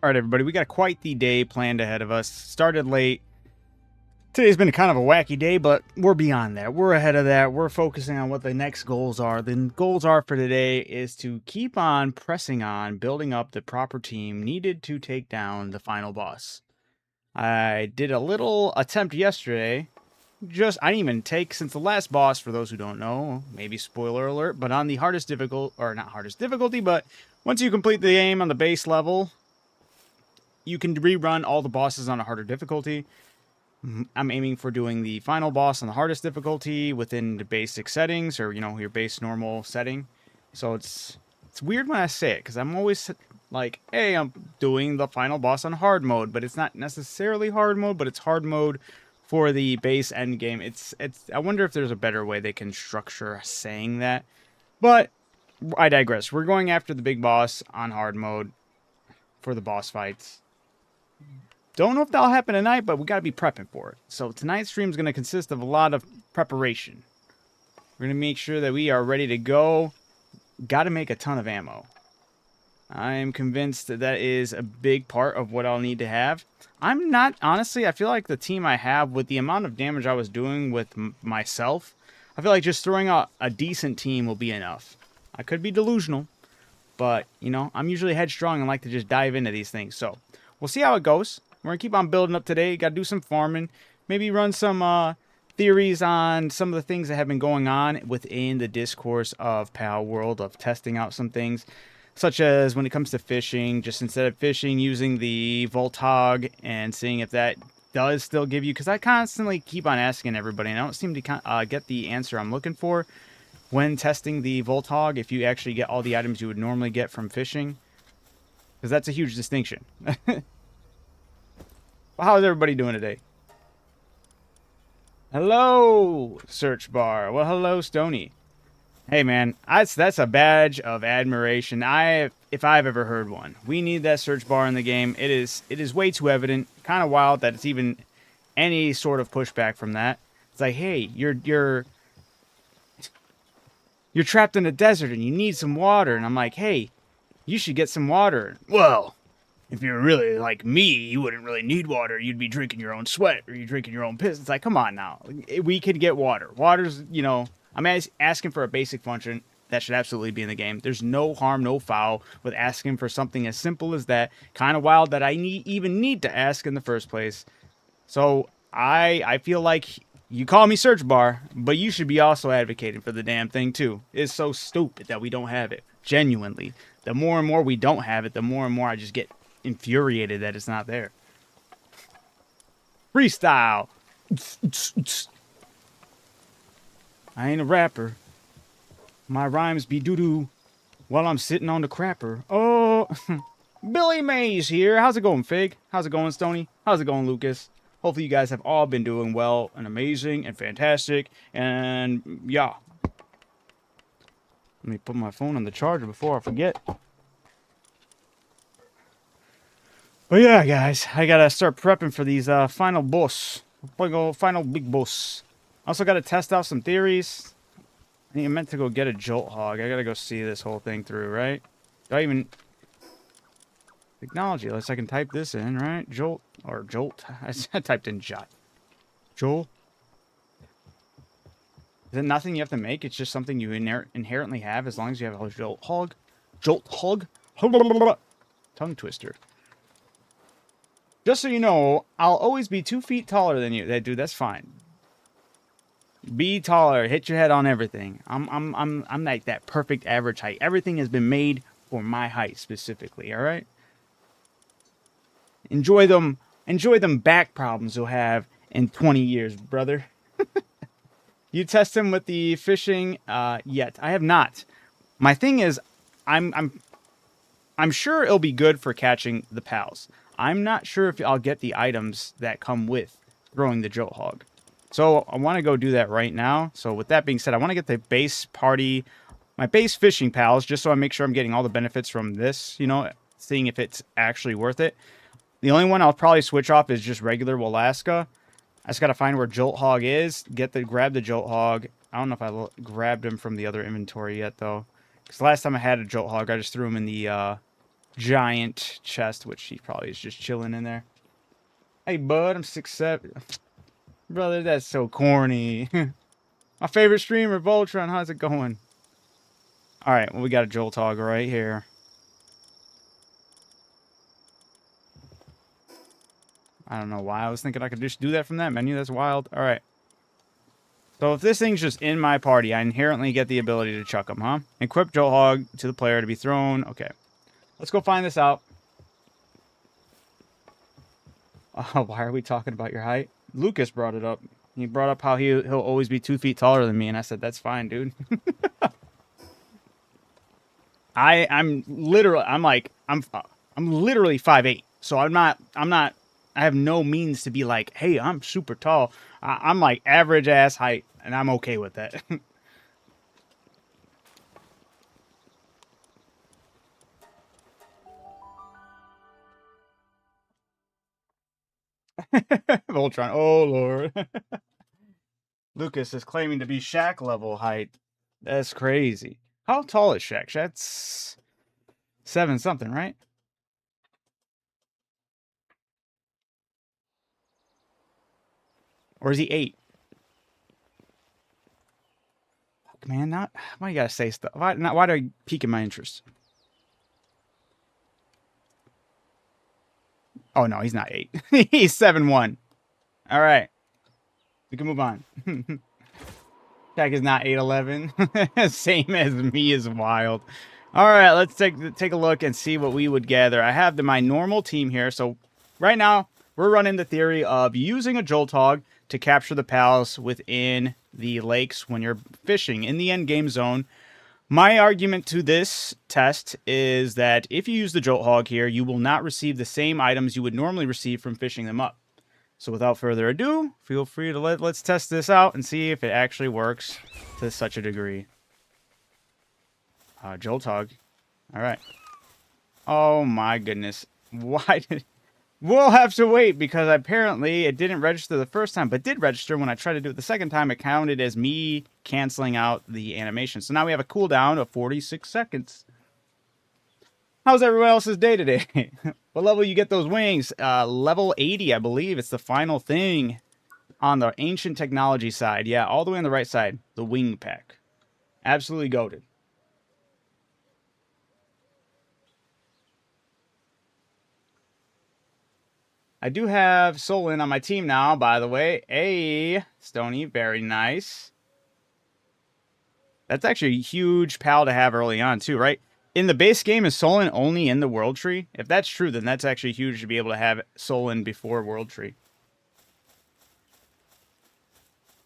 All right, everybody, we got quite the day planned ahead of us. Started late. Today's been kind of a wacky day, but we're beyond that. We're ahead of that. We're focusing on what the next goals are. The goals are for today is to keep on pressing on, building up the proper team needed to take down the final boss. I did a little attempt yesterday. I didn't even take since the last boss, for those who don't know, maybe spoiler alert, but on the hardest difficult, or not hardest difficulty, but once you complete the game on the base level, you can rerun all the bosses on a harder difficulty. I'm aiming for doing the final boss on the hardest difficulty within the basic settings, or your base normal setting. So it's weird when I say it, because I'm always like, hey, I'm doing the final boss on hard mode, but it's not necessarily hard mode, but it's hard mode for the base end game. I wonder if there's a better way they can structure saying that. But I digress. We're going after the big boss on hard mode for the boss fights. Don't know if that'll happen tonight, but we got to be prepping for it. So tonight's stream is going to consist of a lot of preparation. We're going to make sure that we are ready to go. Got to make a ton of ammo. I am convinced that is a big part of what I'll need to have. I'm not, honestly, I feel like the team I have, with the amount of damage I was doing with myself, I feel like just throwing out a decent team will be enough. I could be delusional, but, I'm usually headstrong and like to just dive into these things. So we'll see how it goes. We're going to keep on building up today. Got to do some farming. Maybe run some theories on some of the things that have been going on within the discourse of PALWORLD, of testing out some things. Such as when it comes to fishing, just instead of fishing, using the Voltog and seeing if that does still give you... Because I constantly keep on asking everybody, and I don't seem to get the answer I'm looking for when testing the Voltog, if you actually get all the items you would normally get from fishing. Because that's a huge distinction. How's everybody doing today? Hello, search bar. Well, hello, Stony. Hey, man, that's a badge of admiration. If I've ever heard one. We need that search bar in the game. It is way too evident. Kind of wild that it's even any sort of pushback from that. It's like, hey, you're trapped in a desert and you need some water, and I'm like, hey, you should get some water. Well, if you're really like me, you wouldn't really need water. You'd be drinking your own sweat, or you're drinking your own piss. It's like, come on now. We could get water. Water's, I'm asking for a basic function that should absolutely be in the game. There's no harm, no foul with asking for something as simple as that. Kind of wild that I even need to ask in the first place. So I feel like you call me search bar, but you should be also advocating for the damn thing too. It's so stupid that we don't have it. Genuinely. The more and more we don't have it, the more and more I just get infuriated that it's not there. Freestyle. I ain't a rapper. My rhymes be doo-doo while I'm sitting on the crapper. Oh, Billy Mays here. How's it going, Fig? How's it going, Stony? How's it going, Lucas? Hopefully you guys have all been doing well and amazing and fantastic. And yeah. Let me put my phone on the charger before I forget. But yeah, guys, I gotta start prepping for these final boss. Final big boss. Also gotta test out some theories. I think I meant to go get a jolt hog. I gotta go see this whole thing through, right? Do I even... Technology, unless I can type this in, right? Jolt, or jolt. I typed in jot. Jolt. Is it nothing you have to make? It's just something you inherently have as long as you have a jolt hog. Jolt hog? Tongue twister. Just so you know, I'll always be 2 feet taller than you. Dude, that's fine. Be taller. Hit your head on everything. I'm like that perfect average height. Everything has been made for my height specifically. All right. Enjoy them. Enjoy them back problems you'll have in 20 years, brother. You test him with the fishing yet? I have not. My thing is, I'm sure it'll be good for catching the pals. I'm not sure if I'll get the items that come with throwing the jolt hog. So I want to go do that right now. So with that being said, I want to get the base party, my base fishing pals, just so I make sure I'm getting all the benefits from this, seeing if it's actually worth it. The only one I'll probably switch off is just regular Walaska. I just got to find where jolt hog is, grab the jolt hog. I don't know if I grabbed him from the other inventory yet, though. Because last time I had a jolt hog, I just threw him in the giant chest, which he probably is just chilling in there. Hey, bud, I'm 6'7". Brother, that's so corny. My favorite streamer, Voltron, how's it going? All right, well, we got a Jolt Hog right here. I don't know why I was thinking I could just do that from that menu. That's wild. All right. So if this thing's just in my party, I inherently get the ability to chuck them, huh? Equip Jolt Hog to the player to be thrown. Okay. Let's go find this out. Why are we talking about your height? Lucas brought it up. He brought up how he'll always be 2 feet taller than me, and I said, that's fine, dude. I'm literally 5'8", so I have no means to be like, hey, I'm super tall. I'm like average ass height, and I'm okay with that. Voltron, oh lord. Lucas is claiming to be Shaq level height. That's crazy. How tall is Shaq? Shaq's 7 something, right? Or is he 8? Fuck, man, not why you gotta say stuff? Why do I pique my interest? Oh no, he's not 8. He's 7'1". All right, we can move on. Shaq is not 8'11". Same as me is wild. All right, let's take a look and see what we would gather. I have my normal team here. So right now, we're running the theory of using a Jolt Hog to capture the pals within the lakes when you're fishing in the end game zone. My argument to this test is that if you use the Jolt Hog here, you will not receive the same items you would normally receive from fishing them up. So without further ado, feel free to let's test this out and see if it actually works to such a degree. Jolt Hog. All right. Oh my goodness. Why did... We'll have to wait because apparently it didn't register the first time, but did register when I tried to do it the second time. It counted as me canceling out the animation. So now we have a cooldown of 46 seconds. How's everyone else's day today? What level you get those wings? Level 80, I believe. It's the final thing on the ancient technology side. Yeah, all the way on the right side. The wing pack. Absolutely goated. I do have Solon on my team now, by the way. Hey, Stony, very nice. That's actually a huge pal to have early on, too, right? In the base game, is Solon only in the World Tree? If that's true, then that's actually huge to be able to have Solon before World Tree.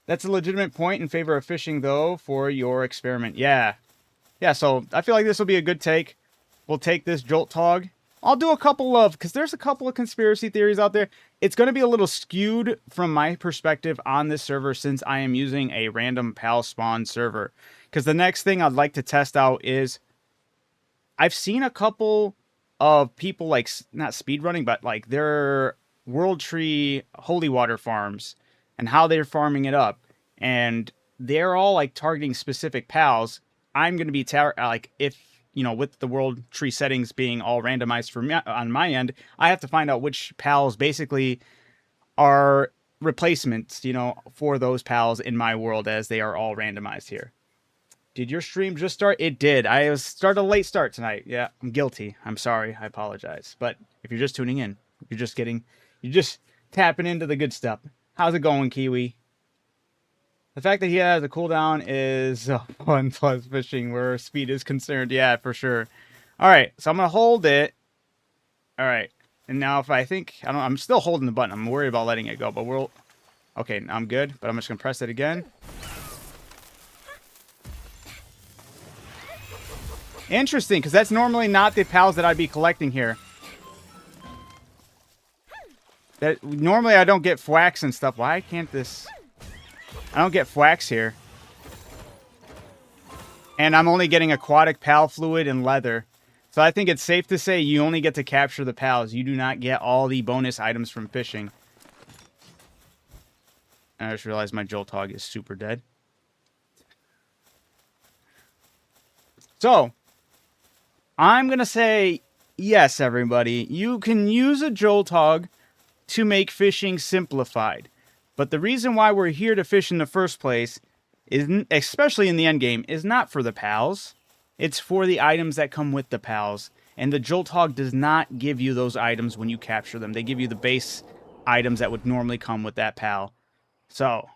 That's a legitimate point in favor of fishing, though, for your experiment. Yeah. Yeah, so I feel like this will be a good take. We'll take this Jolt Hog. I'll do a couple of, because there's a couple of conspiracy theories out there. It's going to be a little skewed from my perspective on this server since I am using a random pal spawn server. Because the next thing I'd like to test out is, I've seen a couple of people like, not speedrunning, but like their World Tree Holy Water farms and how they're farming it up. And they're all like targeting specific pals. I'm going to be, like, if, you know, with the World Tree settings being all randomized for me on my end, I have to find out which pals basically are replacements, you know, for those pals in my world as they are all randomized here. Did your stream just start? It did. I started a late start tonight. Yeah, I'm guilty. I'm sorry. I apologize. But if you're just tuning in, you're just tapping into the good stuff. How's it going, Kiwi? The fact that he has a cooldown is fun plus fishing where speed is concerned. Yeah, for sure. All right, so I'm going to hold it. All right. And now if I'm still holding the button. I'm worried about letting it go, but okay, I'm good, but I'm just going to press it again. Interesting, because that's normally not the pals that I'd be collecting here. Normally I don't get thwacks and stuff. Why can't this... I don't get thwacks here. And I'm only getting aquatic pal fluid and leather. So I think it's safe to say you only get to capture the pals. You do not get all the bonus items from fishing. And I just realized my Jolt Hog is super dead. So, I'm going to say Yes, everybody, you can use a jolt hog to make fishing simplified. But the reason why we're here to fish in the first place, is, especially in the end game, is not for the pals. It's for the items that come with the pals. And the jolt hog does not give you those items when you capture them. They give you the base items that would normally come with that pal. So,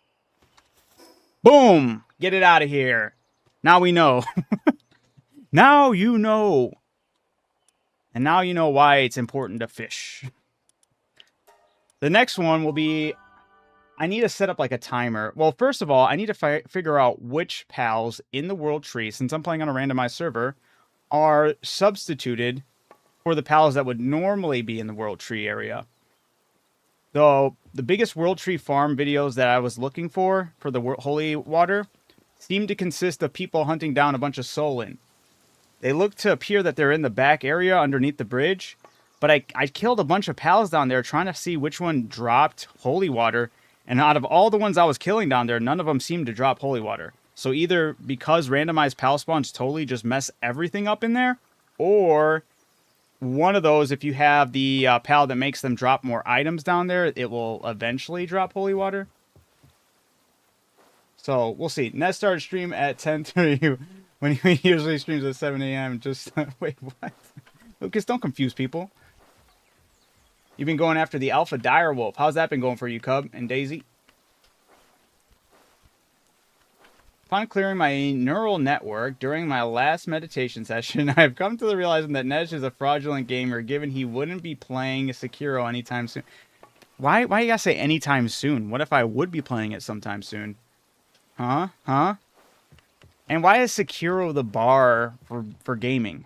boom! Get it out of here. Now we know. Now you know. And now you know why it's important to fish. The next one will be, I need to set up like a timer. Well, first of all, I need to figure out which pals in the world tree, since I'm playing on a randomized server, are substituted for the pals that would normally be in the world tree area. Though the biggest world tree farm videos that I was looking for the holy water seem to consist of people hunting down a bunch of Solin. They look to appear that they're in the back area underneath the bridge, but I killed a bunch of pals down there trying to see which one dropped holy water, and out of all the ones I was killing down there, none of them seemed to drop holy water. So either because randomized pal spawns totally just mess everything up in there, or one of those, if you have the pal that makes them drop more items down there, it will eventually drop holy water. So we'll see. Ned started stream at 10:30 when he usually streams at 7 a.m. Just wait, what? Lucas, don't confuse people. You've been going after the alpha direwolf. How's that been going for you, Cub and Daisy? Upon clearing my neural network during my last meditation session, I have come to the realization that Nesh is a fraudulent gamer, given he wouldn't be playing Sekiro anytime soon. Why you gotta say anytime soon? What if I would be playing it sometime soon? Huh? And why is Sekiro the bar for gaming?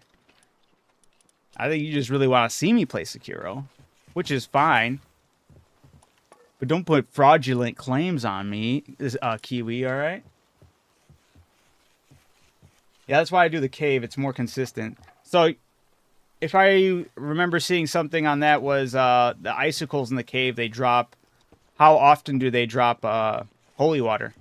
I think you just really want to see me play Sekiro, which is fine. But don't put fraudulent claims on me, Kiwi, alright? Yeah, that's why I do the cave. It's more consistent. So, if I remember seeing something on that was the icicles in the cave, they drop... How often do they drop holy water?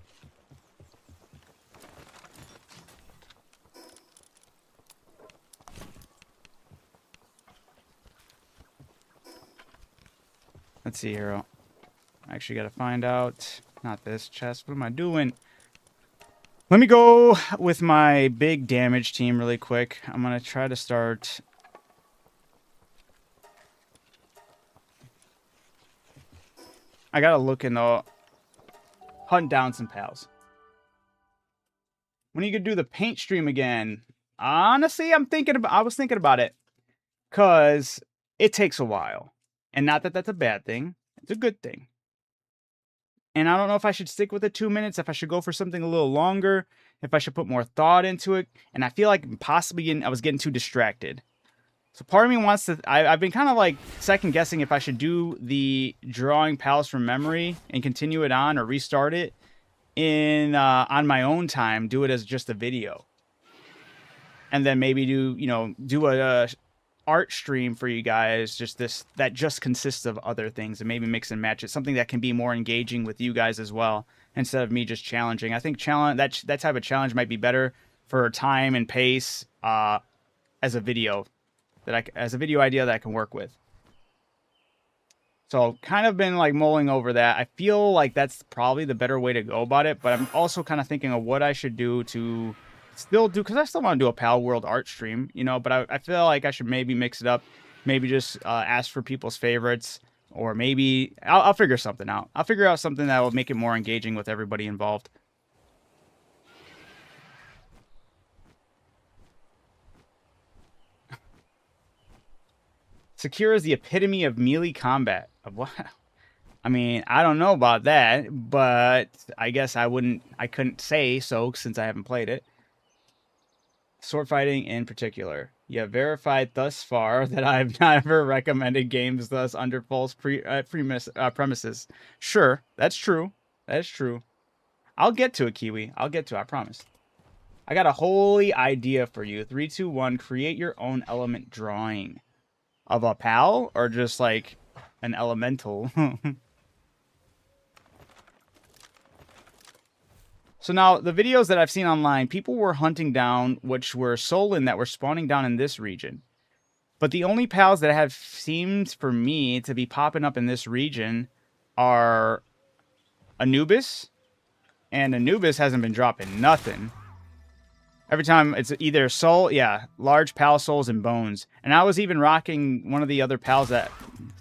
Let's see here. I actually got to find out. Not this chest. What am I doing? Let me go with my big damage team really quick. I'm going to try to start... I got to look in the... Hunt down some pals. When are you going to do the paint stream again? Honestly, I was thinking about it. Because it takes a while. And not that that's a bad thing. It's a good thing. And I don't know if I should stick with the 2 minutes, if I should go for something a little longer, if I should put more thought into it. And I feel like possibly I was getting too distracted. So part of me wants to... I've been kind of like second guessing if I should do the drawing pals from memory and continue it on or restart it in on my own time, do it as just a video. And then maybe do a art stream for you guys, that just consists of other things, and maybe mix and match it, something that can be more engaging with you guys as well, instead of me just challenging. I think that type of challenge might be better for time and pace as a video idea that I can work with. So kind of been like mulling over that. I feel like that's probably the better way to go about it, but I'm also kind of thinking of what I should do to still do, because I still want to do a Pal World art stream, but I feel like I should maybe mix it up, maybe just ask for people's favorites, or maybe I'll figure something out. I'll figure out something that will make it more engaging with everybody involved. Sekiro is the epitome of melee combat. Of what? I mean, I don't know about that, but I guess I couldn't say so since I haven't played it. Sword fighting in particular. You have verified thus far that I've never recommended games thus under false premises. Sure, that's true. That's true. I'll get to it, Kiwi. I'll get to it, I promise. I got a holy idea for you. 3, 2, 1. Create your own element drawing. Of a pal, or just like an elemental? So now, the videos that I've seen online, people were hunting down, which were Solin that were spawning down in this region. But the only pals that have seemed for me to be popping up in this region are Anubis, and Anubis hasn't been dropping nothing. Every time it's either soul, yeah, large pal souls and bones. And I was even rocking one of the other pals that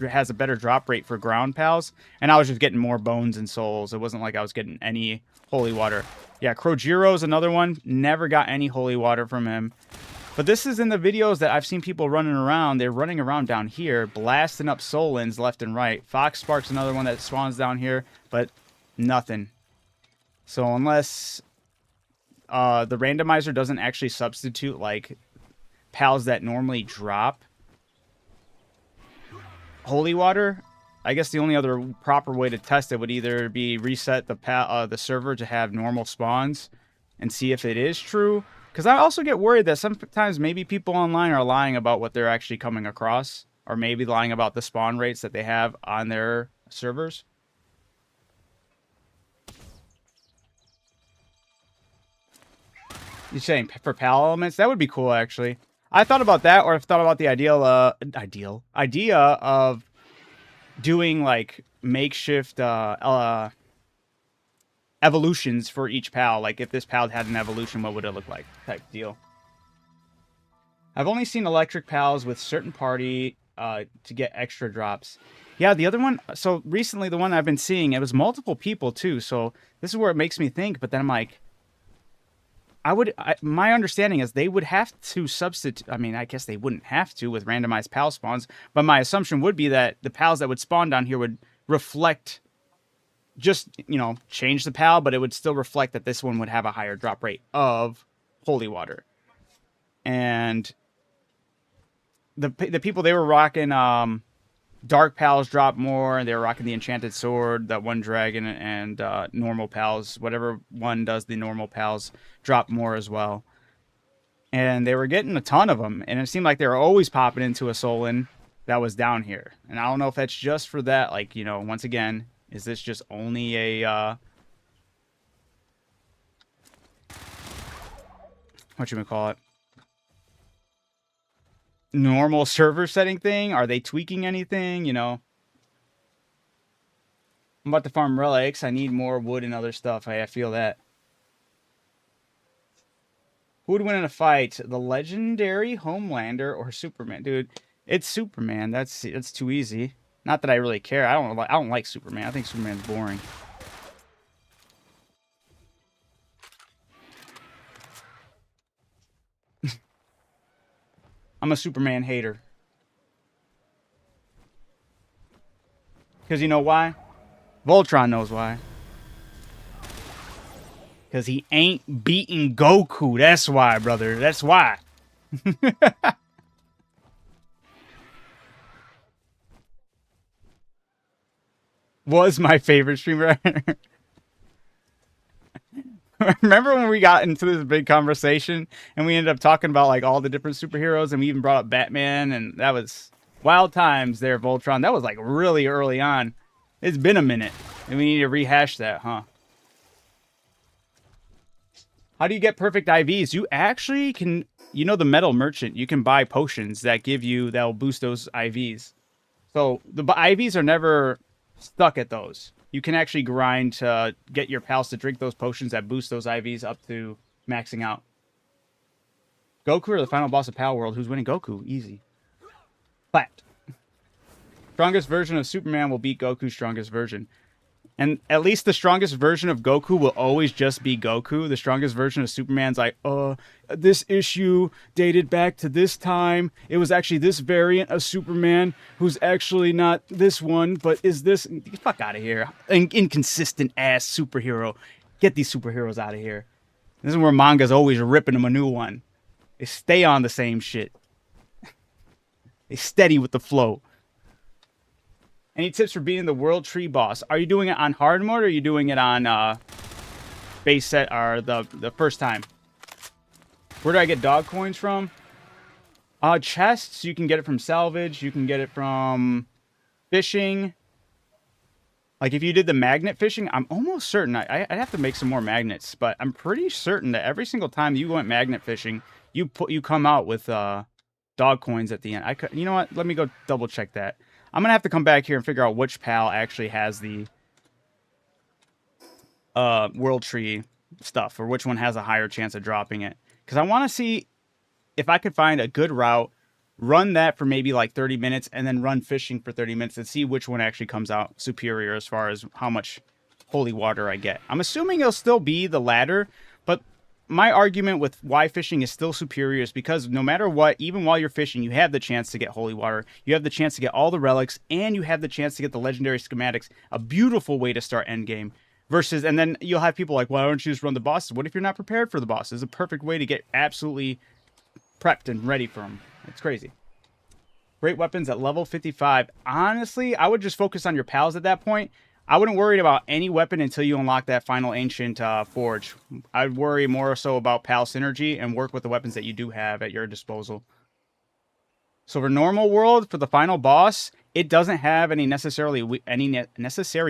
has a better drop rate for ground pals, and I was just getting more bones and souls. It wasn't like I was getting any holy water. Yeah, Krojiro's another one. Never got any holy water from him. But this is in the videos that I've seen people running around. They're running around down here, blasting up Solins left and right. Fox Spark's another one that spawns down here, but nothing. So unless the randomizer doesn't actually substitute like pals that normally drop holy water, I guess the only other proper way to test it would either be reset the server to have normal spawns and see if it is true. Because I also get worried that sometimes maybe people online are lying about what they're actually coming across, or maybe lying about the spawn rates that they have on their servers. You're saying for PAL elements? That would be cool, actually. I thought about that, or I've thought about the idea of doing like makeshift evolutions for each PAL. Like if this PAL had an evolution, what would it look like? Type deal. I've only seen electric PALs with certain party to get extra drops. Yeah, the other one. So recently, the one I've been seeing, it was multiple people too. So this is where it makes me think. But then I'm like, my understanding is they would have to substitute. I mean, I guess they wouldn't have to with randomized PAL spawns, but my assumption would be that the PALs that would spawn down here would reflect, just, you know, change the PAL, but it would still reflect that this one would have a higher drop rate of holy water. And the people, they were rocking dark pals drop more. They were rocking the enchanted sword, that one dragon, and normal pals. Whatever one does, the normal pals drop more as well. And they were getting a ton of them. And it seemed like they were always popping into a Solin that was down here. And I don't know if that's just for that. Like, you know, once again, is this just only a... what you gonna call it? Normal server setting thing? Are they tweaking anything? You know, I'm about to farm relics. I need more wood and other stuff. I feel that. Who would win in a fight? The legendary Homelander or Superman? Dude, it's Superman. That's too easy. Not that I really care. I don't like Superman. I think Superman's boring. I'm a Superman hater. Because you know why? Voltron knows why. Because he ain't beating Goku. That's why, brother. That's why. Was my favorite streamer. Remember when we got into this big conversation and we ended up talking about like all the different superheroes, and we even brought up Batman, and that was wild times there, Voltron. That was like really early on. It's been a minute, and we need to rehash that, huh? How do you get perfect IVs? You actually can, you know, the metal merchant, you can buy potions that give you, that'll boost those IVs. So the IVs are never stuck at those. You can actually grind to get your pals to drink those potions that boost those IVs up to maxing out. Goku or the final boss of PALWORLD? Who's winning? Goku. Easy. Plat. Strongest version of Superman will beat Goku's strongest version. And at least the strongest version of Goku will always just be Goku. The strongest version of Superman's like, this issue dated back to this time. It was actually this variant of Superman who's actually not this one, but is this... Get the fuck out of here. Inconsistent ass superhero. Get these superheroes out of here. This is where manga's always ripping them a new one. They stay on the same shit. They steady with the flow. Any tips for beating the World Tree boss? Are you doing it on hard mode, or are you doing it on base set, or the first time? Where do I get dog coins from? Chests, you can get it from salvage. You can get it from fishing. Like if you did the magnet fishing, I'm almost certain, I'd have to make some more magnets, but I'm pretty certain that every single time you went magnet fishing, you come out with dog dog coins at the end. You know what? Let me go double check that. I'm gonna have to come back here and figure out which pal actually has the world tree stuff, or which one has a higher chance of dropping it. Because I want to see if I could find a good route, run that for maybe like 30 minutes, and then run fishing for 30 minutes and see which one actually comes out superior as far as how much holy water I get. I'm assuming it'll still be the latter, but my argument with why fishing is still superior is because no matter what, even while you're fishing, you have the chance to get holy water, you have the chance to get all the relics, and you have the chance to get the legendary schematics. A beautiful way to start endgame. Versus, and then you'll have people like, why don't you just run the bosses? What if you're not prepared for the bosses? It's a perfect way to get absolutely prepped and ready for them. It's crazy. Great weapons at level 55. Honestly, I would just focus on your pals at that point. I wouldn't worry about any weapon until you unlock that final ancient forge. I'd worry more so about pal synergy and work with the weapons that you do have at your disposal. So for normal world, for the final boss, it doesn't have any necessary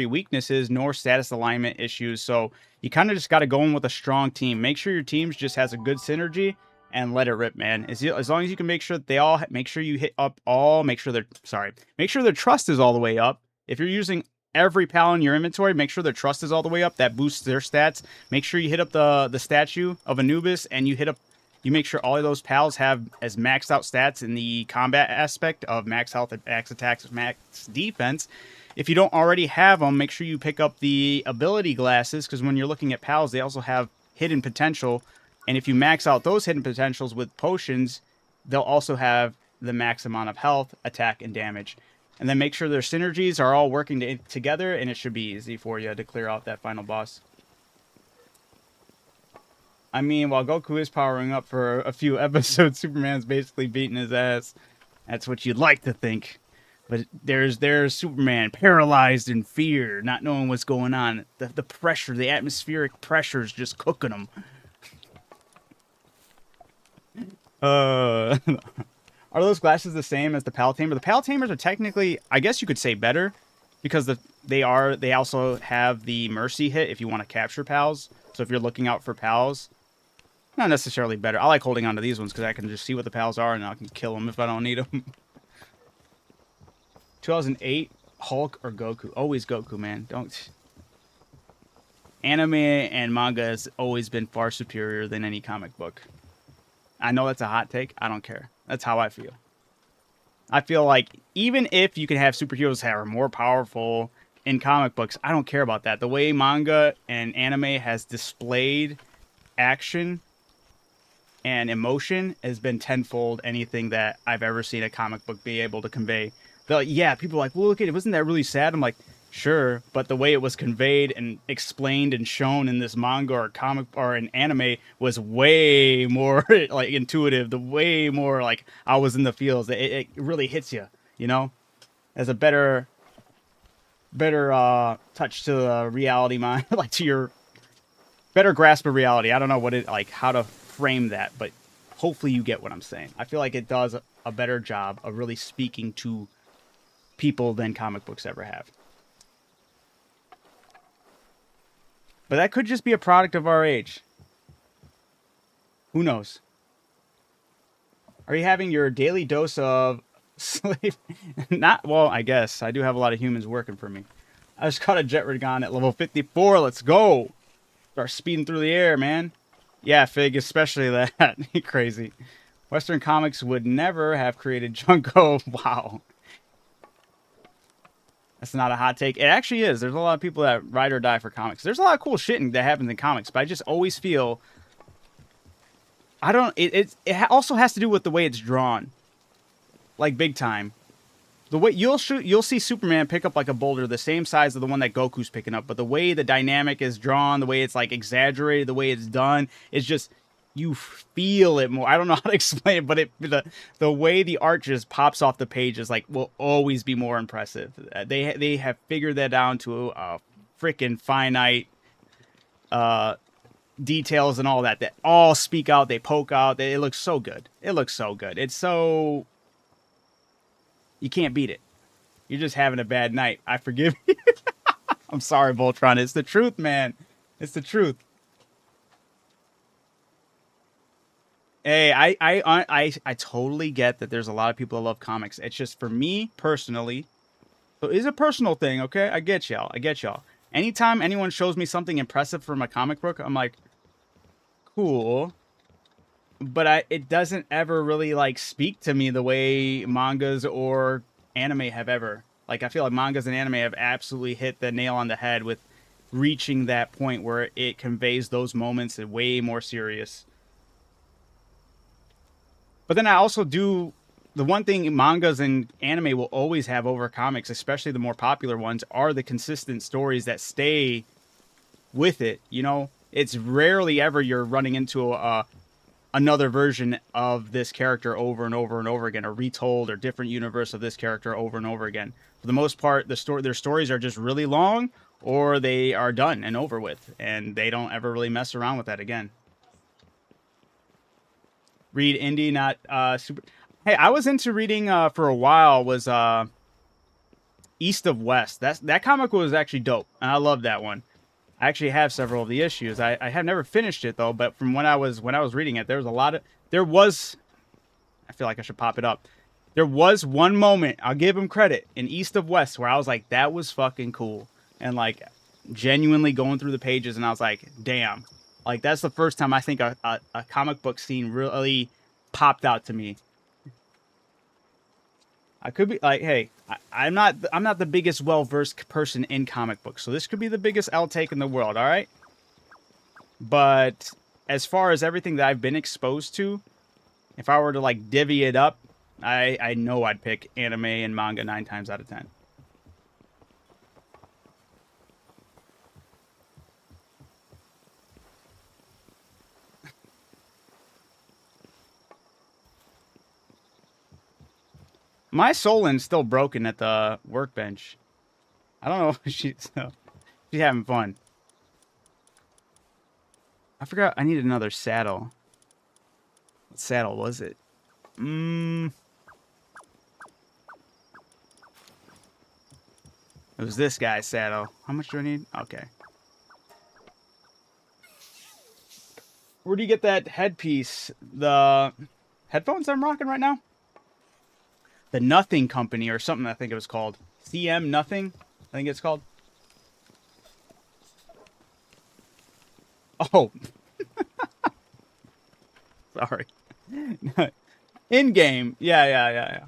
weaknesses nor status alignment issues. So you kind of just got to go in with a strong team. Make sure your team just has a good synergy and let it rip, man. As long as you can make sure that they all, make sure you hit up all, make sure their trust is all the way up. If you're using every pal in your inventory, make sure their trust is all the way up. That boosts their stats. Make sure you hit up the statue of Anubis, and you make sure all of those pals have as maxed out stats in the combat aspect of max health, max attacks, max defense. If you don't already have them, make sure you pick up the ability glasses, because when you're looking at pals, they also have hidden potential. And if you max out those hidden potentials with potions, they'll also have the max amount of health, attack, and damage. And then make sure their synergies are all working together, and it should be easy for you to clear out that final boss. I mean, while Goku is powering up for a few episodes, Superman's basically beating his ass. That's what you'd like to think. But there's Superman paralyzed in fear, not knowing what's going on. The pressure, the atmospheric pressure is just cooking him. Are those glasses the same as the Pal Tamer? The Pal Tamers are technically, I guess you could say, better, because they also have the mercy hit if you want to capture pals. So if you're looking out for pals, not necessarily better. I like holding on to these ones because I can just see what the pals are and I can kill them if I don't need them. 2008, Hulk or Goku? Always Goku, man. Don't. Anime and manga has always been far superior than any comic book. I know that's a hot take. I don't care. That's how I feel. I feel like even if you can have superheroes that are more powerful in comic books, I don't care about that. The way manga and anime has displayed action and emotion has been tenfold anything that I've ever seen a comic book be able to convey. Yeah, people are like, well, look at it. Wasn't that really sad? I'm like, sure, but the way it was conveyed and explained and shown in this manga or comic or an anime was way more like intuitive. The way more like I was in the feels. It really hits you, you know, as a better touch to the reality mind, like to your better grasp of reality. I don't know what it like how to frame that, but hopefully you get what I'm saying. I feel like it does a better job of really speaking to people than comic books ever have. But that could just be a product of our age. Who knows? Are you having your daily dose of slave? Not, well, I guess. I do have a lot of humans working for me. I just caught a jet Regon at level 54. Let's go. Start speeding through the air, man. Yeah, Fig, especially that. Crazy. Western comics would never have created Junko. Wow. That's not a hot take. It actually is. There's a lot of people that ride or die for comics. There's a lot of cool shit that happens in comics, but I just always feel... It also has to do with the way it's drawn. Like, big time. The way you'll see Superman pick up like a boulder the same size of the one that Goku's picking up, but the way the dynamic is drawn, the way it's like exaggerated, the way it's done, is just... You feel it more. I don't know how to explain it, but the way the art just pops off the pages like will always be more impressive. They have figured that down to a freaking finite details and all that all speak out. They poke out. It looks so good. It looks so good. It's so you can't beat it. You're just having a bad night. I forgive you. I'm sorry, Voltron. It's the truth, man. It's the truth. Hey, I totally get that there's a lot of people that love comics. It's just for me personally, so it's a personal thing, okay? I get y'all. I get y'all. Anytime anyone shows me something impressive from a comic book, I'm like, cool. But it doesn't ever really like speak to me the way mangas or anime have ever. Like I feel like mangas and anime have absolutely hit the nail on the head with reaching that point where it conveys those moments and way more serious. But then I also do the one thing mangas and anime will always have over comics, especially the more popular ones, are the consistent stories that stay with it. You know, it's rarely ever you're running into another version of this character over and over and over again, a retold or different universe of this character over and over again. For the most part, their stories are just really long, or they are done and over with, and they don't ever really mess around with that again. Read indie, not super. Hey, I was into reading for a while. Was East of West. That comic was actually dope, and I love that one. I actually have several of the issues. I have never finished it though, but from when I was reading it, there was a lot of there was. I feel like I should pop it up. There was one moment, I'll give him credit, in East of West where I was like, that was fucking cool, and like genuinely going through the pages, and I was like, damn, like that's the first time I think a comic book scene really popped out to me. I could be like, hey, I'm not the biggest well versed person in comic books, so this could be the biggest L take in the world, all right? But as far as everything that I've been exposed to, if I were to like divvy it up, I know I'd pick anime and manga 9 times out of 10. My Solin's still broken at the workbench. I don't know if she's having fun. I forgot I needed another saddle. What saddle was it? It was this guy's saddle. How much do I need? Okay. Where do you get that headpiece? The headphones I'm rocking right now? The Nothing Company or something, I think it was called. CM Nothing, I think it's called. Oh. Sorry. In game. Yeah.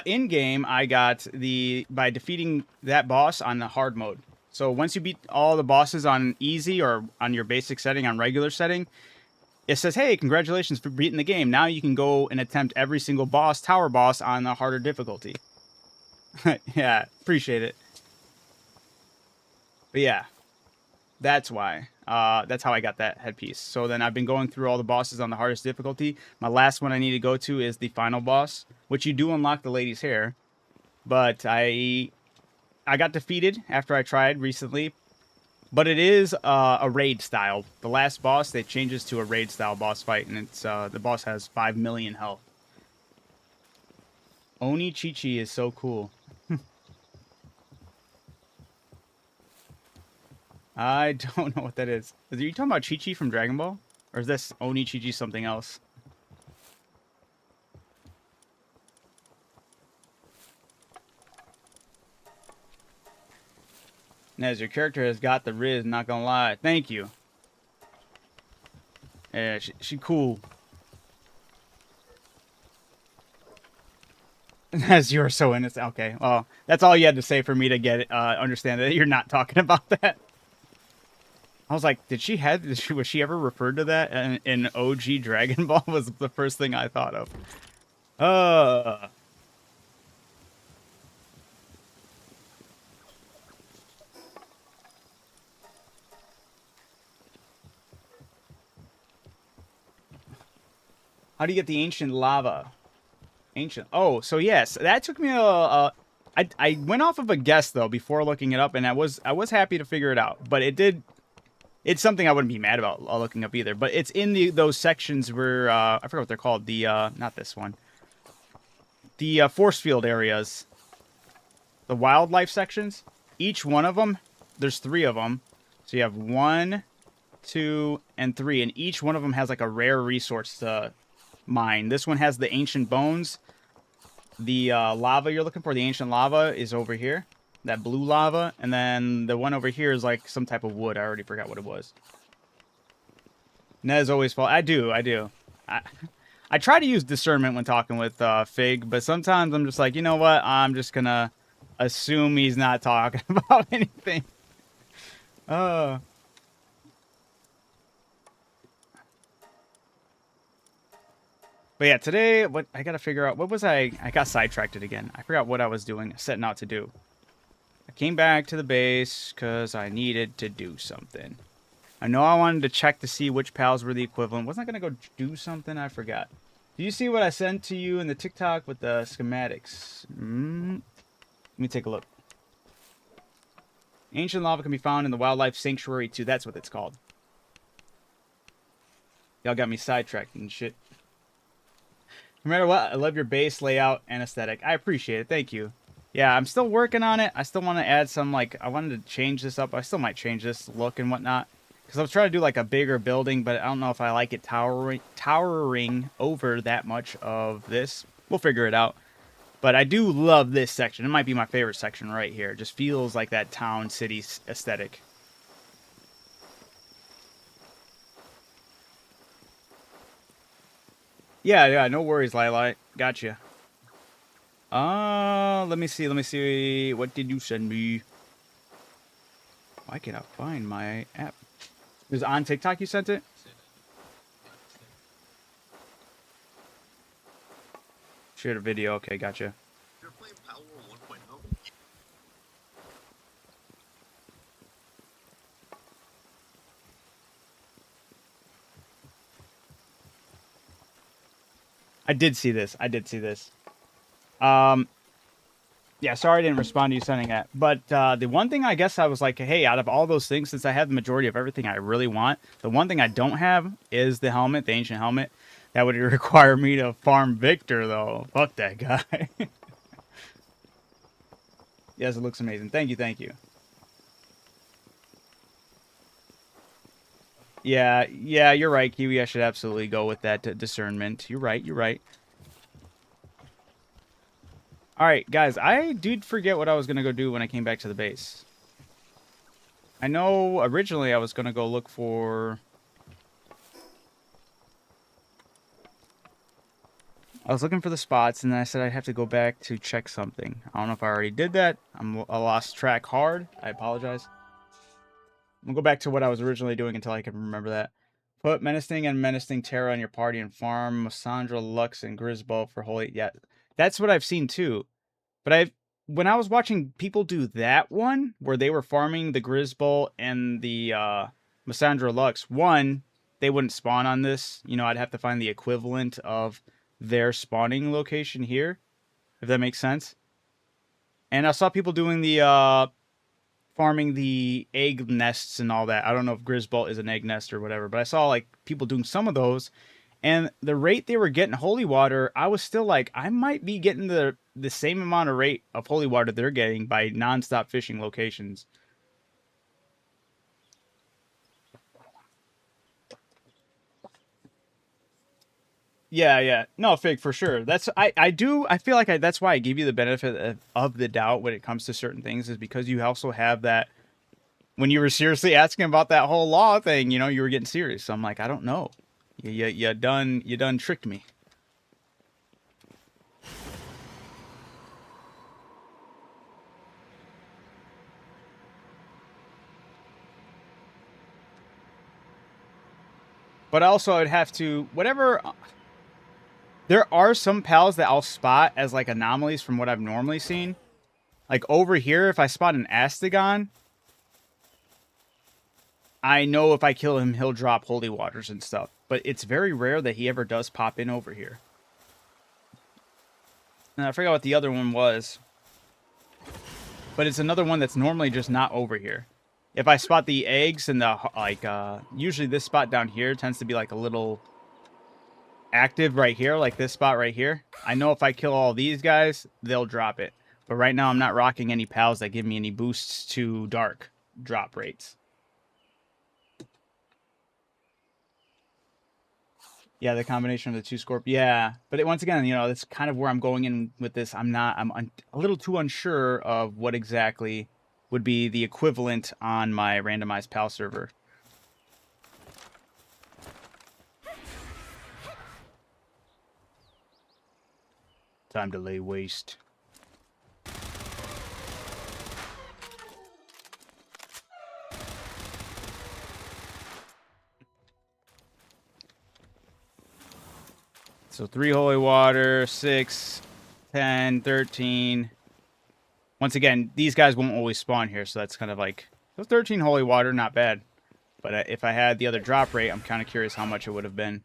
In game, I got by defeating that boss on the hard mode. So once you beat all the bosses on easy or on your basic setting, on regular setting, it says, hey, congratulations for beating the game. Now you can go and attempt every single tower boss on a harder difficulty. Yeah, appreciate it. But yeah, that's why. That's how I got that headpiece. So then I've been going through all the bosses on the hardest difficulty. My last one I need to go to is the final boss, which you do unlock the lady's hair. But I got defeated after I tried recently. But it is a raid style. The last boss, they changes to a raid style boss fight, and it's the boss has 5 million health. Oni Chi-Chi is so cool. I don't know what that is. Are you talking about Chi-Chi from Dragon Ball? Or is this Oni Chi-Chi something else? Nez, your character has got the Riz, not gonna lie. Thank you. Yeah, she cool. Nez, you're so innocent. Okay, well, that's all you had to say for me to get it, understand that you're not talking about that. I was like, was she ever referred to that in OG Dragon Ball? Was the first thing I thought of. How do you get the ancient lava? Ancient. Oh, so yes, that took me I went off of a guess though before looking it up, and I was happy to figure it out. But it's something I wouldn't be mad about looking up either. But it's in those sections where I forget what they're called. The not this one. The force field areas. The wildlife sections. Each one of them, there's 3 of them. So you have 1, 2, and 3, and each one of them has like a rare resource to mine. This one has the ancient bones. The lava you're looking for, the ancient lava, is over here. That blue lava. And then the one over here is like some type of wood. I already forgot what it was. Nez always fall. I do. I try to use discernment when talking with Fig, but sometimes I'm just like, you know what? I'm just gonna assume he's not talking about anything. But yeah, today, what I gotta figure out, what was I got sidetracked again. I forgot what I was doing, setting out to do. I came back to the base because I needed to do something. I know I wanted to check to see which pals were the equivalent. Wasn't I gonna go do something? I forgot. Do you see what I sent to you in the TikTok with the schematics? Let me take a look. Ancient lava can be found in the Wildlife Sanctuary too. That's what it's called. Y'all got me sidetracked and shit. No matter what, I love your base layout and aesthetic. I appreciate it. Thank you. Yeah, I'm still working on it. I still want to add some, like, I wanted to change this up. I still might change this look and whatnot. Because I was trying to do, like, a bigger building, but I don't know if I like it towering over that much of this. We'll figure it out. But I do love this section. It might be my favorite section right here. It just feels like that town city aesthetic. Yeah, no worries, Lilite. Gotcha. Let me see. What did you send me? Why can't I find my app? It was on TikTok you sent it? Shared a video. Okay, gotcha. You're playing PALWORLD 1.0? I did see this. Yeah, sorry I didn't respond to you sending that. But the one thing I guess I was like, hey, out of all those things, since I have the majority of everything I really want, the one thing I don't have is the helmet, the ancient helmet. That would require me to farm Victor, though. Fuck that guy. Yes, it looks amazing. Thank you. Yeah, you're right, Kiwi. I should absolutely go with that discernment. You're right. Alright, guys, I did forget what I was going to go do when I came back to the base. I know originally I was going to go look for... I was looking for the spots, and then I said I'd have to go back to check something. I don't know if I already did that. I lost track hard. I apologize. I'm going to go back to what I was originally doing until I can remember that. Put Menacing and Menacing Terra on your party and farm Mosandra, Lux, and Grisbo for Holy... Yeah, that's what I've seen too. But when I was watching people do that one, where they were farming the Grisbo and the Mosandra Lux, one, they wouldn't spawn on this. You know, I'd have to find the equivalent of their spawning location here, if that makes sense. And I saw people doing the farming the egg nests and all that. I don't know if Grisbolt is an egg nest or whatever, but I saw like people doing some of those, and the rate they were getting holy water, I was still like, I might be getting the same amount of rate of holy water they're getting by non-stop fishing locations. Yeah. No, Fig, for sure. That's I feel like that's why I give you the benefit of the doubt when it comes to certain things, is because you also have that. When you were seriously asking about that whole law thing, you know, you were getting serious. So I'm like, I don't know. You done tricked me. But also I'd have to, whatever. There are some pals that I'll spot as like anomalies from what I've normally seen. Like over here, if I spot an Astagon, I know if I kill him, he'll drop holy waters and stuff. But it's very rare that he ever does pop in over here. And I forgot what the other one was. But it's another one that's normally just not over here. If I spot the eggs and the, like, usually this spot down here tends to be like a little active right here, like this spot right here. I know if I kill all these guys, they'll drop it. But right now I'm not rocking any pals that give me any boosts to dark drop rates. Yeah, the combination of the two Scorp. Yeah, but once again, you know, that's kind of where I'm going in with this. I'm a little too unsure of what exactly would be the equivalent on my randomized PAL server. Time to lay waste. So 3 holy water, 6, 10, 13. Once again, these guys won't always spawn here, so that's kind of like... So 13 holy water, not bad. But if I had the other drop rate, I'm kind of curious how much it would have been.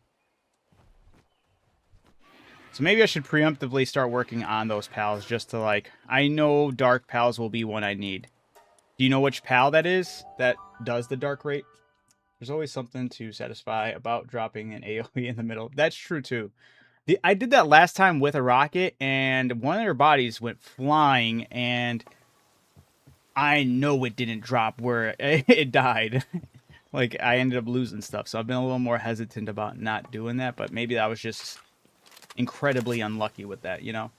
So maybe I should preemptively start working on those pals just to like... I know dark pals will be one I need. Do you know which pal that is that does the dark rate? There's always something to satisfy about dropping an AoE in the middle. That's true, too. I did that last time with a rocket, and one of their bodies went flying, and I know it didn't drop where it died. Like, I ended up losing stuff, so I've been a little more hesitant about not doing that, but maybe I was just incredibly unlucky with that, you know?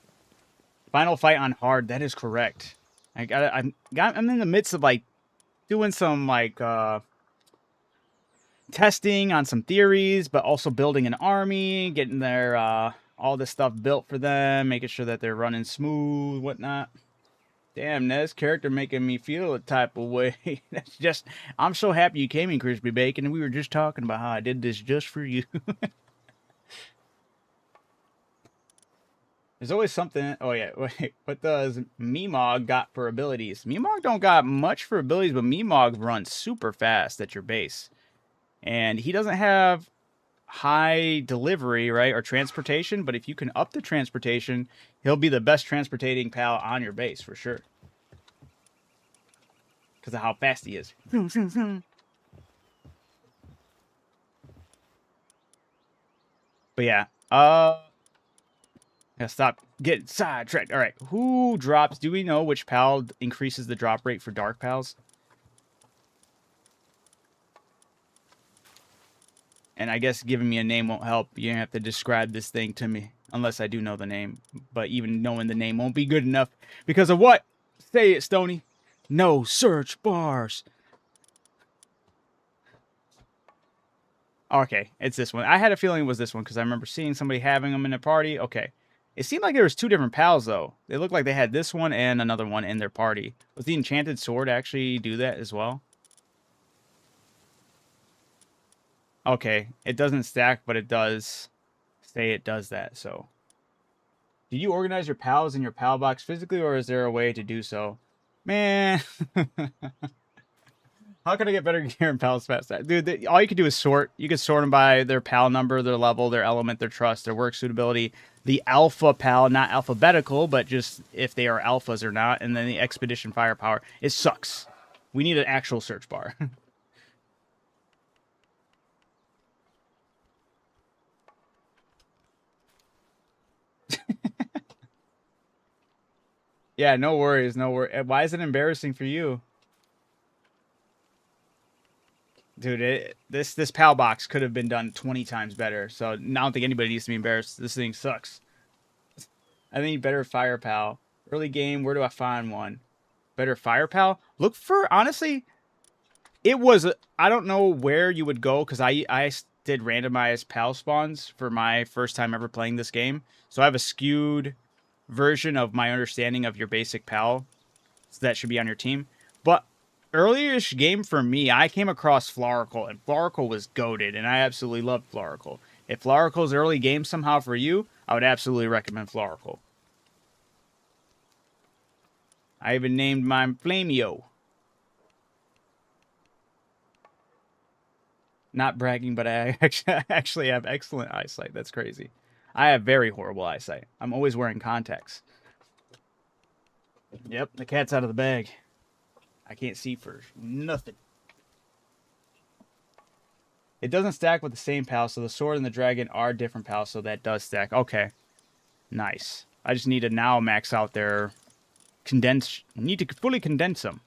Final fight on hard, that is correct. I'm in the midst of, like, doing some, like, testing on some theories, but also building an army, getting their all this stuff built for them, making sure that they're running smooth, whatnot. Damn, this character making me feel a type of way. That's just, I'm so happy you came in, Crispy Bacon, and we were just talking about how I did this just for you. There's always something. Oh yeah, wait. What does Meemog got for abilities? Meemog don't got much for abilities, but Meemog runs super fast at your base. And he doesn't have high delivery, right, or transportation, but if you can up the transportation, he'll be the best transportating pal on your base, for sure. Because of how fast he is. But yeah, gotta stop getting sidetracked. All right, who drops? Do we know which pal increases the drop rate for dark pals? And I guess giving me a name won't help. You have to describe this thing to me, unless I do know the name. But even knowing the name won't be good enough. Because of what? Say it, Stony. No search bars. Okay, it's this one. I had a feeling it was this one, because I remember seeing somebody having them in a party. Okay. It seemed like there was 2 different pals, though. They looked like they had this one and another one in their party. Was the enchanted sword actually do that as well? Okay, it doesn't stack, but it does say it does that, so. Do you organize your pals in your pal box physically, or is there a way to do so? Man, how can I get better gear in pals fast? Dude, all you can do is sort. You can sort them by their pal number, their level, their element, their trust, their work suitability. The alpha pal, not alphabetical, but just if they are alphas or not, and then the expedition firepower. It sucks. We need an actual search bar. Yeah, no worries, no worries. Why is it embarrassing for you? Dude, this PAL box could have been done 20 times better, so I don't think anybody needs to be embarrassed. This thing sucks. I think better fire pal. Early game, where do I find one? Better fire pal? Look for, honestly, it was, I don't know where you would go, because I did randomized pal spawns for my first time ever playing this game. So I have a skewed version of my understanding of your basic pal. So that should be on your team. But earlier-ish game for me, I came across Floricle, and Floricle was goated, and I absolutely loved Floricle. If Floricle's early game somehow for you, I would absolutely recommend Floricle. I even named mine Flameo. Not bragging, but I actually have excellent eyesight. That's crazy. I have very horrible eyesight. I'm always wearing contacts. Yep, the cat's out of the bag. I can't see for nothing. It doesn't stack with the same pal, so the sword and the dragon are different pals, so that does stack. Okay. Nice. I just need to now max out their condense. Need to fully condense them.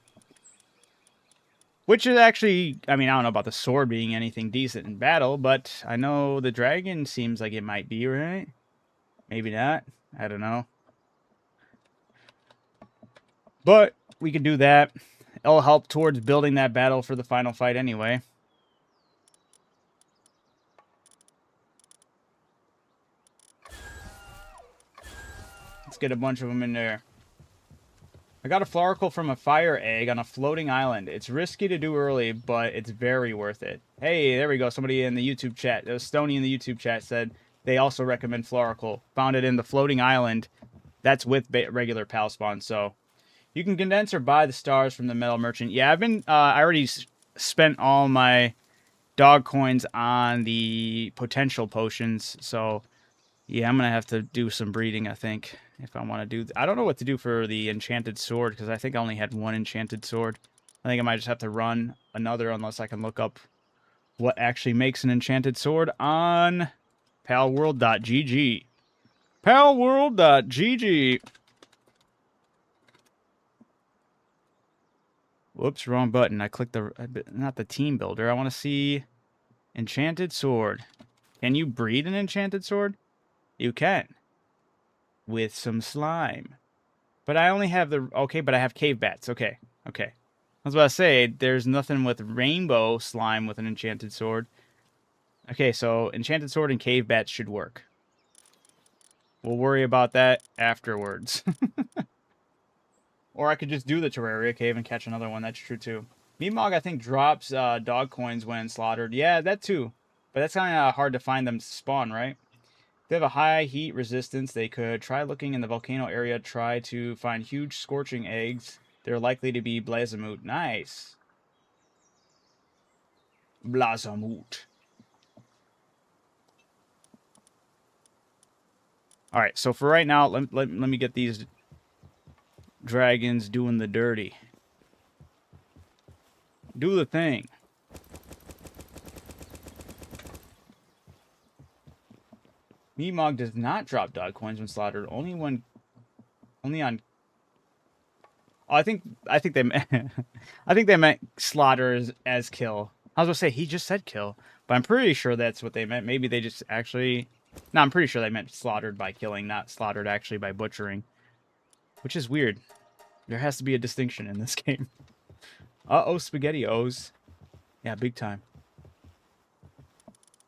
Which is actually, I mean, I don't know about the sword being anything decent in battle, but I know the dragon seems like it might be, right? Maybe not. I don't know. But we can do that. It'll help towards building that battle for the final fight anyway. Let's get a bunch of them in there. I got a Floricle from a fire egg on a floating island. It's risky to do early, but it's very worth it. Hey, there we go. Somebody in the YouTube chat, Stony in the YouTube chat said they also recommend Floricle. Found it in the floating island. That's with regular pal spawn, so you can condense or buy the stars from the metal merchant. Yeah, I already spent all my dog coins on the potential potions, so yeah, I'm going to have to do some breeding, I think, if I want to do... I don't know what to do for the enchanted sword, because I think I only had one enchanted sword. I think I might just have to run another, unless I can look up what actually makes an enchanted sword on palworld.gg. Palworld.gg. Whoops, wrong button. I clicked not the team builder. I want to see enchanted sword. Can you breed an enchanted sword? You can. With some slime. But I only have the... Okay, but I have cave bats. Okay, okay. I was about to say, there's nothing with rainbow slime with an enchanted sword. Okay, so enchanted sword and cave bats should work. We'll worry about that afterwards. Or I could just do the Terraria cave and catch another one. That's true, too. Meatmog, I think, drops dog coins when slaughtered. Yeah, that, too. But that's kind of hard to find them to spawn, right? If they have a high heat resistance, they could try looking in the volcano area, try to find huge scorching eggs. They're likely to be Blazamut. Nice. Blazamut. Alright, so for right now, let me get these dragons doing the dirty. Do the thing. Meatmog does not drop dog coins when slaughtered. Only on. Oh, I think they I think they meant slaughter as kill. I was gonna say he just said kill, but I'm pretty sure that's what they meant. Maybe they just actually. No, I'm pretty sure they meant slaughtered by killing, not slaughtered actually by butchering. Which is weird. There has to be a distinction in this game. Uh-oh, SpaghettiOs. Yeah, big time.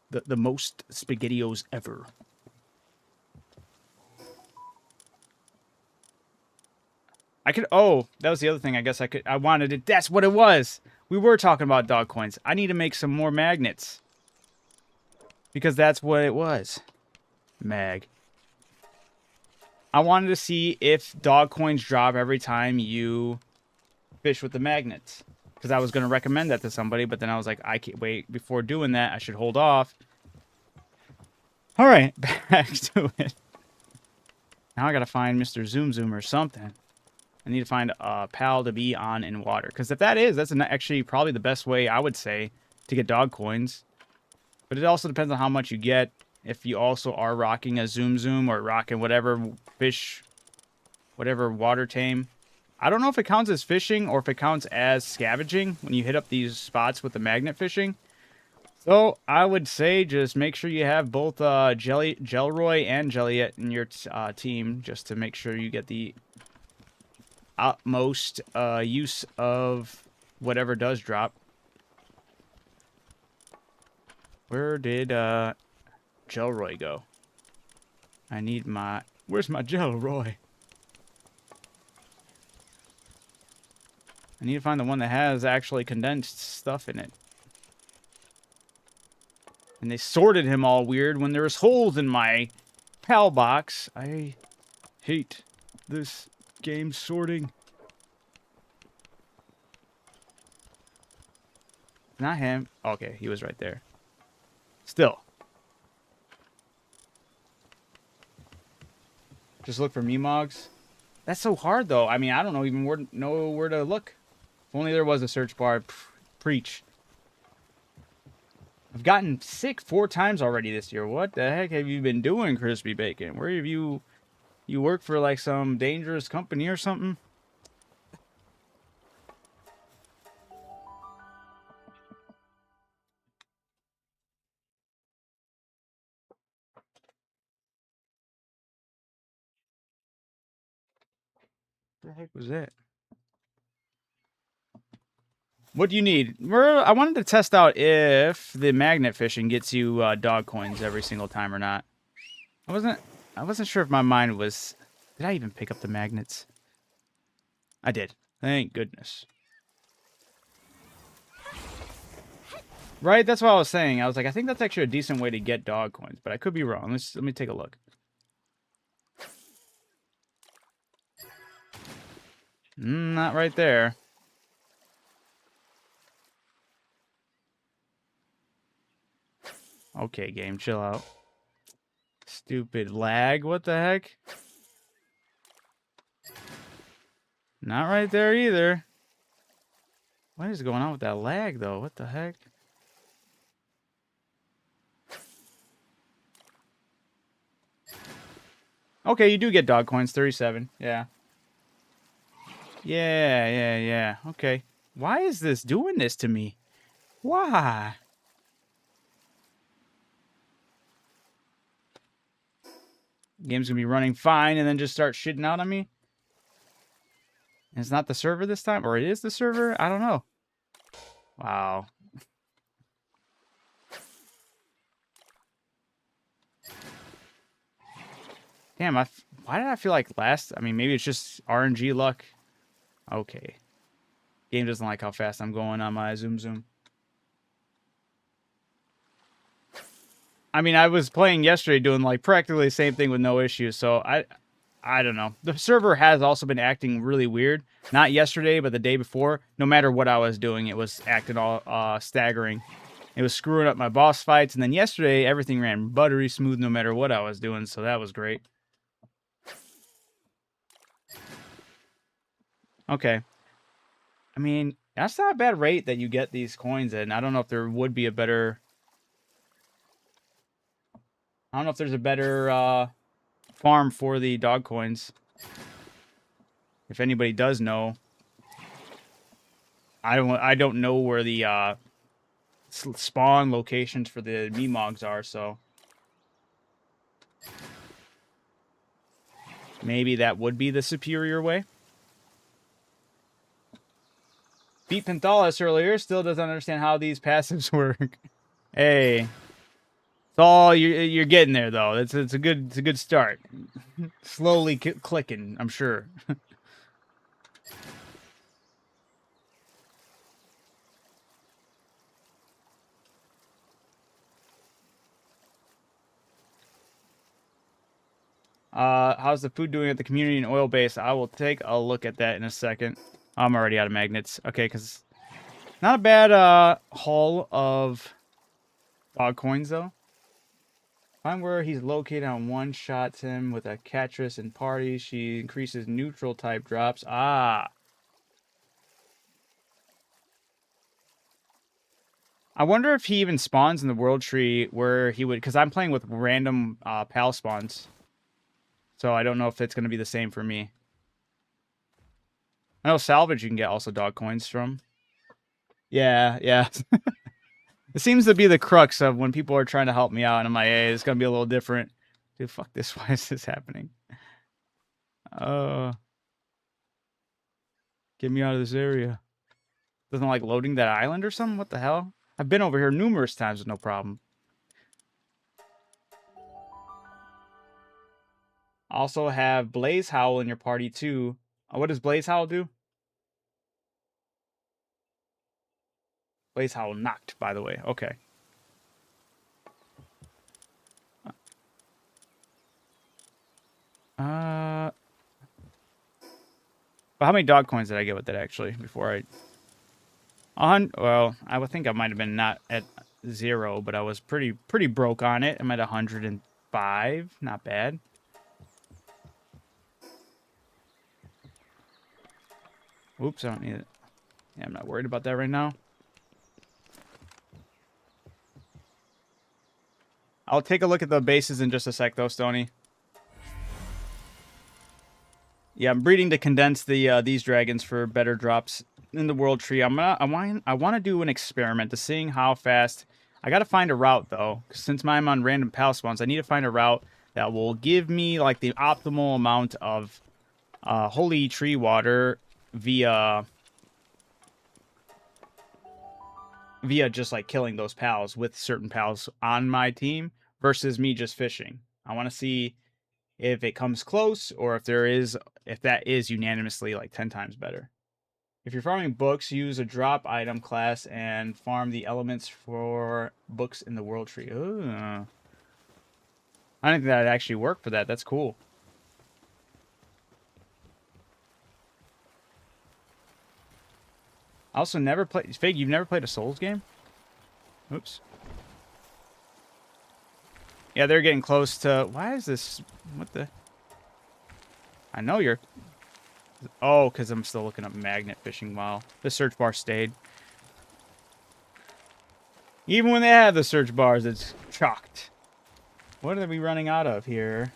The most SpaghettiOs ever. I could... Oh, that was the other thing I guess I wanted it. That's what it was! We were talking about dog coins. I need to make some more magnets. Because that's what it was. Mag. I wanted to see if dog coins drop every time you fish with the magnets. Because I was going to recommend that to somebody, but then I was like, I can't wait. Before doing that, I should hold off. Alright, back to it. Now I got to find Mr. Zoom Zoom or something. I need to find a pal to be on in water. Because if that is, that's actually probably the best way, I would say, to get dog coins. But it also depends on how much you get. If you also are rocking a Zoom Zoom or rocking whatever fish, whatever water tame. I don't know if it counts as fishing or if it counts as scavenging when you hit up these spots with the magnet fishing. So I would say just make sure you have both Gelroy and Jelliet in your team just to make sure you get the utmost use of whatever does drop. Where did Gelroy go? I need my... Where's my Gelroy? I need to find the one that has actually condensed stuff in it. And they sorted him all weird when there was holes in my PAL box. I hate this game sorting. Not him. Okay, he was right there. Still. Just look for Meatmogs. That's so hard, though. I mean, I don't know even know where to look. If only there was a search bar. Preach. I've gotten sick 4 times already this year. What the heck have you been doing, Crispy Bacon? Where have you... You work for, like, some dangerous company or something? the heck was that? What do you need? I wanted to test out if the magnet fishing gets you dog coins every single time or not. I wasn't sure if my mind was... Did I even pick up the magnets? I did. Thank goodness. Right, that's what I was saying. I was like, I think that's actually a decent way to get dog coins, but I could be wrong. Let me take a look. Not right there. Okay, game, chill out. Stupid lag, what the heck? Not right there either. What is going on with that lag, though? What the heck? Okay, you do get dog coins, 37. Yeah. Yeah. Okay. Why is this doing this to me? Why? Game's gonna be running fine and then just start shitting out on me? And it's not the server this time? Or it is the server? I don't know. Wow. Damn, why did I feel like last... I mean, maybe it's just RNG luck. Okay. Game doesn't like how fast I'm going on my zoom. I mean, I was playing yesterday doing like practically the same thing with no issues, so I don't know. The server has also been acting really weird. Not yesterday, but the day before. No matter what I was doing, it was acting all staggering. It was screwing up my boss fights, and then yesterday, everything ran buttery smooth no matter what I was doing, so that was great. Okay. I mean, that's not a bad rate that you get these coins in. I don't know if there would be a better... I don't know if there's a better farm for the dog coins. If anybody does know. I don't know where the spawn locations for the Memogs are, so... Maybe that would be the superior way. Beat Penthalis earlier, still doesn't understand how these passives work. Hey. It's all you're getting there though. It's a good start. Slowly clicking, I'm sure. How's the food doing at the community and oil base? I will take a look at that in a second. I'm already out of magnets. Okay, because not a bad haul of dog coins though. Find where he's located on one shots him with a Catress in party. She increases neutral type drops. Ah. I wonder if he even spawns in the world tree where he would... Because I'm playing with random PAL spawns. So I don't know if it's going to be the same for me. I know salvage you can get also dog coins from. Yeah. It seems to be the crux of when people are trying to help me out, and I'm like, hey, it's going to be a little different. Dude, fuck this. Why is this happening? Get me out of this area. Doesn't like loading that island or something? What the hell? I've been over here numerous times with no problem. Also have Blaze Howl in your party too. What does Blaze Howl do? Blaze Howl knocked, by the way. Okay. But how many dog coins did I get with it actually before I... Well, I would think I might have been not at 0, but I was pretty broke on it. I'm at 105. Not bad. Oops, I don't need it. Yeah, I'm not worried about that right now. I'll take a look at the bases in just a sec, though, Stony. Yeah, I'm breeding to condense the these dragons for better drops in the world tree. I want to do an experiment to seeing how fast. I got to find a route though, 'cause since I'm on random pal spawns, I need to find a route that will give me like the optimal amount of holy tree water via just like killing those pals with certain pals on my team versus me just fishing. I want to see if it comes close or if that is unanimously like 10 times better. If you're farming books, use a drop item class and farm the elements for books in the world tree. Ooh. I didn't think that'd actually work for that. That's cool. I also never played... Fig, you've never played a Souls game? Oops. Yeah, they're getting close to... Why is this... What the... I know you're... Oh, because I'm still looking up magnet fishing while the search bar stayed. Even when they have the search bars, it's chocked. What are we running out of here?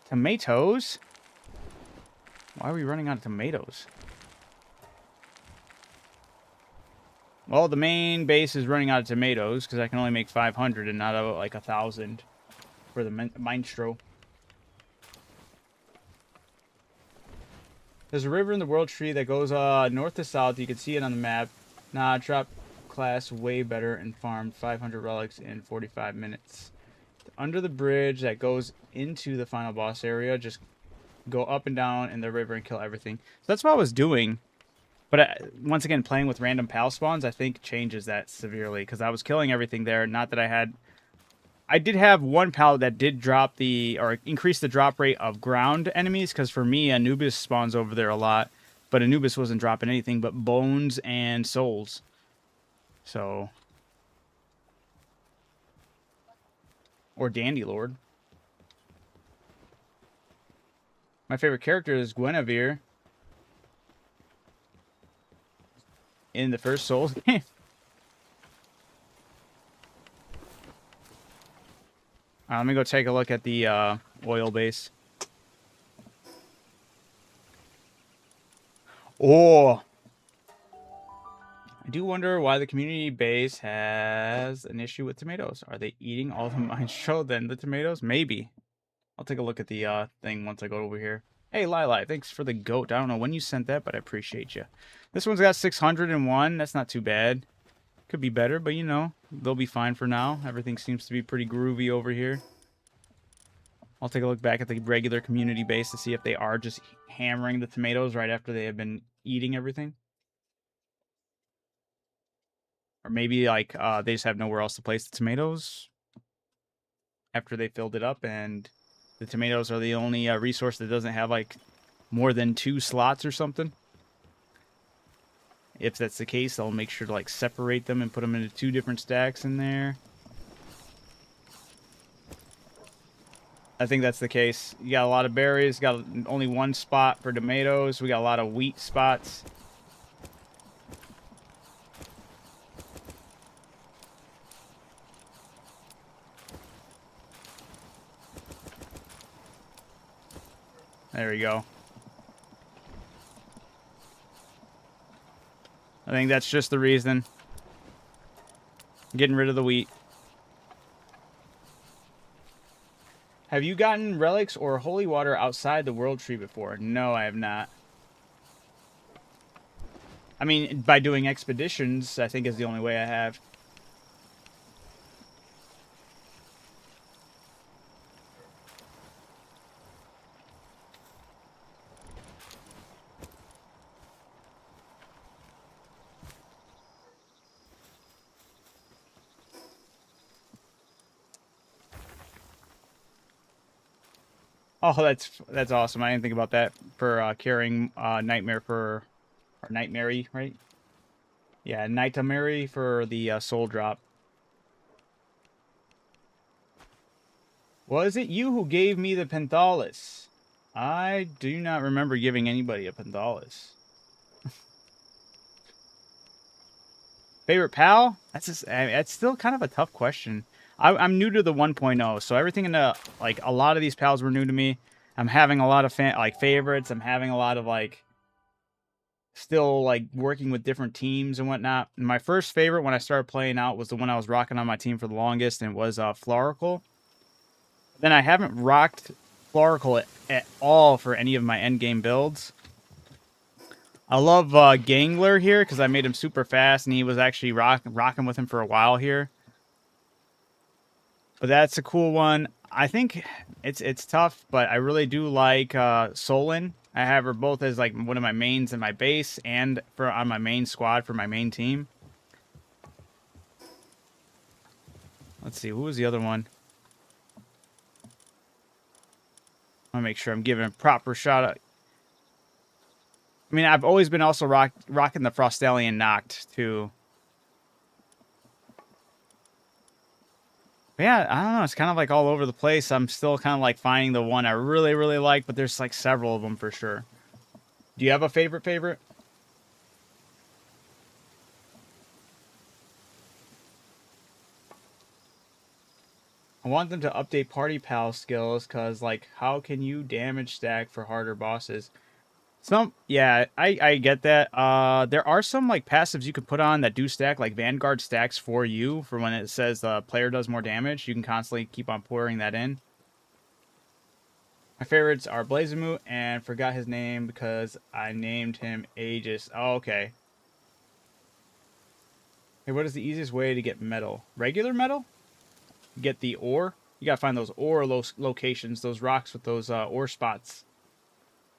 Tomatoes? Why are we running out of tomatoes? Well, the main base is running out of tomatoes because I can only make 500 and not like 1,000 for the Maestro. There's a river in the world tree that goes north to south. You can see it on the map. Nah, drop class way better and farmed 500 relics in 45 minutes. Under the bridge that goes into the final boss area, just go up and down in the river and kill everything. So that's what I was doing. But once again, playing with random pal spawns, I think changes that severely because I was killing everything there. Not that I had... I did have one pal that did drop or increase the drop rate of ground enemies, because for me, Anubis spawns over there a lot, but Anubis wasn't dropping anything but bones and souls. So... Or Dandylord. My favorite character is Guinevere in the first Souls game. Let me go take a look at the oil base. Oh! I do wonder why the community base has an issue with tomatoes. Are they eating all the Maestro than the tomatoes? Maybe. I'll take a look at the thing once I go over here. Hey, Lili, thanks for the goat. I don't know when you sent that, but I appreciate you. This one's got 601. That's not too bad. Could be better, but you know, they'll be fine for now. Everything seems to be pretty groovy over here. I'll take a look back at the regular community base to see if they are just hammering the tomatoes right after they have been eating everything. Or maybe, like, they just have nowhere else to place the tomatoes after they filled it up, and the tomatoes are the only resource that doesn't have, like, more than 2 slots or something. If that's the case, they'll make sure to, like, separate them and put them into 2 different stacks in there. I think that's the case. You got a lot of berries, got only 1 spot for tomatoes. We got a lot of wheat spots. There we go. I think that's just the reason. Getting rid of the wheat. Have you gotten relics or holy water outside the world tree before? No, I have not. I mean, by doing expeditions, I think is the only way I have. Oh, that's awesome. I didn't think about that for carrying Nightmare for... Or Nightmare, right? Yeah, Nightmare for the soul drop. Was it you who gave me the Penthalis? I do not remember giving anybody a Penthalis. Favorite pal? That's still kind of a tough question. I'm new to the 1.0, so everything in the, like, a lot of these pals were new to me. I'm having a lot of favorites. I'm having a lot of, like, still, like, working with different teams and whatnot. And my first favorite when I started playing out was the one I was rocking on my team for the longest, and it was Florical. Then I haven't rocked Florical at all for any of my endgame builds. I love Gangler here because I made him super fast, and he was actually rocking with him for a while here. But that's a cool one. I think it's tough, but I really do like Solon. I have her both as like one of my mains in my base and for on my main squad for my main team. Let's see, who was the other one? I want to make sure I'm giving a proper shot at. I mean, I've always been also rocking the Frostallion Noct too. But yeah, I don't know. It's kind of like all over the place. I'm still kind of like finding the one I really, really like, but there's like several of them for sure. Do you have a favorite? I want them to update Party Pal skills because, like, how can you damage stack for harder bosses? Yeah, I get that. There are some like passives you could put on that do stack, like Vanguard stacks for you for when it says the player does more damage. You can constantly keep on pouring that in. My favorites are Blazemute and forgot his name because I named him Aegis. Oh, okay. Hey, what is the easiest way to get metal? Regular metal? Get the ore? You gotta find those ore locations, those rocks with those ore spots.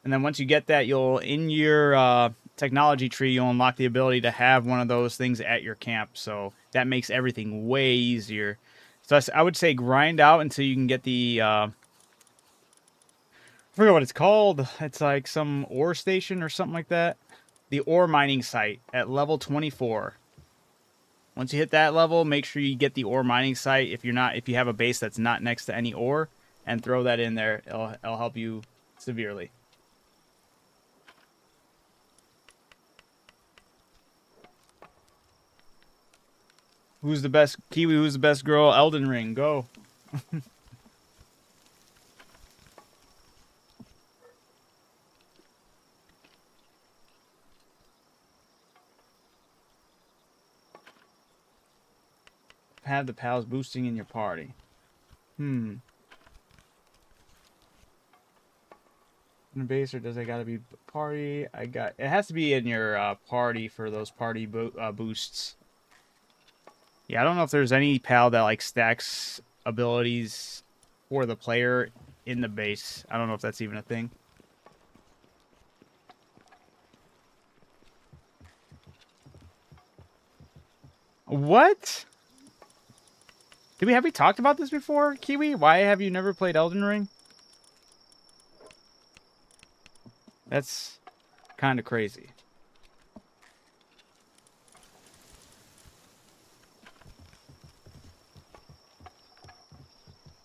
And then once you get that, you'll, in your technology tree, you'll unlock the ability to have one of those things at your camp. So that makes everything way easier. So I would say grind out until you can get the, I forget what it's called. It's like some ore station or something like that. The ore mining site at level 24. Once you hit that level, make sure you get the ore mining site if you have a base that's not next to any ore, and throw that in there. It'll help you severely. Who's the best Kiwi? Who's the best girl? Elden Ring, go. Have the pals boosting in your party. In a base, or does it gotta be party? It has to be in your party for those party boosts. Yeah, I don't know if there's any pal that like stacks abilities for the player in the base. I don't know if that's even a thing. What? Have we talked about this before, Kiwi? Why have you never played Elden Ring? That's kind of crazy.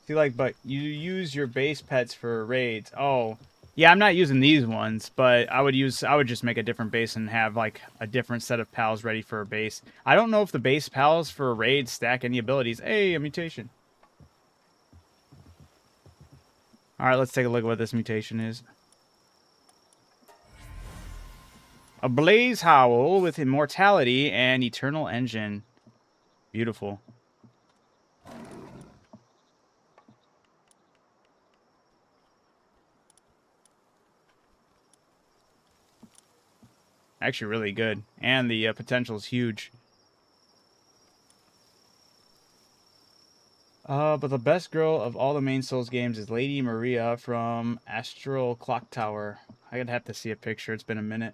See, like, but you use your base pets for raids. Oh, yeah, I'm not using these ones, but I would just make a different base and have like a different set of pals ready for a base. I don't know if the base pals for raids stack any abilities. Hey, a mutation. All right, let's take a look at what this mutation is. A Blaze Howl with Immortality and Eternal Engine. Beautiful. Actually really good. And the potential is huge. But the best girl of all the main Souls games is Lady Maria from Astral Clock Tower. I'd have to see a picture. It's been a minute.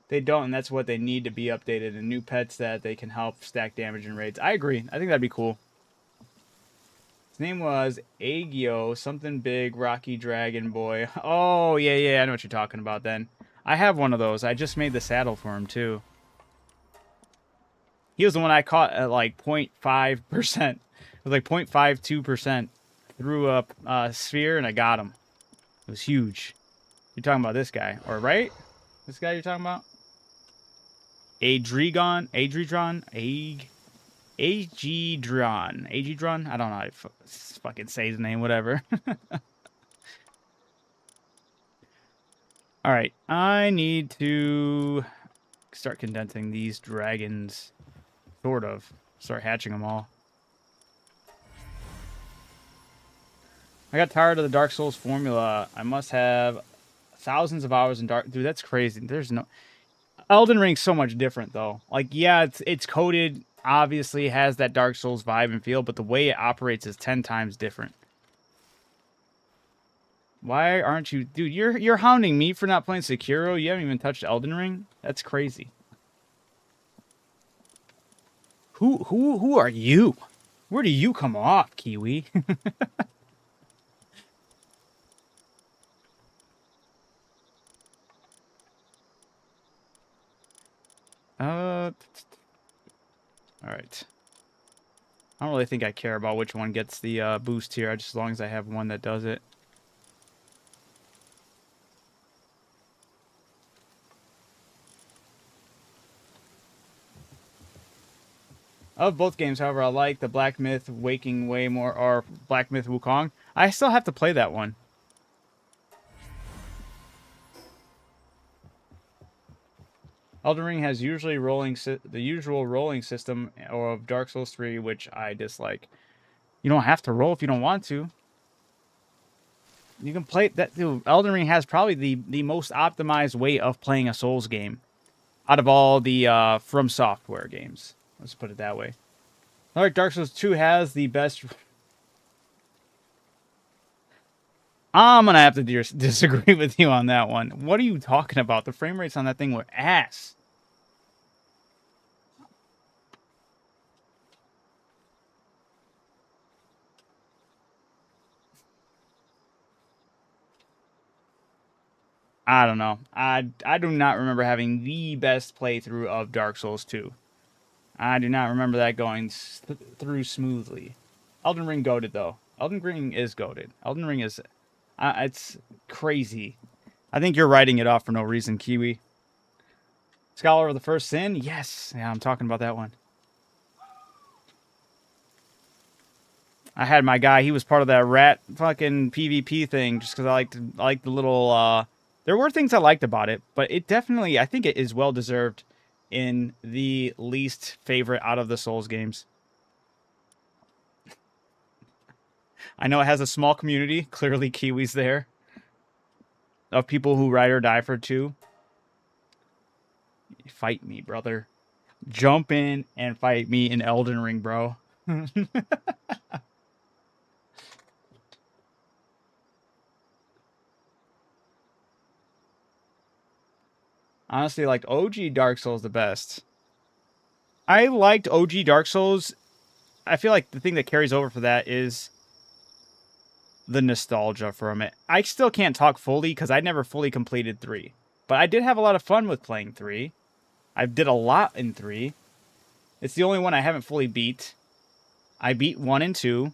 They don't, and that's what they need to be updated. And new pets that they can help stack damage in raids. I agree. I think that'd be cool. His name was Agio, something big, Rocky Dragon Boy. Oh, yeah, I know what you're talking about then. I have one of those. I just made the saddle for him, too. He was the one I caught at like 0.5%. It was like 0.52%. Threw up a sphere, and I got him. It was huge. You're talking about this guy, or right? This guy you're talking about? Adridron? Agidron? I don't know how to fucking say his name, whatever. Alright, I need to start condensing these dragons. Sort of. Start hatching them all. I got tired of the Dark Souls formula. I must have thousands of hours in Dark... Dude, that's crazy. There's no... Elden Ring's so much different, though. Like, yeah, it's coded, obviously has that Dark Souls vibe and feel, but the way it operates is 10 times different. Why aren't you... Dude, you're hounding me for not playing Sekiro? You haven't even touched Elden Ring? That's crazy. Who are you? Where do you come off, Kiwi? All right. I don't really think I care about which one gets the boost here, just as long as I have one that does it. Of both games, however, I like the Black Myth Waking way more, or Black Myth Wukong. I still have to play that one. Elden Ring has usually the usual rolling system of Dark Souls 3, which I dislike. You don't have to roll if you don't want to. You can play that. Dude, Elden Ring has probably the most optimized way of playing a Souls game out of all the From Software games. Let's put it that way. All right, Dark Souls 2 has the best... I'm going to have to disagree with you on that one. What are you talking about? The frame rates on that thing were ass. I don't know. I do not remember having the best playthrough of Dark Souls 2. I do not remember that going through smoothly. Elden Ring goated, though. Elden Ring is goated. Elden Ring is... it's crazy. I think you're writing it off for no reason, Kiwi. Scholar of the First Sin? Yes. Yeah, I'm talking about that one. I had my guy. He was part of that rat fucking PvP thing just because I liked the little... There were things I liked about it, but it definitely... I think it is well-deserved in the least favorite out of the Souls games. I know it has a small community. Clearly, Kiwi's there. Of people who ride or die for 2. Fight me, brother. Jump in and fight me in Elden Ring, bro. Honestly, like OG Dark Souls the best. I liked OG Dark Souls. I feel like the thing that carries over for that is the nostalgia from it. I still can't talk fully because I never fully completed 3. But I did have a lot of fun with playing 3. I did a lot in 3. It's the only one I haven't fully beat. I beat 1 and 2.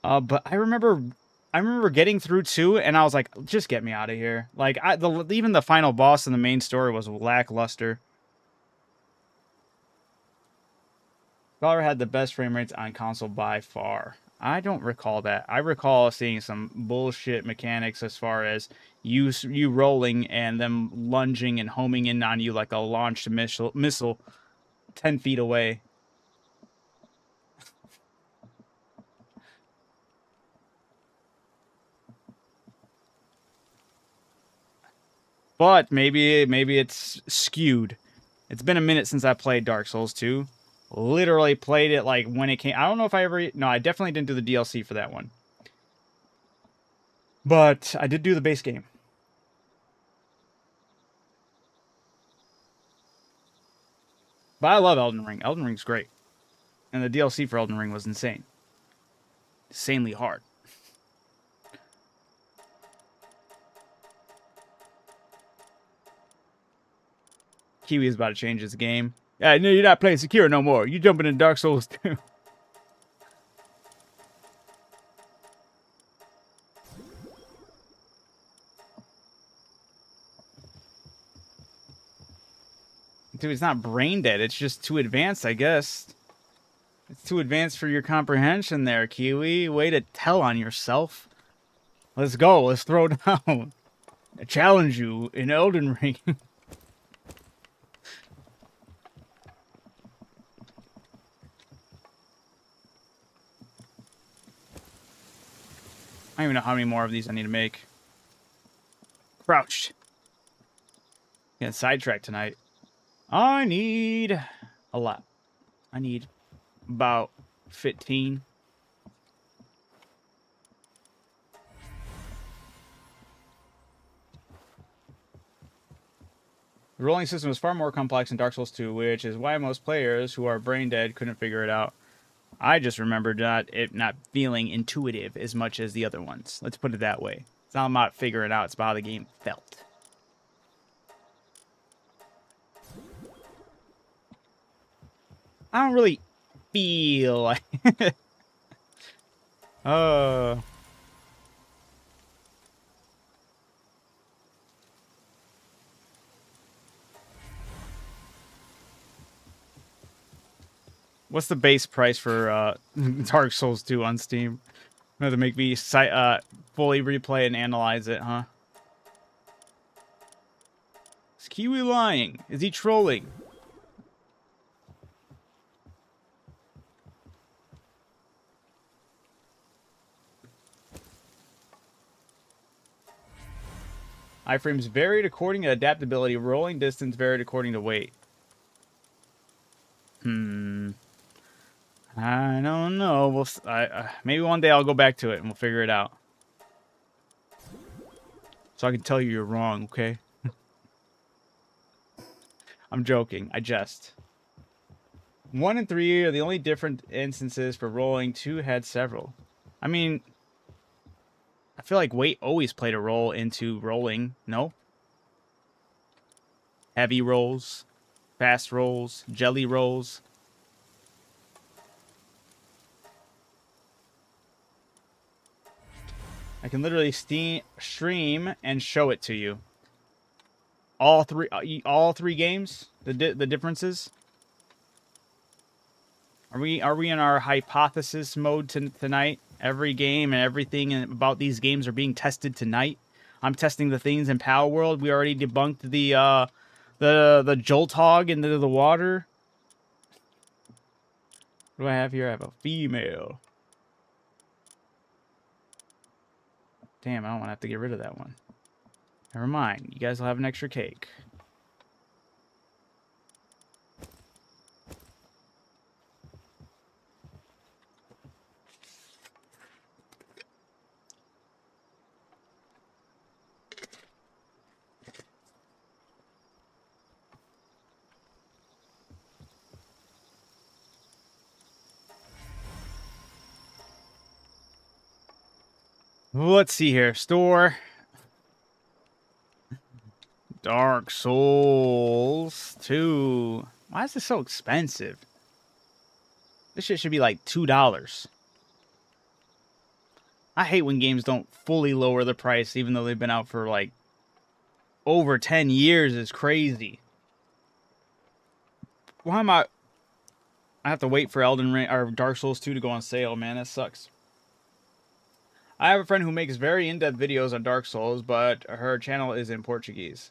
But I remember getting through 2, and I was like, just get me out of here. Like, even the final boss in the main story was lackluster. Scholar had the best frame rates on console by far. I don't recall that. I recall seeing some bullshit mechanics as far as you rolling and them lunging and homing in on you like a launched missile 10 feet away. But maybe it's skewed. It's been a minute since I played Dark Souls 2. Literally played it like when it came. I don't know if I ever... No, I definitely didn't do the DLC for that one. But I did do the base game. But I love Elden Ring. Elden Ring's great. And the DLC for Elden Ring was insane. Insanely hard. Kiwi is about to change his game. Yeah, no, you're not playing Sekiro no more. You're jumping in Dark Souls 2. Dude, it's not brain dead. It's just too advanced, I guess. It's too advanced for your comprehension there, Kiwi. Way to tell on yourself. Let's go. Let's throw down. I challenge you in Elden Ring. I don't even know how many more of these I need to make. Crouched. Getting sidetracked tonight. I need a lot. I need about 15. The rolling system is far more complex in Dark Souls 2, which is why most players who are brain dead couldn't figure it out. I just remembered it not feeling intuitive as much as the other ones. Let's put it that way. It's not about figuring it out, it's about how the game felt. I don't really feel like... What's the base price for Dark Souls 2 on Steam? You have to make me fully replay and analyze it, huh? Is Kiwi lying? Is he trolling? Iframes varied according to adaptability. Rolling distance varied according to weight. I don't know. Maybe one day I'll go back to it and we'll figure it out. So I can tell you you're wrong, okay? I'm joking. I jest. 1 and 3 are the only different instances for rolling. 2 had several. I mean, I feel like weight always played a role into rolling. No? Heavy rolls, fast rolls, jelly rolls. I can literally stream and show it to you. All three games. The differences. Are we in our hypothesis mode tonight? Every game and everything about these games are being tested tonight. I'm testing the things in PALWORLD. We already debunked the Jolt Hog into the water. What do I have here? I have a female. Damn, I don't want to have to get rid of that one. Never mind. You guys will have an extra cake. Let's see here. Store. Dark Souls 2. Why is this so expensive? This shit should be like $2. I hate when games don't fully lower the price, even though they've been out for like over 10 years. Is crazy. Why am I have to wait for Elden Ring or Dark Souls 2 to go on sale, man. That sucks. I have a friend who makes very in-depth videos on Dark Souls, but her channel is in Portuguese.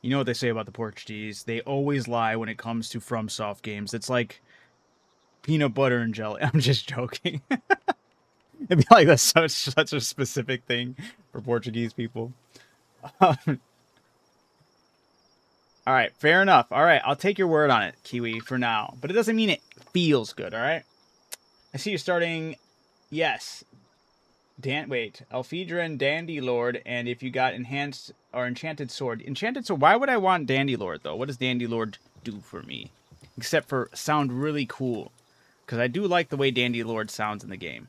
You know what they say about the Portuguese. They always lie when it comes to FromSoft games. It's like peanut butter and jelly. I'm just joking. It'd be like that's such a specific thing for Portuguese people. All right, fair enough. All right, I'll take your word on it, Kiwi, for now. But it doesn't mean it feels good, all right? I see you starting... Yes. Elphedra Dandy Lord, and if you got enhanced or enchanted sword. Enchanted sword, why would I want Dandy Lord, though? What does Dandy Lord do for me? Except for sound really cool. Because I do like the way Dandy Lord sounds in the game.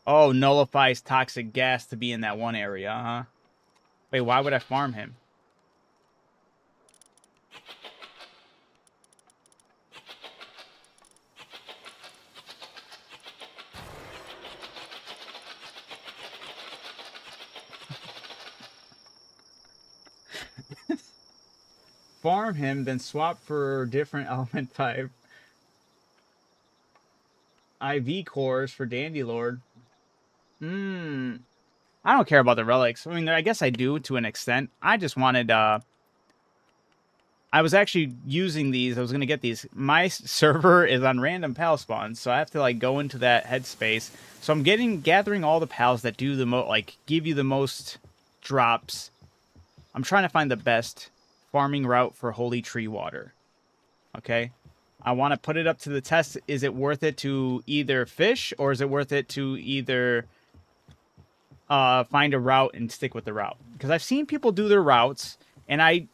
Oh, nullifies toxic gas to be in that one area, huh? Wait, why would I farm him? Farm him, then swap for different element type. IV cores for Dandy Lord. I don't care about the relics. I mean, I guess I do to an extent. I just wanted, I was actually using these. I was going to get these. My server is on random pal spawns, so I have to like go into that headspace. So I'm gathering all the pals that do the give you the most drops. I'm trying to find the best farming route for holy tree water. Okay? I want to put it up to the test. Is it worth it to either fish, or is it worth it to either find a route and stick with the route? Because I've seen people do their routes, and I'm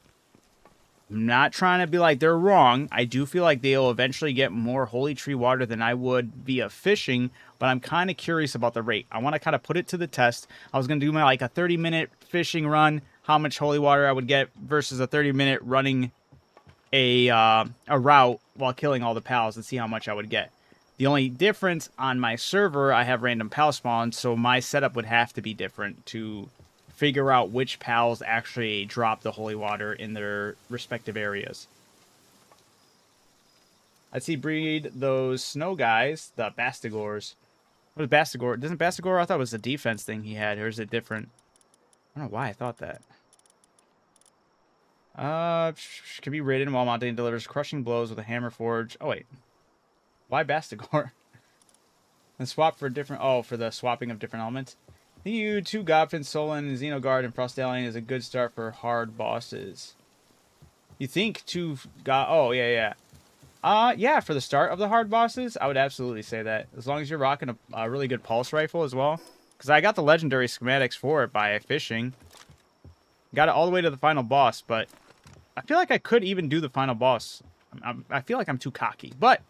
not trying to be like they're wrong. I do feel like they'll eventually get more holy tree water than I would via fishing, but I'm kind of curious about the rate. I want to kind of put it to the test. I was going to do my like a 30-minute fishing run, how much holy water I would get versus a 30-minute running a route while killing all the pals and see how much I would get. The only difference on my server, I have random pal spawns, so my setup would have to be different to figure out which pals actually drop the holy water in their respective areas. I'd see breed those snow guys, the Bastigors. What is Bastigor? Doesn't Bastigor, I thought it was a defense thing he had, or is it different? I don't know why I thought that. Can be raided while mounting and delivers crushing blows with a hammer forge. Oh, wait. Why Bastigor? And swap for different... Oh, for the swapping of different elements. I think you 2 Godfin, Solon, Xenogard, and Frostalion is a good start for hard bosses. You think 2 God... Oh, yeah. Yeah, for the start of the hard bosses, I would absolutely say that. As long as you're rocking a really good pulse rifle as well. Because I got the legendary schematics for it by fishing. Got it all the way to the final boss, but I feel like I could even do the final boss. I feel like I'm too cocky, but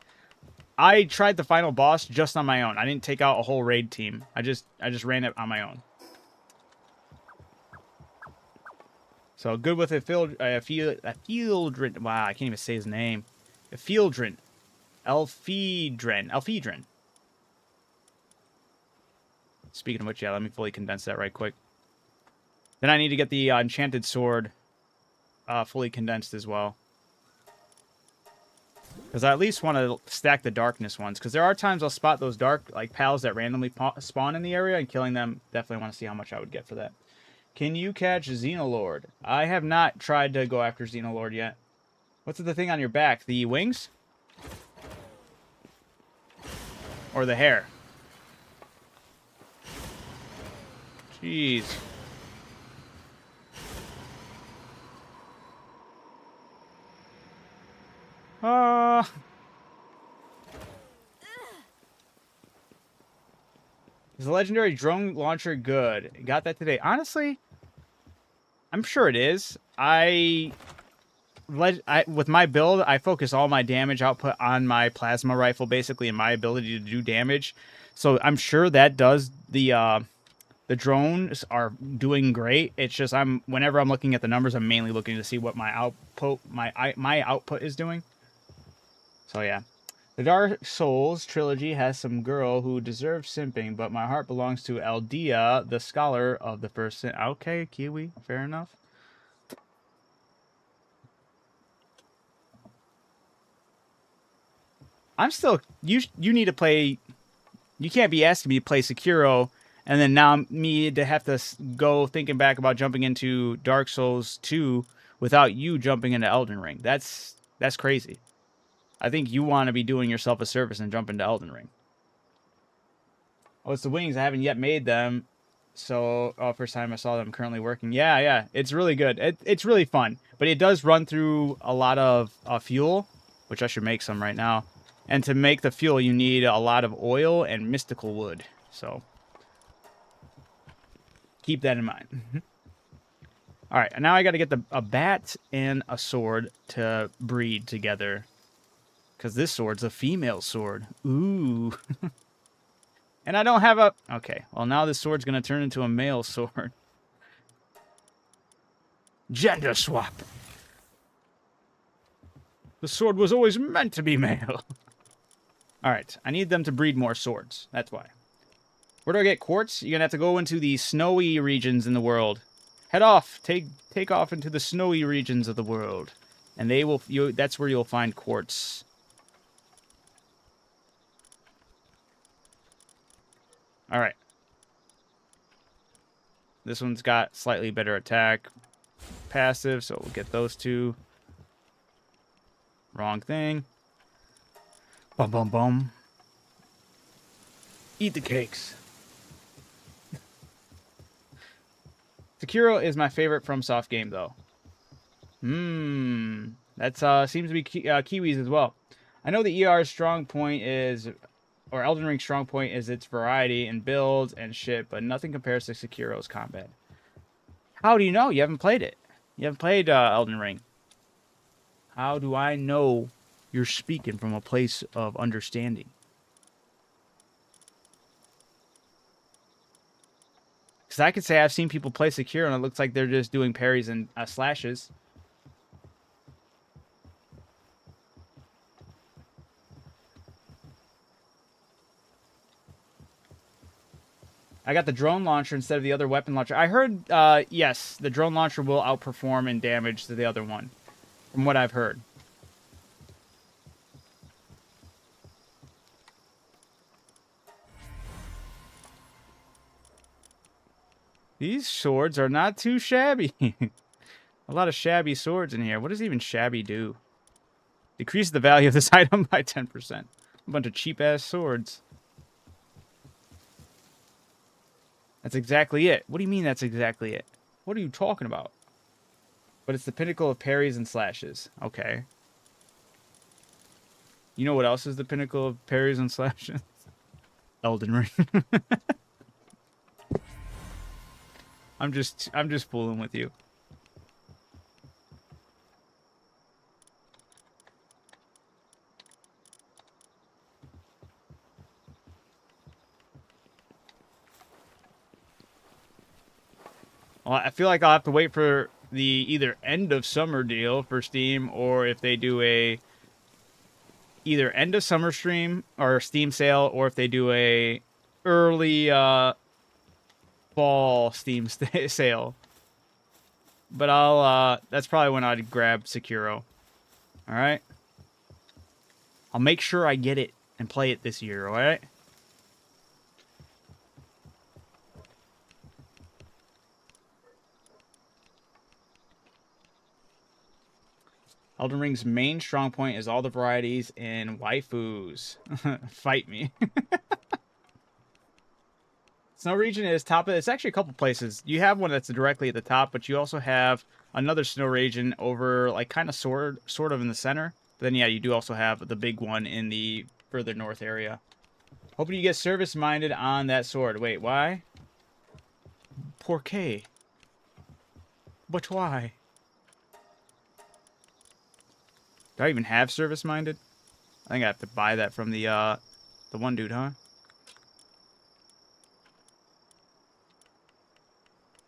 I tried the final boss just on my own. I didn't take out a whole raid team. I just ran it on my own. So good with a Fieldrin. Wow, I can't even say his name. A Fieldrin. Elphedrin. Speaking of which, yeah, let me fully condense that right quick. Then I need to get the enchanted sword fully condensed as well. Because I at least want to stack the darkness ones. Because there are times I'll spot those dark pals that randomly spawn in the area, and killing them, definitely want to see how much I would get for that. Can you catch Xenolord? I have not tried to go after Xenolord yet. What's the thing on your back? The wings? Or the hair? Jeez. Is the legendary drone launcher good? Got that today. Honestly, I'm sure it is. With my build, I focus all my damage output on my plasma rifle, basically, and my ability to do damage. So I'm sure that does the drones are doing great. It's just whenever I'm looking at the numbers, I'm mainly looking to see what my output is doing. So yeah. The Dark Souls trilogy has some girl who deserves simping, but my heart belongs to Aldea, the scholar of the first sin. Okay, Kiwi, fair enough. I'm still... You need to play... You can't be asking me to play Sekiro, and then now me to have to go thinking back about jumping into Dark Souls 2 without you jumping into Elden Ring. That's crazy. I think you want to be doing yourself a service and jump into Elden Ring. Oh, it's the wings. I haven't yet made them. So, first time I saw them currently working. Yeah. It's really good. It's really fun. But it does run through a lot of fuel, which I should make some right now. And to make the fuel, you need a lot of oil and mystical wood. So, keep that in mind. All right, and now I got to get a bat and a sword to breed together. Because this sword's a female sword. Ooh. And I don't have a... Okay, well now this sword's going to turn into a male sword. Gender swap. The sword was always meant to be male. Alright, I need them to breed more swords. That's why. Where do I get quartz? You're going to have to go into the snowy regions in the world. Head off. Take off into the snowy regions of the world. And they will... that's where you'll find quartz. Alright. This one's got slightly better attack passive, so we'll get those two. Wrong thing. Bum, bum, bum. Eat the cakes. Sekiro is my favorite FromSoft game, though. That seems to be Kiwi's as well. I know the ER's strong point is, or Elden Ring's strong point is its variety and builds and shit, but nothing compares to Sekiro's combat. How do you know? You haven't played it. You haven't played Elden Ring. How do I know you're speaking from a place of understanding? Because I could say I've seen people play Sekiro and it looks like they're just doing parries and slashes. I got the drone launcher instead of the other weapon launcher. I heard, yes, the drone launcher will outperform in damage to the other one, from what I've heard. These swords are not too shabby. A lot of shabby swords in here. What does even shabby do? Decrease the value of this item by 10%. A bunch of cheap-ass swords. That's exactly it. What do you mean that's exactly it? What are you talking about? But it's the pinnacle of parries and slashes. Okay. You know what else is the pinnacle of parries and slashes? Elden Ring. I'm just fooling with you. Well, I feel like I'll have to wait for the either end of summer deal for Steam, or if they do a either end of summer stream or Steam sale, or if they do a early fall Steam sale. But I'll that's probably when I'd grab Sekiro. All right. I'll make sure I get it and play it this year. All right. Elden Ring's main strong point is all the varieties in waifus. Fight me. Snow region is top of... It's actually a couple places. You have one that's directly at the top, but you also have another snow region over, like, kind of sort of in the center. But then, yeah, you do also have the big one in the further north area. Hoping you get service-minded on that sword. Wait, why? Por qué? But why? Do I even have service-minded? I think I have to buy that from the one dude, huh?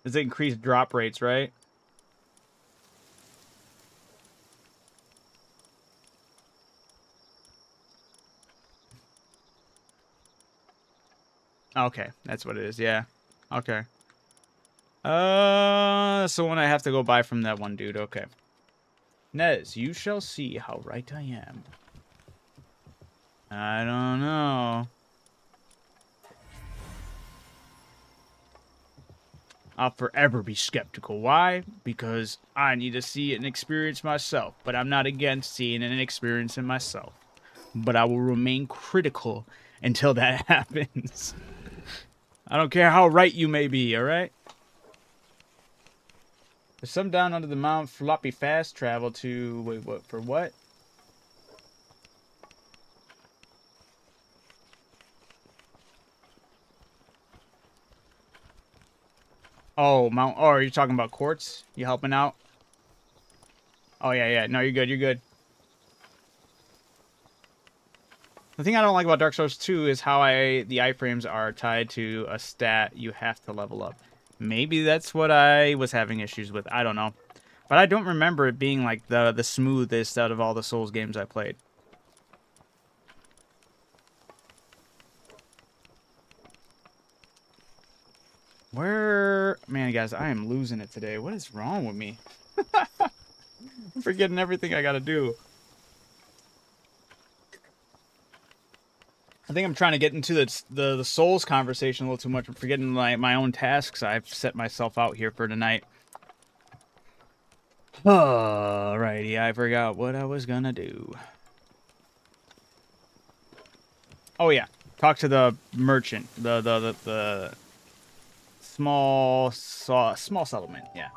Does it increase drop rates, right? Okay, that's what it is, yeah. Okay. So when I have to go buy from that one dude, okay. Nez, you shall see how right I am. I don't know. I'll forever be skeptical. Why? Because I need to see it and experience myself. But I'm not against seeing it and experiencing myself. But I will remain critical until that happens. I don't care how right you may be, alright? There's some down under the mountain floppy fast travel to... Wait, what? For what? Oh, Mount... Oh, are you talking about quartz? You helping out? Oh, yeah, yeah. No, you're good, you're good. The thing I don't like about Dark Souls 2 is how the iframes are tied to a stat you have to level up. Maybe that's what I was having issues with. I don't know. But I don't remember it being like the smoothest out of all the Souls games I played. Where... Man, guys, I am losing it today. What is wrong with me? I'm forgetting everything I gotta do. I think I'm trying to get into the Souls conversation a little too much. I'm forgetting my own tasks I've set myself out here for tonight. Alrighty, I forgot what I was gonna do. Oh yeah, talk to the merchant, the small settlement. Yeah,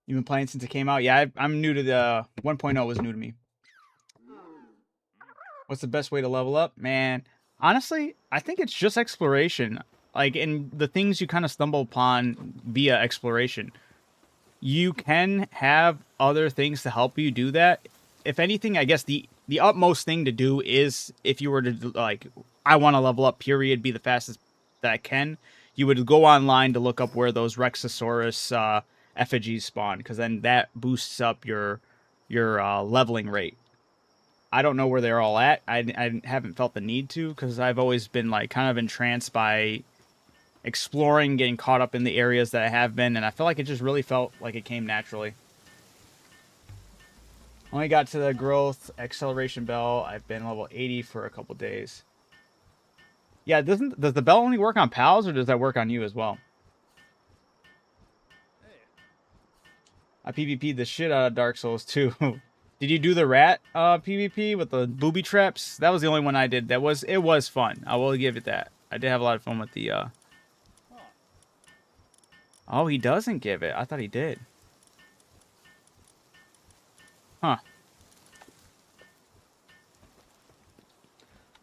you've been playing since it came out. Yeah, I'm new to the 1.0 was new to me. What's the best way to level up, man? Honestly, I think it's just exploration. Like in the things you kind of stumble upon via exploration. You can have other things to help you do that. If anything, I guess the utmost thing to do is if you were to like, I want to level up. Period. Be the fastest that I can. You would go online to look up where those Rexosaurus effigies spawn, because then that boosts up your leveling rate. I don't know where they're all at. I haven't felt the need to, because I've always been like kind of entranced by exploring, getting caught up in the areas that I have been, and I feel like it just really felt like it came naturally. Only got to the growth acceleration bell. I've been level 80 for a couple days. Yeah, does the bell only work on pals, or does that work on you as well? I PvP'd the shit out of Dark Souls 2. Did you do the rat PvP with the booby traps? That was the only one I did. It was fun. I will give it that. I did have a lot of fun with the Oh, he doesn't give it. I thought he did. Huh.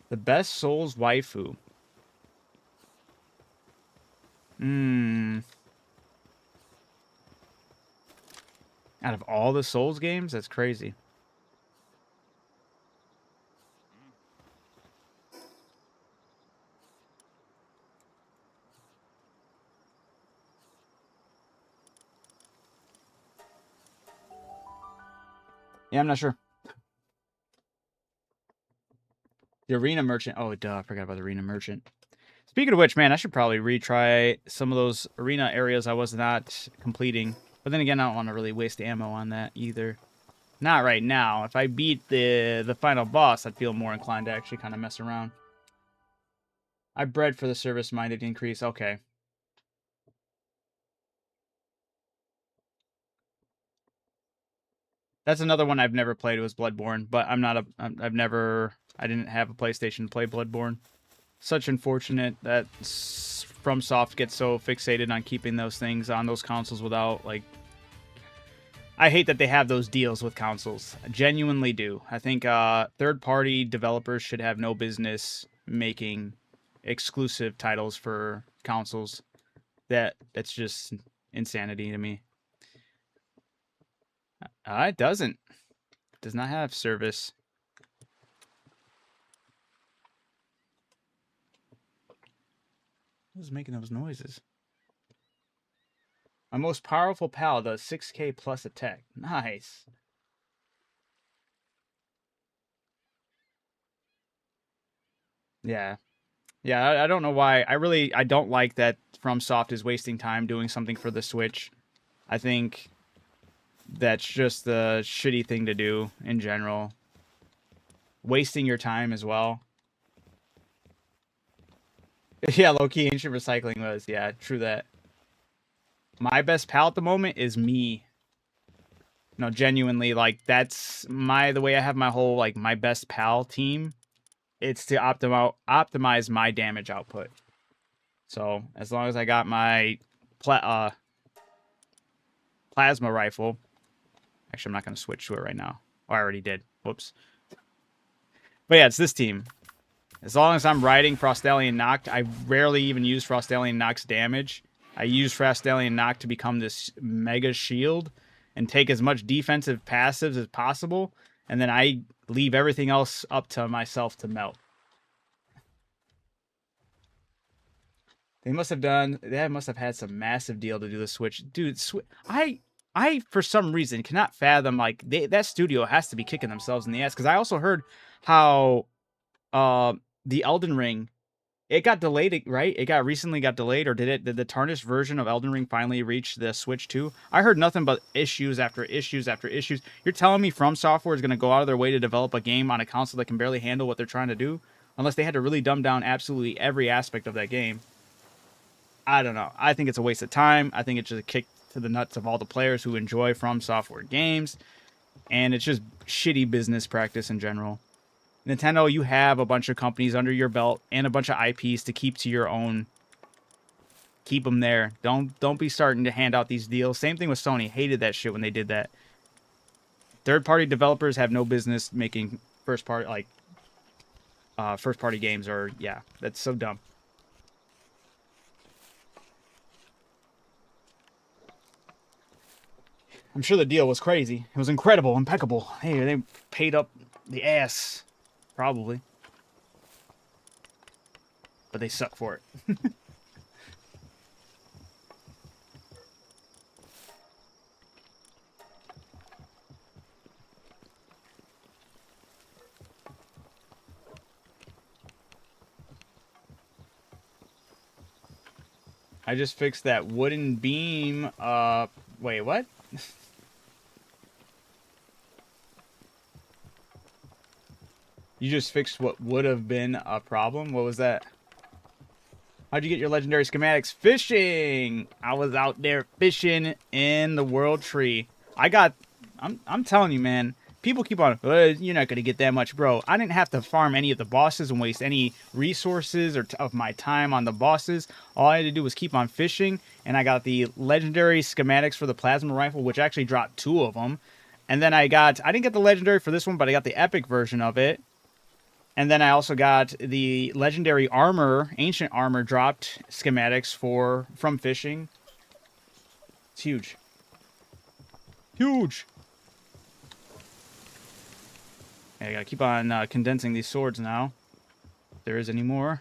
The best Souls waifu. Out of all the Souls games? That's crazy. Yeah, I'm not sure. The Arena Merchant. Oh, duh. I forgot about the Arena Merchant. Speaking of which, man, I should probably retry some of those arena areas I was not completing. But then again, I don't want to really waste ammo on that either. Not right now. If I beat the final boss, I'd feel more inclined to actually kind of mess around. I bred for the service-minded increase. Okay. That's another one I've never played. It was Bloodborne, but I didn't have a PlayStation to play Bloodborne. Such unfortunate that FromSoft gets so fixated on keeping those things on those consoles without, like... I hate that they have those deals with consoles. I genuinely do. I think third-party developers should have no business making exclusive titles for consoles. That's just insanity to me. It doesn't. It does not have service. Who's making those noises? My most powerful pal does 6k plus attack. Nice. Yeah. Yeah, I don't know why. I don't like that FromSoft is wasting time doing something for the Switch. I think that's just the shitty thing to do in general. Wasting your time as well. Yeah, low-key ancient recycling was. Yeah, true that. My best pal at the moment is me. No, genuinely, like, that's the way I have my whole, like, my best pal team. It's to optimize my damage output. So, as long as I got my plasma rifle. Actually, I'm not going to switch to it right now. Oh, I already did. Whoops. But yeah, it's this team. As long as I'm riding Frostalian Noct, I rarely even use Frostalian Noct's damage. I use Frostalian Noct to become this mega shield and take as much defensive passives as possible, and then I leave everything else up to myself to melt. They must have had some massive deal to do the Switch. Dude, I for some reason cannot fathom, like, that studio has to be kicking themselves in the ass, because I also heard how the Elden Ring, it got delayed, right? It recently got delayed, or did the tarnished version of Elden Ring finally reach the Switch too? I heard nothing but issues after issues after issues. You're telling me From Software is going to go out of their way to develop a game on a console that can barely handle what they're trying to do? Unless they had to really dumb down absolutely every aspect of that game. I don't know. I think it's a waste of time. I think it's just a kick to the nuts of all the players who enjoy From Software games, and it's just shitty business practice in general. Nintendo, you have a bunch of companies under your belt and a bunch of IPs to keep to your own. Keep them there. Don't be starting to hand out these deals. Same thing with Sony. Hated that shit when they did that. Third-party developers have no business making first-party games, or yeah, that's so dumb. I'm sure the deal was crazy. It was incredible, impeccable. Hey, they paid up the ass, probably, but they suck for it. I just fixed that wooden beam. Wait, what? You just fixed what would have been a problem? What was that? How'd you get your legendary schematics? Fishing! I was out there fishing in the world tree. I'm telling you, man. People keep on, you're not going to get that much, bro. I didn't have to farm any of the bosses and waste any resources or of my time on the bosses. All I had to do was keep on fishing, and I got the legendary schematics for the plasma rifle, which actually dropped 2 of them. And then I didn't get the legendary for this one, but I got the epic version of it. And then I also got the legendary armor, ancient armor dropped schematics from fishing. It's huge. Huge! I gotta keep on condensing these swords now. If there is any more.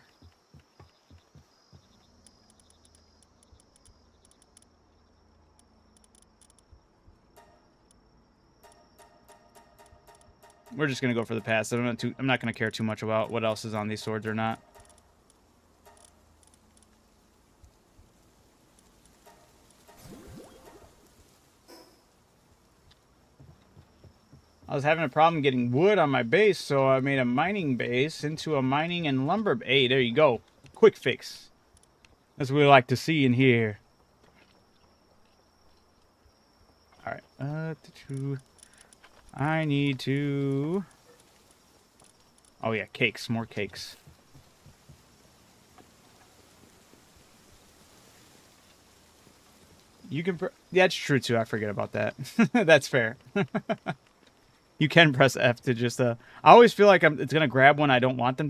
We're just gonna go for the pass. I'm not gonna care too much about what else is on these swords or not. I was having a problem getting wood on my base, so I made a mining base into a mining and lumber. Hey, there you go. Quick fix. That's what we like to see in here. Alright. I need to... Oh yeah, cakes. More cakes. You can... Yeah, it's true too. I forget about that. That's fair. You can press F to just... I always feel like it's going to grab when I don't want them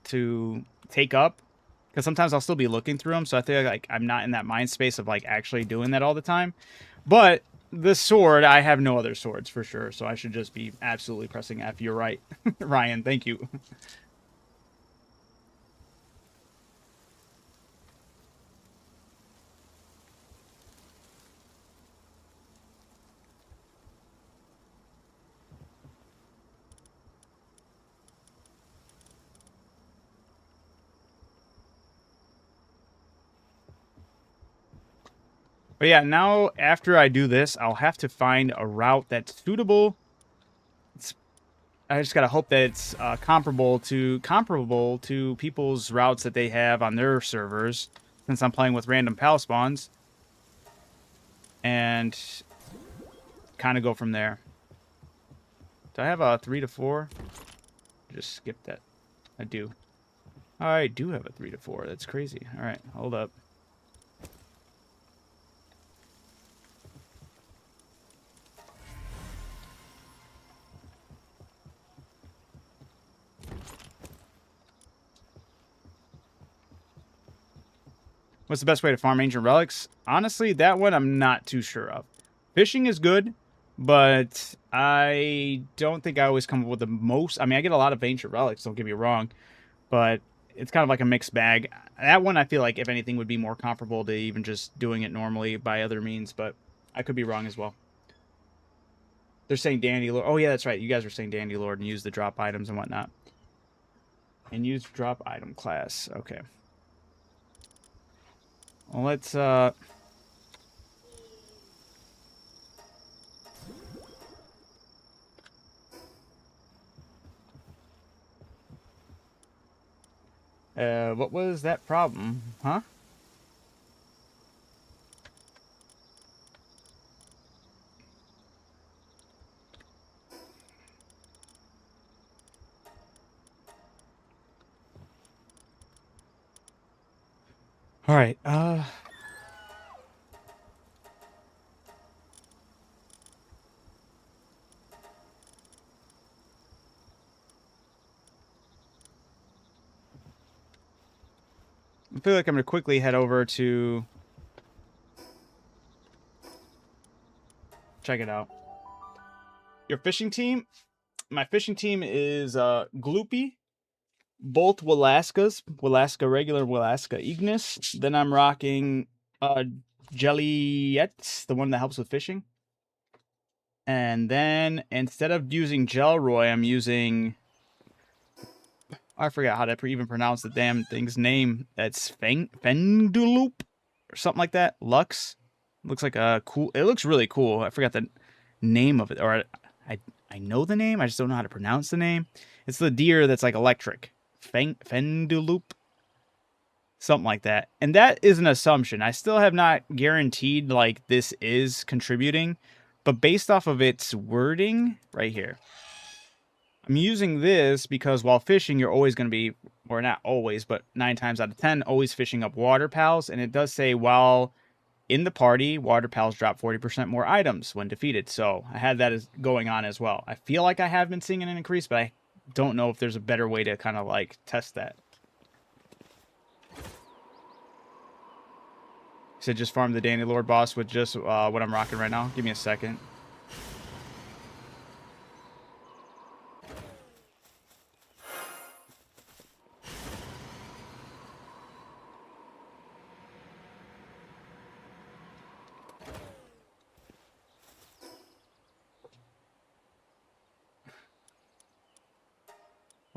to take up. Because sometimes I'll still be looking through them. So I feel like I'm not in that mind space of like actually doing that all the time. But the sword, I have no other swords for sure. So I should just be absolutely pressing F. You're right. Ryan, thank you. But yeah, now after I do this, I'll have to find a route that's suitable. I just gotta hope that it's comparable to people's routes that they have on their servers, since I'm playing with random pal spawns, and kind of go from there. Do I have a 3 to 4? Just skip that. I do. I do have a 3 to 4. That's crazy. All right, hold up. What's the best way to farm ancient relics? Honestly, that one I'm not too sure of. Fishing is good, but I don't think I always come up with the most. I mean, I get a lot of ancient relics, don't get me wrong, but it's kind of like a mixed bag. That one, I feel like, if anything, would be more comparable to even just doing it normally by other means, but I could be wrong as well. They're saying Dandy Lord. Oh, yeah, that's right. You guys were saying Dandy Lord and use the drop items and whatnot. And use drop item class. Okay. Well, let's, what was that problem? Huh? All right. I feel like I'm gonna quickly head over to check it out. Your fishing team. My fishing team is Gloopy, both Willaska regular, Willaska Ignis. Then I'm rocking Jelliet, the one that helps with fishing. And then instead of using Gelroy, I'm using, I forgot how to even pronounce the damn thing's name. That's Fendulup or something like that. Lux. Looks like a cool. It looks really cool. I forgot the name of it, or I know the name. I just don't know how to pronounce the name. It's the deer that's like electric. Fendulup. Something like that. And that is an assumption. I still have not guaranteed like this is contributing, but based off of its wording right here, I'm using this because while fishing, you're always going to be, or not always, but 9 times out of 10, always fishing up water pals. And it does say while in the party, water pals drop 40% more items when defeated. So I had that as going on as well. I feel like I have been seeing an increase, but I don't know if there's a better way to kind of like test that. So just farm the Danny Lord boss with just what I'm rocking right now. Give me a second.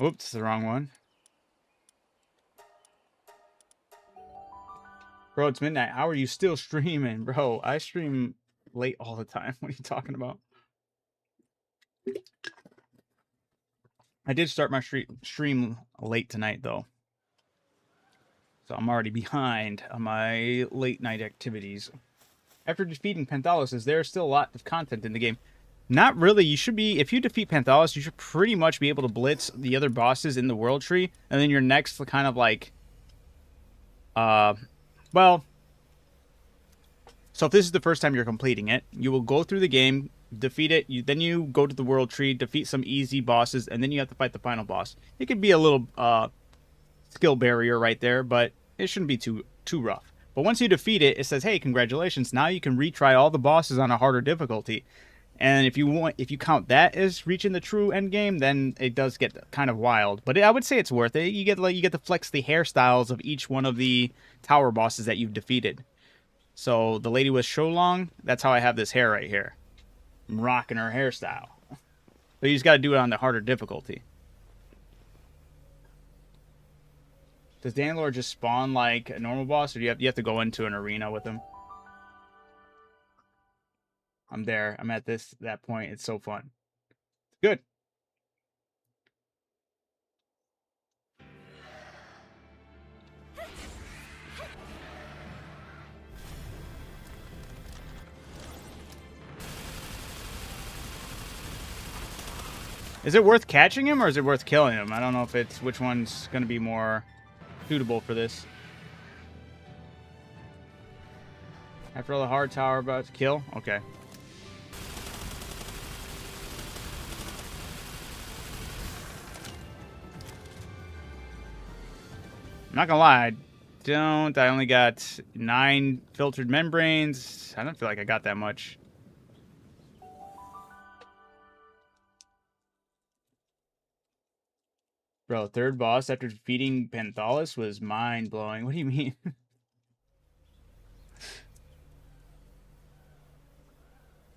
Oops, the wrong one. Bro, it's midnight. How are you still streaming? Bro, I stream late all the time. What are you talking about? I did start my stream late tonight, though. So I'm already behind on my late night activities. After defeating Panthalos, is there still a lot of content in the game? Not really. You should be, if you defeat Panthalos, you should pretty much be able to blitz the other bosses in the world tree. And then your next kind of like, well, so if this is the first time you're completing it, you will go through the game, defeat it, then you go to the world tree, defeat some easy bosses, and then you have to fight the final boss. It could be a little skill barrier right there, but it shouldn't be too rough. But once you defeat it, it says, "Hey, congratulations! Now you can retry all the bosses on a harder difficulty." And if you count that as reaching the true end game, then it does get kind of wild. But I would say it's worth it. You get to flex the hairstyles of each one of the tower bosses that you've defeated. So the lady with so long, that's how I have this hair right here. I'm rocking her hairstyle. But you just got to do it on the harder difficulty. Does Danlord just spawn like a normal boss, or do you have to go into an arena with him? I'm there. I'm at that point. It's so fun. Good. Is it worth catching him, or is it worth killing him? I don't know if it's which one's going to be more suitable for this. After all the hard tower about to kill? Okay. I'm not gonna lie, I only got 9 filtered membranes. I don't feel like I got that much. Bro, third boss after defeating Panthalos was mind-blowing. What do you mean?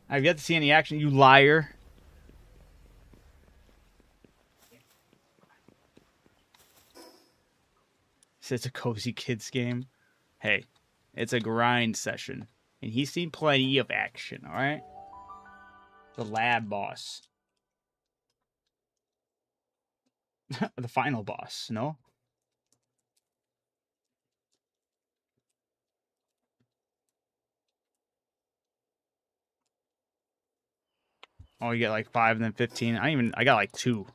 I've yet to see any action, you liar. It's a cozy kids game. Hey, it's a grind session. And he's seen plenty of action, alright? The lab boss. The final boss, no? Oh, you get like 5 and then 15. I got like 2.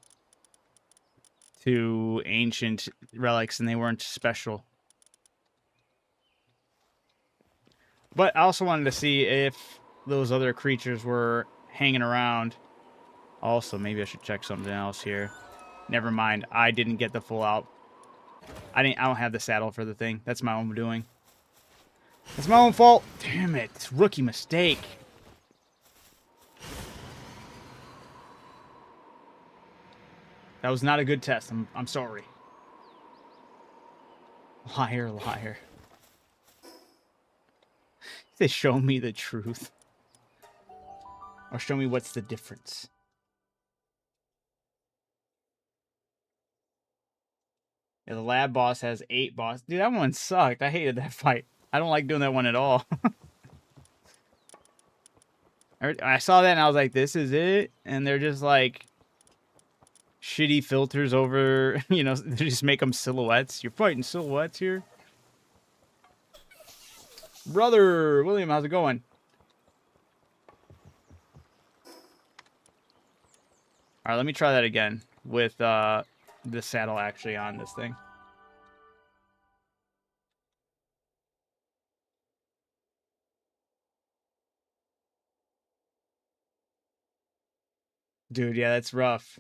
2 ancient relics and they weren't special. But I also wanted to see if those other creatures were hanging around. Also, maybe I should check something else here. Never mind. I didn't get the full out. I don't have the saddle for the thing. That's my own doing. It's my own fault. Damn it. It's rookie mistake. That was not a good test. I'm sorry. Liar, liar. They show me the truth. Or show me what's the difference. Yeah, the lab boss has 8 boss. Dude, that one sucked. I hated that fight. I don't like doing that one at all. I saw that and I was like, this is it? And they're just like shitty filters over, you know, they just make them silhouettes. You're fighting silhouettes here? Brother, William, how's it going? All right, let me try that again with the saddle actually on this thing. Dude, yeah, that's rough.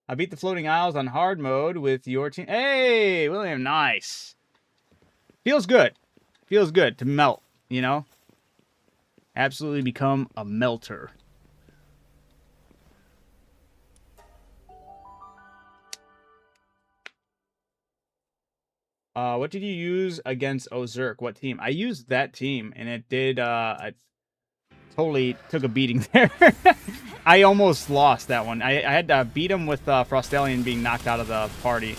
I beat the floating isles on hard mode with your team. Hey, William, nice. Feels good. Feels good to melt, you know? Absolutely become a melter. What did you use against Ozurk? What team? I used that team, and it did, I totally took a beating there. I almost lost that one. I had to beat him with Frostallion being knocked out of the party.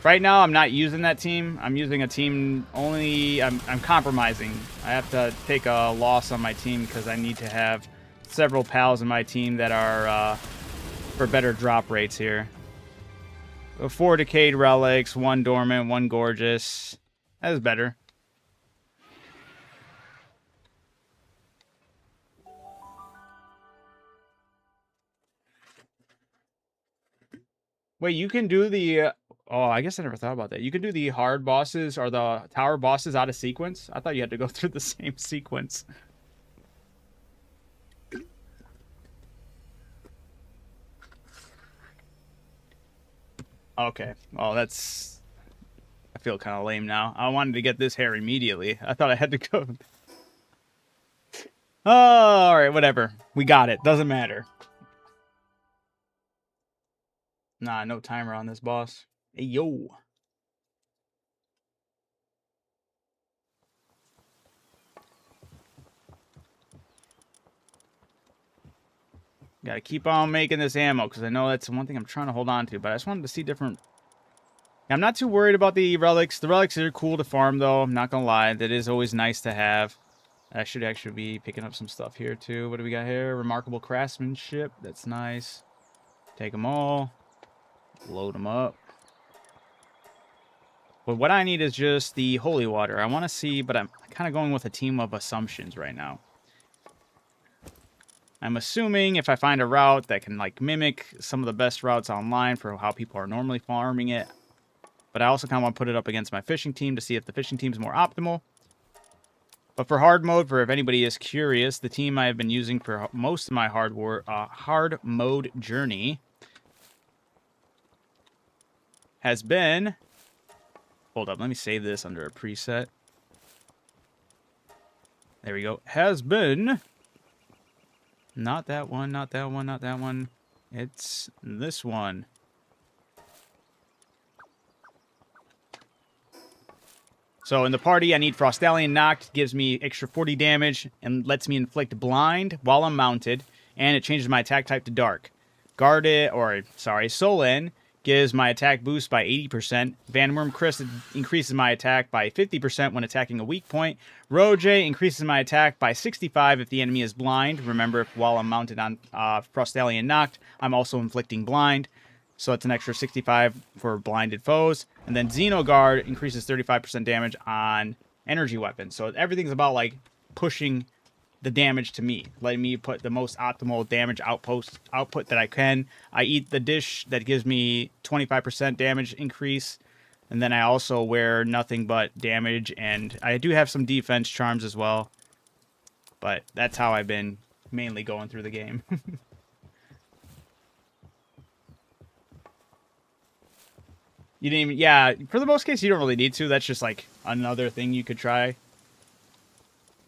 Right now, I'm not using that team. I'm using a team only. I'm compromising. I have to take a loss on my team because I need to have several pals in my team that are for better drop rates here. 4 decayed relics, 1 dormant, 1 gorgeous. That is better. Wait, you can do the... oh, I guess I never thought about that. You can do the hard bosses or the tower bosses out of sequence? I thought you had to go through the same sequence. Okay. Oh, that's... I feel kind of lame now. I wanted to get this hair immediately. I thought I had to go... oh, alright, whatever. We got it. Doesn't matter. Nah, no timer on this boss. Hey, yo. Gotta keep on making this ammo, because I know that's one thing I'm trying to hold on to, but I just wanted to see different... I'm not too worried about the relics. The relics are cool to farm, though. I'm not gonna lie. That is always nice to have. I should actually be picking up some stuff here, too. What do we got here? Remarkable craftsmanship. That's nice. Take them all. Load them up. But what I need is just the holy water. I want to see, but I'm kind of going with a team of assumptions right now. I'm assuming if I find a route that can like mimic some of the best routes online for how people are normally farming it. But I also kind of want to put it up against my fishing team to see if the fishing team is more optimal. But for hard mode, for if anybody is curious, the team I have been using for most of my hard mode journey has been... hold up, let me save this under a preset. There we go. Has been... not that one, not that one, not that one. It's this one. So in the party, I need Frostallion knocked. Gives me extra 40 damage and lets me inflict blind while I'm mounted. And it changes my attack type to dark. Solen gives my attack boost by 80%. Van Worm Chris increases my attack by 50% when attacking a weak point. Roje increases my attack by 65 if the enemy is blind. Remember, while I'm mounted on Frostallion knocked, I'm also inflicting blind. So it's an extra 65 for blinded foes. And then Xenoguard increases 35% damage on energy weapons. So everything's about like pushing the damage to me, letting me put the most optimal damage output that I can. I eat the dish that gives me 25% damage increase And then I also wear nothing but damage, and I do have some defense charms as well. But that's how I've been mainly going through the game. You didn't even, yeah, for the most case, you don't really need to. That's just like another thing you could try.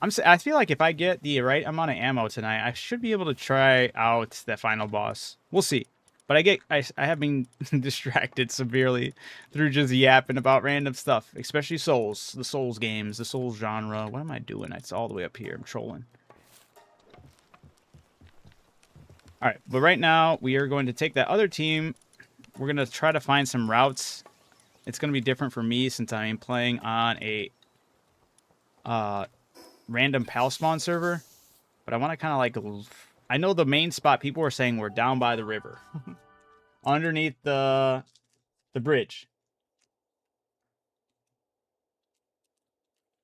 I feel like if I get the right amount of ammo tonight, I should be able to try out that final boss. We'll see. But I have been distracted severely through just yapping about random stuff, especially Souls, the Souls games, the Souls genre. What am I doing? It's all the way up here. I'm trolling. All right, but right now we are going to take that other team. We're going to try to find some routes. It's going to be different for me since I'm playing on a random pal spawn server. But I want to kind of like... I know the main spot people were saying we're down by the river. Underneath the bridge.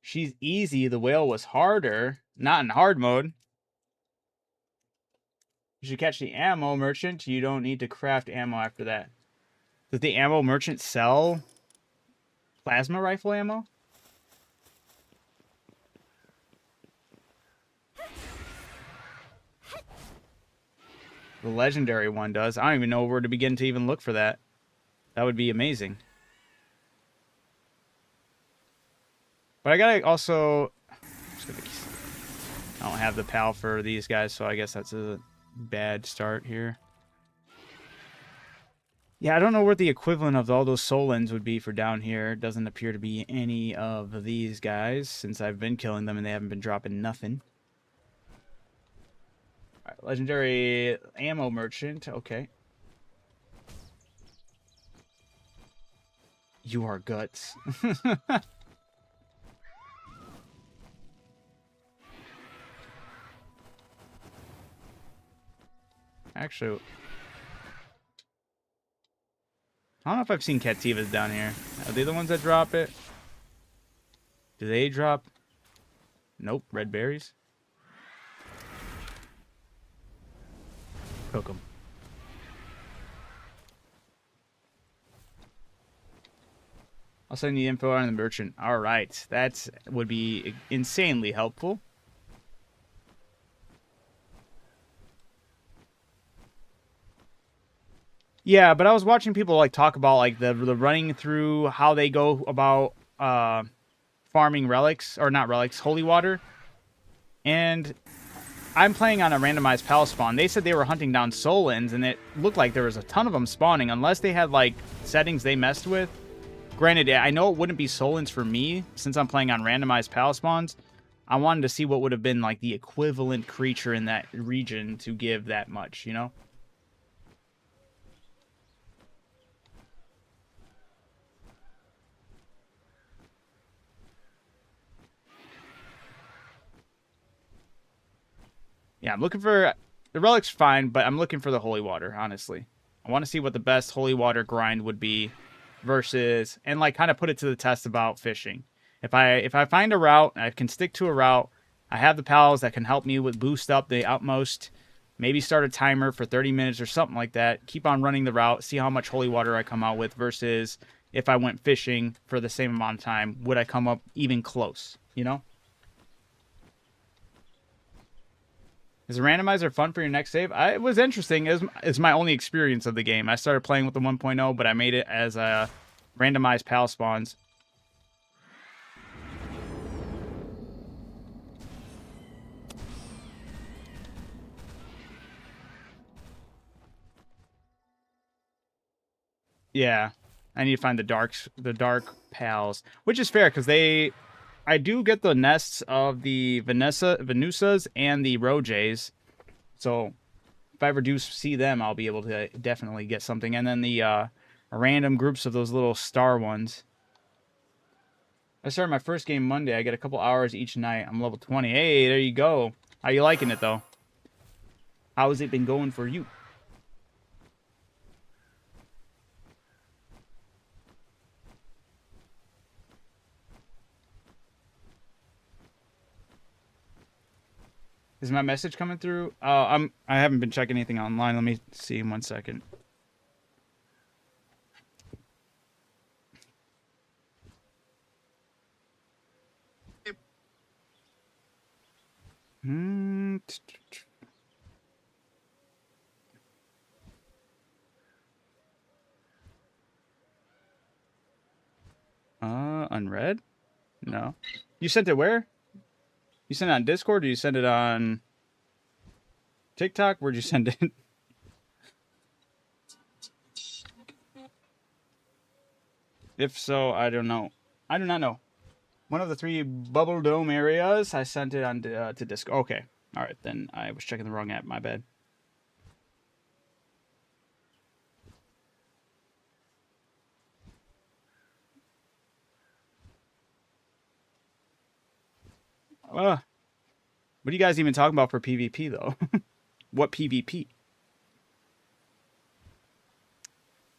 She's easy. The whale was harder. Not in hard mode. You should catch the ammo merchant. You don't need to craft ammo after that. Does the ammo merchant sell plasma rifle ammo? The legendary one does. I don't even know where to begin to even look for that. That would be amazing. But I gotta also... I don't have the PAL for these guys, so I guess that's a bad start here. Yeah, I don't know what the equivalent of all those Solons would be for down here. It doesn't appear to be any of these guys, since I've been killing them and they haven't been dropping nothing. Alright, legendary ammo merchant. Okay. You are guts. Actually, I don't know if I've seen Cativas down here. Are they the ones that drop it? Do they drop? Nope, red berries. Cook them. I'll send you info on the merchant. All right, that would be insanely helpful. Yeah, but I was watching people like talk about like the running through how they go about farming relics, or not relics, holy water. And I'm playing on a randomized pal spawn. They said they were hunting down Solons, and it looked like there was a ton of them spawning, unless they had like settings they messed with. Granted, I know it wouldn't be Solons for me since I'm playing on randomized pal spawns. I wanted to see what would have been like the equivalent creature in that region to give that much, you know? Yeah, I'm looking for... The relic's fine, but I'm looking for the holy water, honestly. I want to see what the best holy water grind would be versus... And, like, kind of put it to the test about fishing. If I find a route, I can stick to a route. I have the pals that can help me with boost up the utmost. Maybe start a timer for 30 minutes or something like that. Keep on running the route. See how much holy water I come out with versus if I went fishing for the same amount of time. Would I come up even close, you know? Is the randomizer fun for your next save? It was interesting. It's my only experience of the game. I started playing with the 1.0, but I made it as a randomized pal spawns. Yeah, I need to find the dark pals, which is fair because I do get the nests of the Venusas and the Rojays. So if I ever do see them, I'll be able to definitely get something. And then the random groups of those little star ones. I started my first game Monday. I get a couple hours each night. I'm level 20. Hey, there you go. How you liking it, though? How has it been going for you? Is my message coming through? I haven't been checking anything online. Let me see in 1 second. Unread? No. You sent it where? You sent it on Discord or you sent it on TikTok? Where'd you send it? If so, I don't know. I do not know. One of the 3 bubble dome areas. I sent it on to Discord. Okay. All right, then I was checking the wrong app. My bad. What are you guys even talking about for PvP, though? What PvP?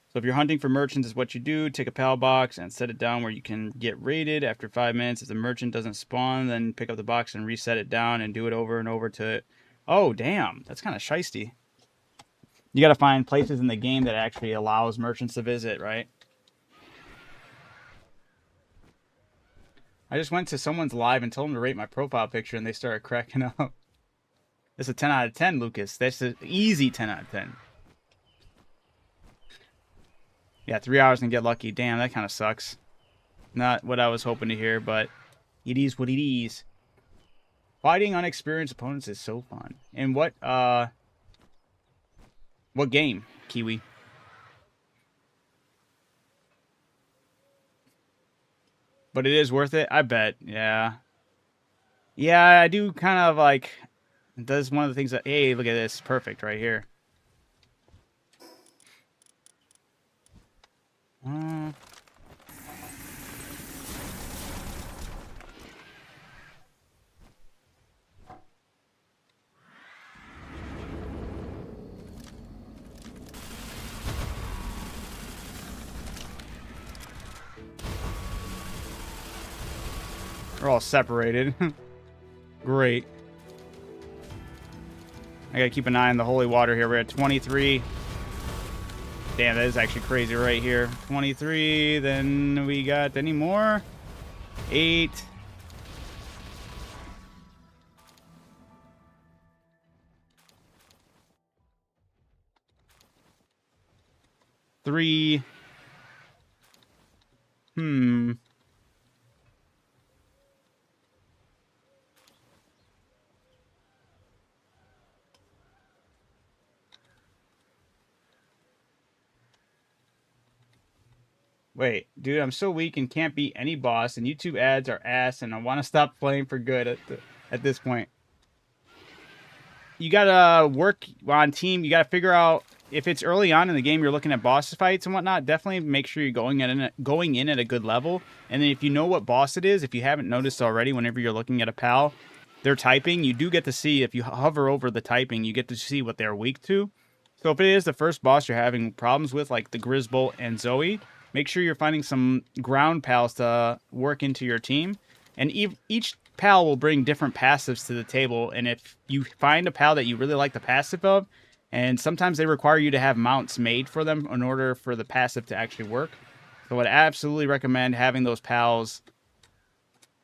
So if you're hunting for merchants, is what you do. Take a PAL box and set it down where you can get raided. After 5 minutes, if the merchant doesn't spawn, then pick up the box and reset it down and do it over and over to... Oh, damn. That's kind of shisty. You got to find places in the game that actually allows merchants to visit, right? I just went to someone's live and told them to rate my profile picture, and they started cracking up. That's a 10 out of 10, Lucas. That's an easy 10 out of 10. Yeah, 3 hours and get lucky. Damn, that kind of sucks. Not what I was hoping to hear, but it is what it is. Fighting unexperienced opponents is so fun. And what game, Kiwi? But it is worth it, I bet. Yeah. Yeah, I do kind of like... Does one of the things that... Hey, look at this. Perfect right here. We're all separated. Great. I gotta keep an eye on the holy water here. We're at 23. Damn, that is actually crazy right here. 23, then we got any more? 8. Three. Wait, dude, I'm so weak and can't beat any boss, and YouTube ads are ass, and I want to stop playing for good at this point. You gotta work on team. You gotta figure out if it's early on in the game. You're looking at boss fights and whatnot. Definitely make sure you're going in at a good level. And then if you know what boss it is, if you haven't noticed already, whenever you're looking at a PAL, they're typing. You do get to see, if you hover over the typing, you get to see what they're weak to. So if it is the first boss you're having problems with, like the Grizzbolt and Zoe, make sure you're finding some ground pals to work into your team. And each pal will bring different passives to the table. And if you find a pal that you really like the passive of, and sometimes they require you to have mounts made for them in order for the passive to actually work. So I'd absolutely recommend having those pals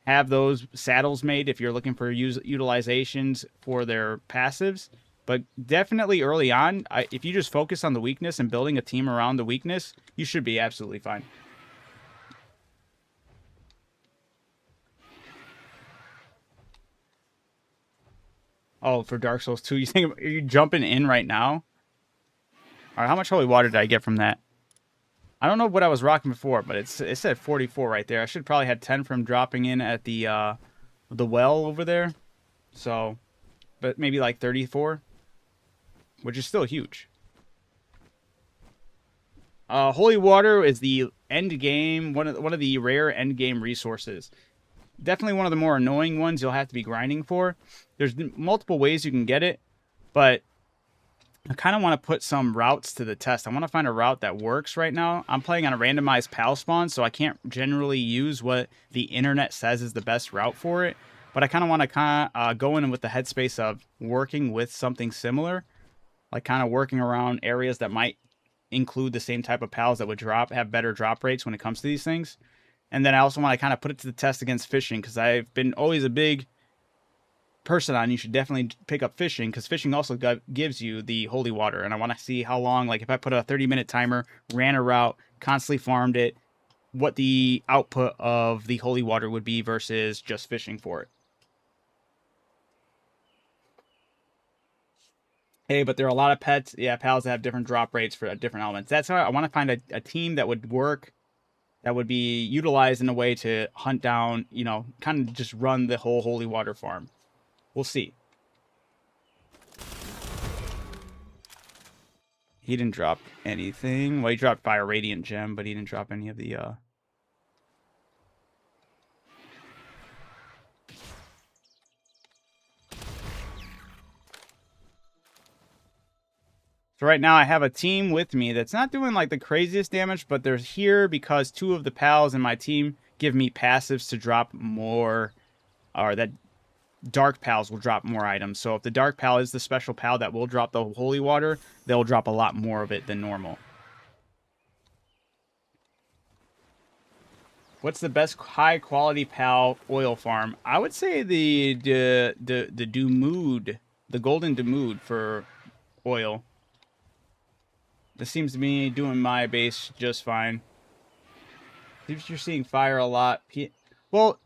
have those saddles made if you're looking for utilizations for their passives. But definitely early on, if you just focus on the weakness and building a team around the weakness, you should be absolutely fine. Oh, for Dark Souls 2, are you jumping in right now? All right, how much holy water did I get from that? I don't know what I was rocking before, but it said 44 right there. I should probably have 10 from dropping in at the well over there. So, but maybe like 34. Which is still huge. Holy water is the end game, one of the rare end game resources. Definitely one of the more annoying ones you'll have to be grinding for. There's multiple ways you can get it, but I kind of want to put some routes to the test. I want to find a route that works right now. I'm playing on a randomized PAL spawn, so I can't generally use what the internet says is the best route for it. But I kind of want to go in with the headspace of working with something similar. Like kind of working around areas that might include the same type of pals that would have better drop rates when it comes to these things. And then I also want to kind of put it to the test against fishing, because I've been always a big person on, you should definitely pick up fishing, because fishing also gives you the holy water. And I want to see how long, like if I put a 30-minute timer, ran a route, constantly farmed it, what the output of the holy water would be versus just fishing for it. Hey, but there are a lot of pets, pals that have different drop rates for different elements. That's how I want to find a team that would work, that would be utilized in a way to hunt down, kind of just run the whole holy water farm. We'll see. He didn't drop anything. Well, he dropped Fire Radiant Gem, but he didn't drop any of the, So right now I have a team with me that's not doing like the craziest damage, but they're here because 2 of the pals in my team give me passives to drop more, or that dark pals will drop more items. So if the dark pal is the special pal that will drop the holy water, they'll drop a lot more of it than normal. What's the best high quality pal oil farm? I would say the Dumood, the golden Dumood for oil. This seems to be doing my base just fine. Seems you're seeing fire a lot. Well,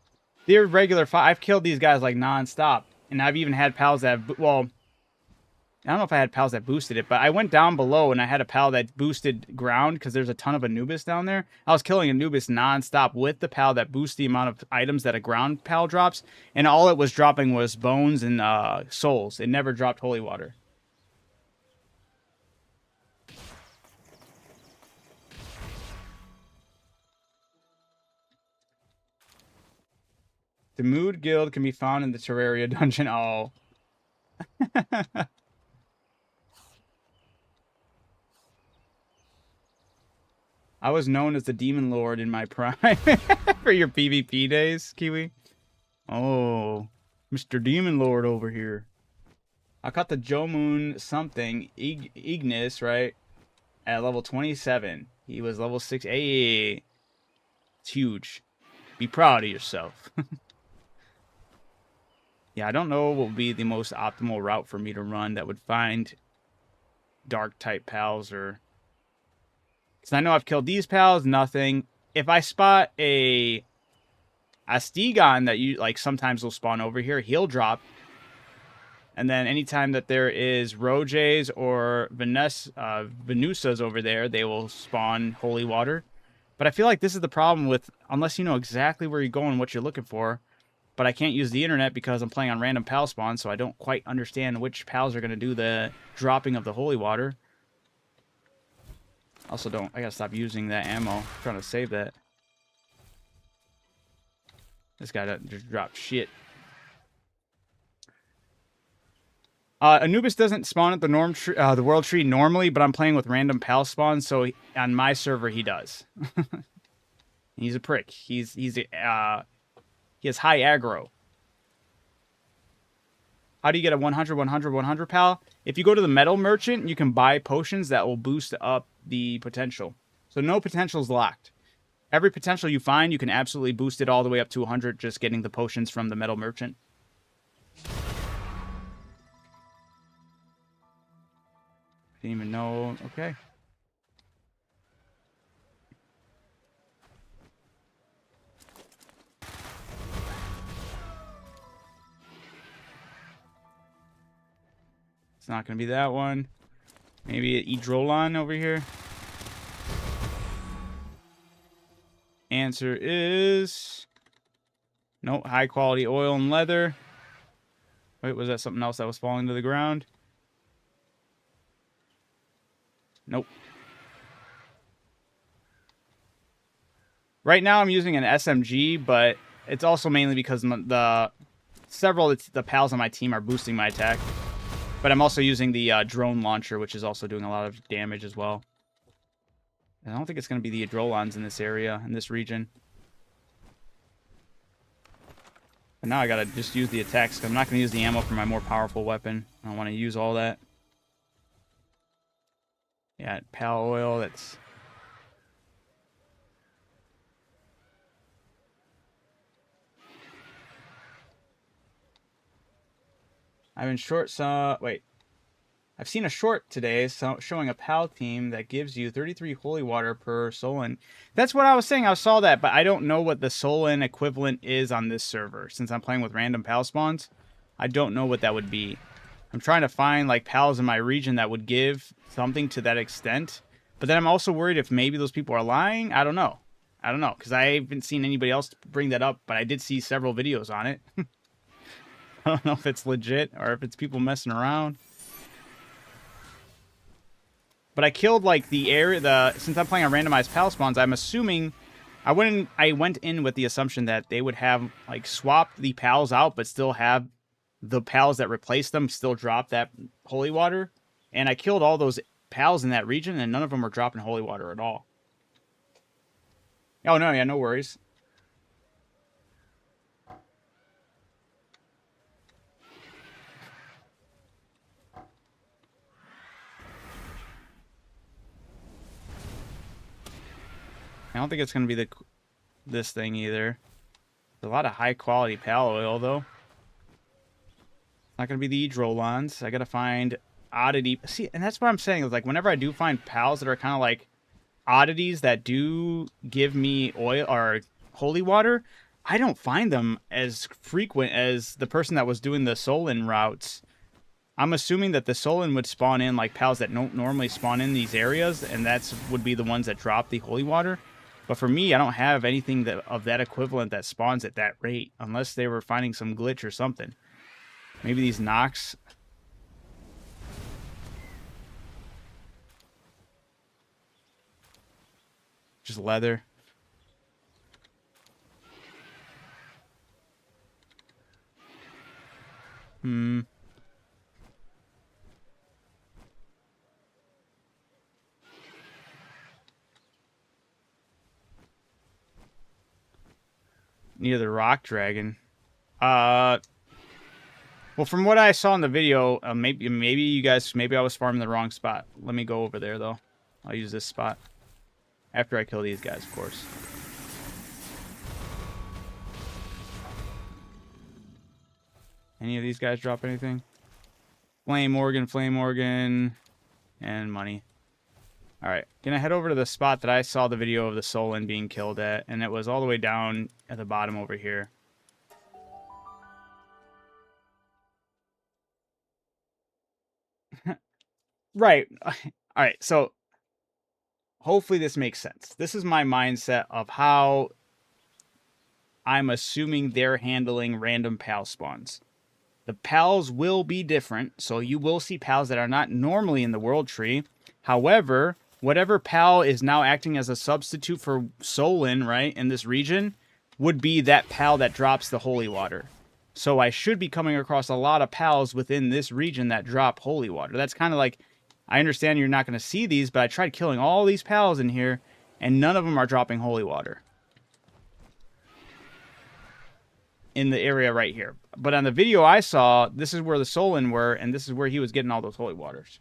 they're regular fire. I've killed these guys like non-stop. And I've even had pals that have, well, I don't know if I had pals that boosted it, but I went down below and I had a pal that boosted ground because there's a ton of Anubis down there. I was killing Anubis non-stop with the pal that boosts the amount of items that a ground pal drops. And all it was dropping was bones and souls. It never dropped holy water. The Mood Guild can be found in the Terraria dungeon. Oh. I was known as the Demon Lord in my prime for your PvP days, Kiwi. Oh, Mr. Demon Lord over here. I caught the Jomoon something, Ignis, right? At level 27. He was level 6. Hey, it's huge. Be proud of yourself. Yeah, I don't know what would be the most optimal route for me to run that would find dark type pals, or because I know I've killed these pals, nothing. If I spot a Stegon that you like, sometimes will spawn over here, he'll drop. And then anytime that there is Rojays or Venusas over there, they will spawn holy water. But I feel like this is the problem with, unless you know exactly where you're going, what you're looking for. But I can't use the internet because I'm playing on random pal spawns, so I don't quite understand which pals are going to do the dropping of the holy water. Also I gotta stop using that ammo. I'm trying to save that. This guy just dropped shit. Anubis doesn't spawn at the world tree normally, but I'm playing with random pal spawns, so on my server he does. He's a prick. He has high aggro. How do you get a 100, 100, 100 pal? If you go to the metal merchant, you can buy potions that will boost up the potential. So no potential is locked. Every potential you find, you can absolutely boost it all the way up to 100 just getting the potions from the metal merchant. Didn't even know. Okay. It's not going to be that one. Maybe an Edrolon over here. Answer is... Nope, high quality oil and leather. Wait, was that something else that was falling to the ground? Nope. Right now I'm using an SMG, but it's also mainly because several of the pals on my team are boosting my attack. But I'm also using the drone launcher, which is also doing a lot of damage as well. I don't think it's going to be the Adrolons in this area, in this region. But now I gotta just use the attacks, because I'm not going to use the ammo for my more powerful weapon. I don't want to use all that. Yeah, pal oil, that's... I've been short some... Wait. I've seen a short today showing a PAL team that gives you 33 holy water per Solon. That's what I was saying. I saw that, but I don't know what the Solon equivalent is on this server. Since I'm playing with random PAL spawns, I don't know what that would be. I'm trying to find like PALs in my region that would give something to that extent. But then I'm also worried if maybe those people are lying. I don't know. I don't know, because I haven't seen anybody else bring that up, but I did see several videos on it. I don't know if it's legit or if it's people messing around. But I killed like the area, since I'm playing on randomized PAL spawns, I'm assuming I went in with the assumption that they would have like swapped the PALs out, but still have the PALs that replaced them still drop that holy water. And I killed all those PALs in that region, and none of them were dropping holy water at all. Oh no, yeah, no worries. I don't think it's going to be this thing either. There's a lot of high quality PAL oil though. It's not going to be the Edrolons. I got to find oddity. See, and that's what I'm saying. Is like whenever I do find PALs that are kind of like oddities that do give me oil or holy water, I don't find them as frequent as the person that was doing the Solon routes. I'm assuming that the Solon would spawn in like PALs that don't normally spawn in these areas, and would be the ones that drop the holy water. But for me, I don't have anything of that equivalent that spawns at that rate, unless they were finding some glitch or something. Maybe these Nox. Just leather. Near the rock dragon. Well, from what I saw in the video, maybe I was farming the wrong spot. Let me go over there though. I'll use this spot after I kill these guys, of course. Any of these guys drop anything? Flame organ, and money. Alright, gonna head over to the spot that I saw the video of the Solon being killed at, and it was all the way down at the bottom over here. Right. Alright, so hopefully this makes sense. This is my mindset of how I'm assuming they're handling random PAL spawns. The PALs will be different, so you will see PALs that are not normally in the world tree. However, whatever PAL is now acting as a substitute for Solon, right, in this region, would be that PAL that drops the holy water. So I should be coming across a lot of PALs within this region that drop holy water. That's kind of like, I understand you're not going to see these, but I tried killing all these PALs in here, and none of them are dropping holy water in the area right here. But on the video I saw, this is where the Solon were, and this is where he was getting all those holy waters.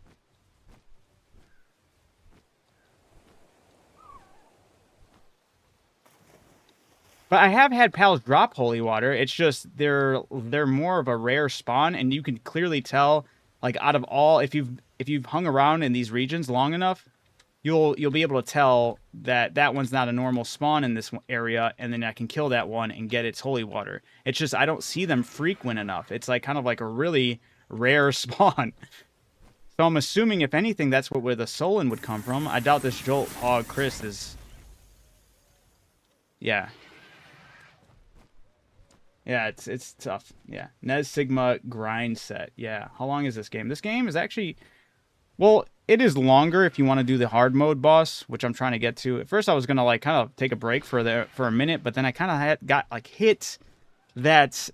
But I have had PALs drop holy water. It's just they're more of a rare spawn, and you can clearly tell, like, out of all, if you've hung around in these regions long enough, you'll be able to tell that one's not a normal spawn in this area, and then I can kill that one and get its holy water. It's just I don't see them frequent enough. It's like kind of like a really rare spawn. So I'm assuming, if anything, that's where the Solon would come from. I doubt this Jolt Hog Chris is... Yeah. Yeah, it's tough. Yeah. Nez Sigma grind set. Yeah. How long is this game? This game is actually... Well, it is longer if you want to do the hard mode boss, which I'm trying to get to. At first, I was going to like kind of take a break for a minute, but then I kind of got like hit that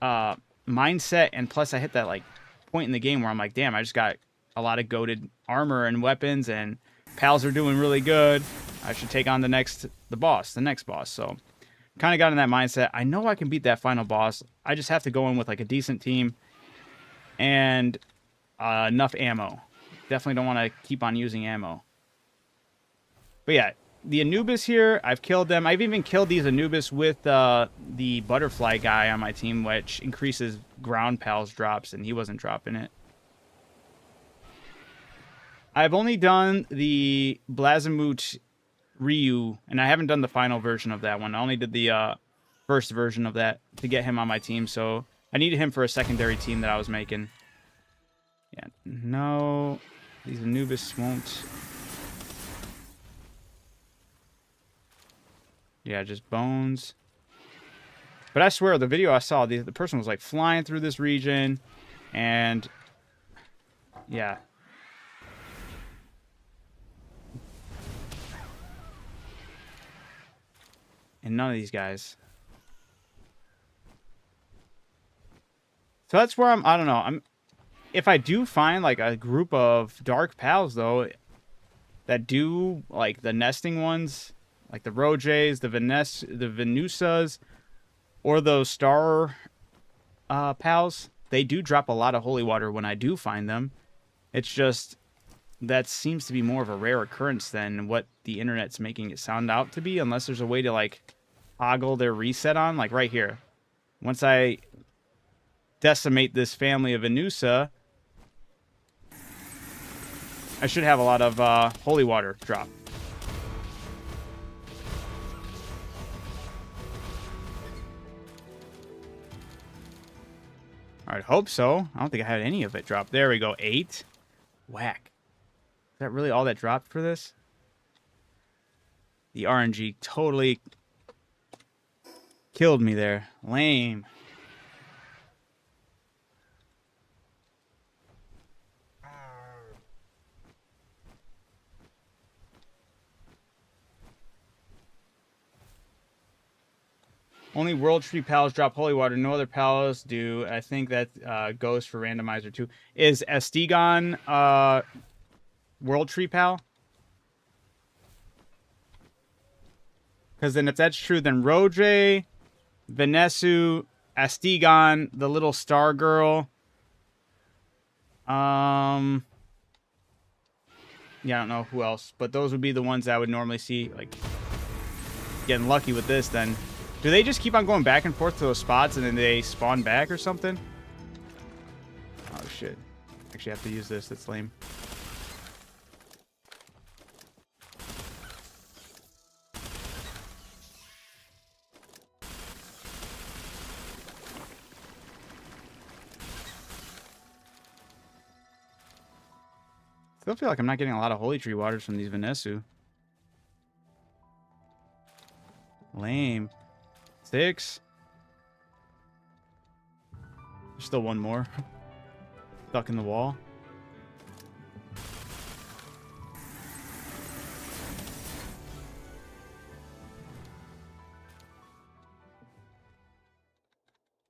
mindset, and plus I hit that like point in the game where I'm like, damn, I just got a lot of goated armor and weapons, and PALs are doing really good. I should take on the next boss. So kind of got in that mindset. I know I can beat that final boss. I just have to go in with like a decent team and enough ammo. Definitely don't want to keep on using ammo. But yeah, the Anubis here, I've killed them. I've even killed these Anubis with the butterfly guy on my team, which increases ground pals drops, and he wasn't dropping it. I've only done the Blazamut Ryu, and I haven't done the final version of that one. I only did the first version of that to get him on my team, so I needed him for a secondary team that I was making. Yeah, no, these Anubis won't. Yeah, just bones. But I swear, the video I saw, the person was like flying through this region, and yeah. And none of these guys. So that's where I don't know. If I do find like a group of dark pals though that do like the nesting ones, like the Rojays, the Venusas, or those star pals, they do drop a lot of holy water when I do find them. It's just that seems to be more of a rare occurrence than what the internet's making it sound out to be, unless there's a way to like toggle their reset on, like right here. Once I decimate this family of Venusa, I should have a lot of holy water drop. Alright, hope so. I don't think I had any of it drop. There we go, 8. Whack. Is that really all that dropped for this? The RNG totally killed me there. Lame. Only World Tree pals drop holy water. No other pals do. I think that goes for randomizer too. Is Estegon World Tree pal? Because then if that's true, then Roje, Venesu, Estegon, the little star girl. Yeah, I don't know who else, but those would be the ones that I would normally see. Like getting lucky with this then. Do they just keep on going back and forth to those spots and then they spawn back or something? Oh shit. Actually, I have to use this. That's lame. Still feel like I'm not getting a lot of holy tree waters from these Venesu. Lame. 6. There's still one more. Stuck in the wall.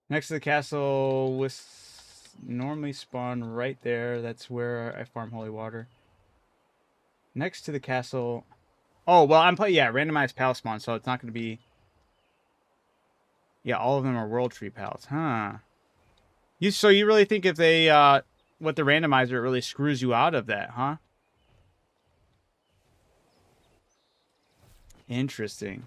Next to the castle, with normally spawn right there. That's where I farm holy water. Next to the castle. Oh, well, I'm playing, yeah, randomized pal spawn, so it's not going to be. Yeah, all of them are World Tree pals, huh? So you really think if they, with the randomizer, it really screws you out of that, huh? Interesting.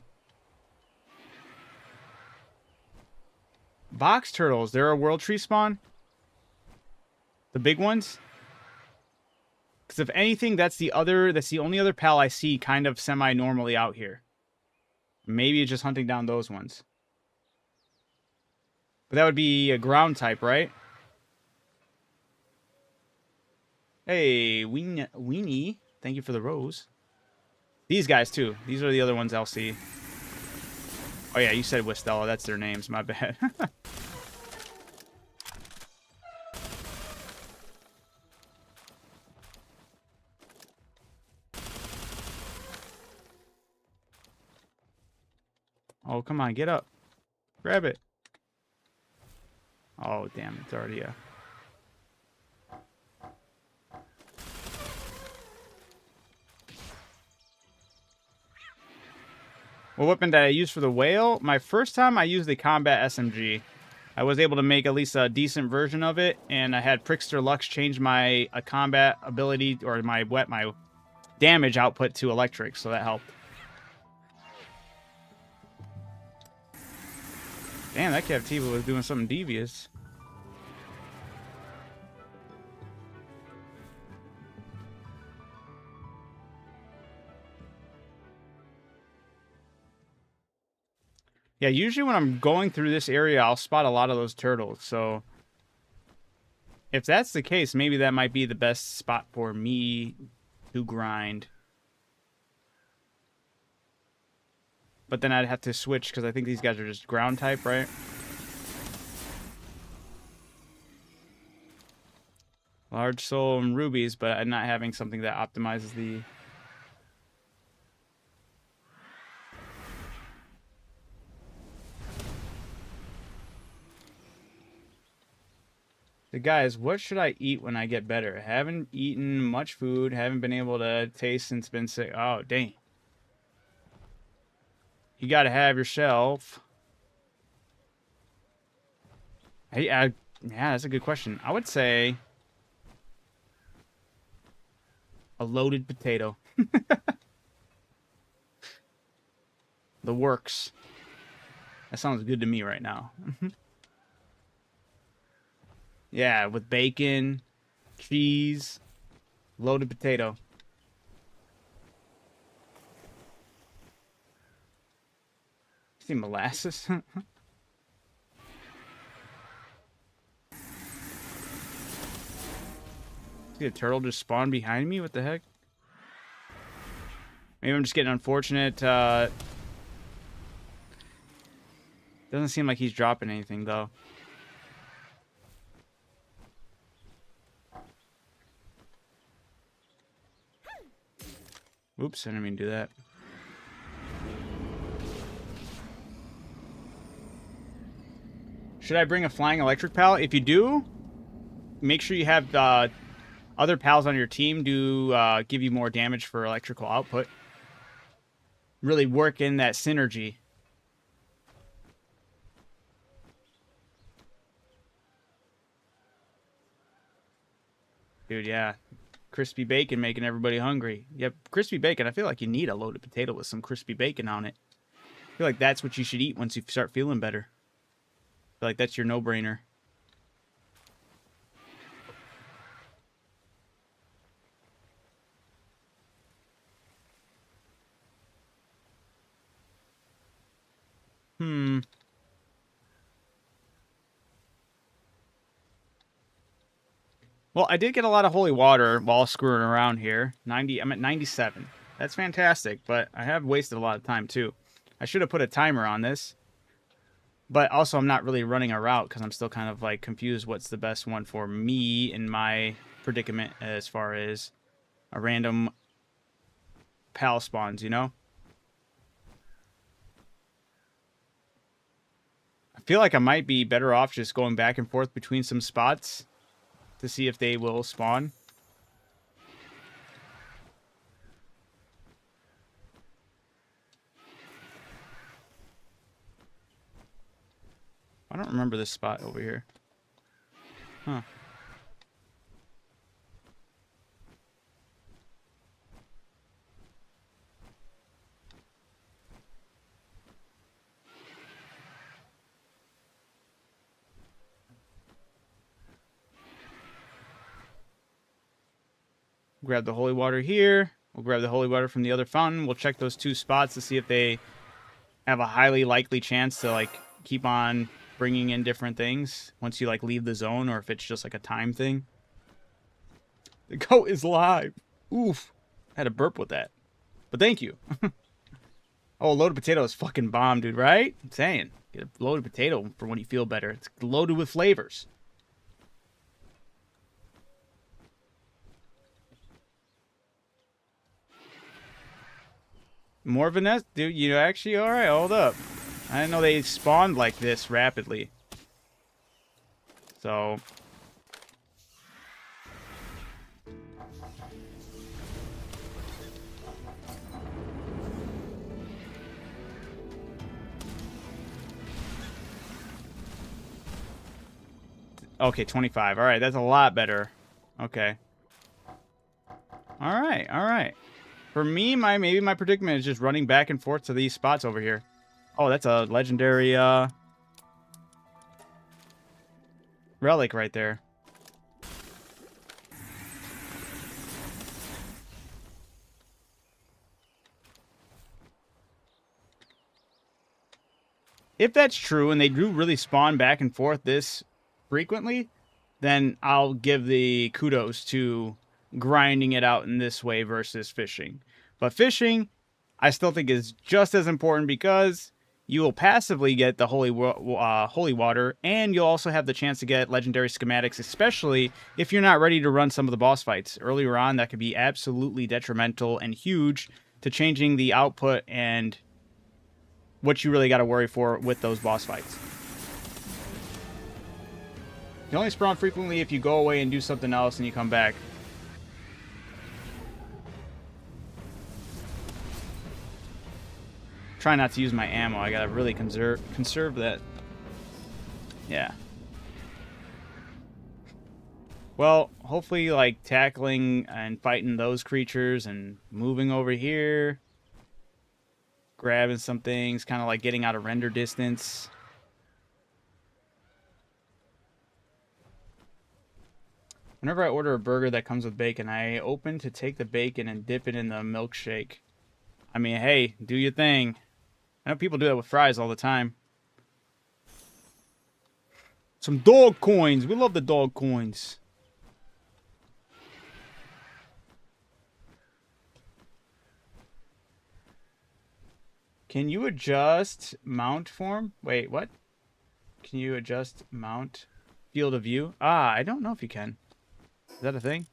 Box turtles, they're a World Tree spawn? The big ones? Because if anything, that's the only other pal I see kind of semi-normally out here. Maybe it's just hunting down those ones. But that would be a ground type, right? Hey, Weenie. Thank you for the rose. These guys, too. These are the other ones I'll see. Oh, yeah, you said Westella. That's their names. My bad. Oh, come on. Get up. Grab it. Oh, damn. It's already a... What weapon did I use for the whale? My first time, I used the combat SMG. I was able to make at least a decent version of it, and I had Prickster Lux change my combat ability, or my damage output to electric, so that helped. Damn, that Captiva was doing something devious. Yeah, usually when I'm going through this area, I'll spot a lot of those turtles. So if that's the case, maybe that might be the best spot for me to grind. But then I'd have to switch because I think these guys are just ground type, right? Large soul and rubies, but I'm not having something that optimizes the... The guys, what should I eat when I get better? I haven't eaten much food, haven't been able to taste since been sick. Oh, dang. You gotta have yourself... yeah, that's a good question. I would say... a loaded potato. The works. That sounds good to me right now. Yeah, with bacon, cheese, loaded potato. See molasses? See a turtle just spawn behind me? What the heck? Maybe I'm just getting unfortunate. Doesn't seem like he's dropping anything, though. Oops, I didn't mean to do that. Should I bring a flying electric pal? If you do, make sure you have other pals on your team do give you more damage for electrical output. Really work in that synergy. Dude, yeah. Crispy bacon making everybody hungry. Yep, crispy bacon. I feel like you need a loaded potato with some crispy bacon on it. I feel like that's what you should eat once you start feeling better. I feel like that's your no-brainer. Well, I did get a lot of holy water while screwing around here. I'm at 97. That's fantastic, but I have wasted a lot of time too. I should have put a timer on this. But also, I'm not really running a route because I'm still kind of like confused what's the best one for me in my predicament as far as a random pal spawns, you know? I feel like I might be better off just going back and forth between some spots to see if they will spawn. I don't remember this spot over here. Huh. Grab the holy water here. We'll grab the holy water from the other fountain. We'll check those two spots to see if they have a highly likely chance to like keep on bringing in different things once you like leave the zone, or if it's just like a time thing. The goat is live. Oof. I had a burp with that. But thank you. Oh, a loaded potato is fucking bomb, dude, right? I'm saying. Get a loaded potato for when you feel better. It's loaded with flavors. More Vanessa? Dude, you actually... Alright, hold up. I didn't know they spawned like this rapidly. So... Okay, 25. Alright, that's a lot better. Okay. Alright, alright. For me, maybe my predicament is just running back and forth to these spots over here. Oh, that's a legendary relic right there. If that's true and they do really spawn back and forth this frequently, then I'll give the kudos to grinding it out in this way versus fishing. But fishing, I still think is just as important because you will passively get the holy water, and you'll also have the chance to get legendary schematics, especially if you're not ready to run some of the boss fights. Earlier on, that could be absolutely detrimental and huge to changing the output and what you really got to worry for with those boss fights. You only spawn frequently if you go away and do something else and you come back. Try not to use my ammo. I gotta really conserve that. Yeah. Well, hopefully, like, tackling and fighting those creatures and moving over here. Grabbing some things, kind of like getting out of render distance. Whenever I order a burger that comes with bacon, I open to take the bacon and dip it in the milkshake. I mean, hey, do your thing. I know people do that with fries all the time. Some dog coins. We love the dog coins. Can you adjust mount form? Wait, what? Can you adjust mount field of view? Ah, I don't know if you can. Is that a thing?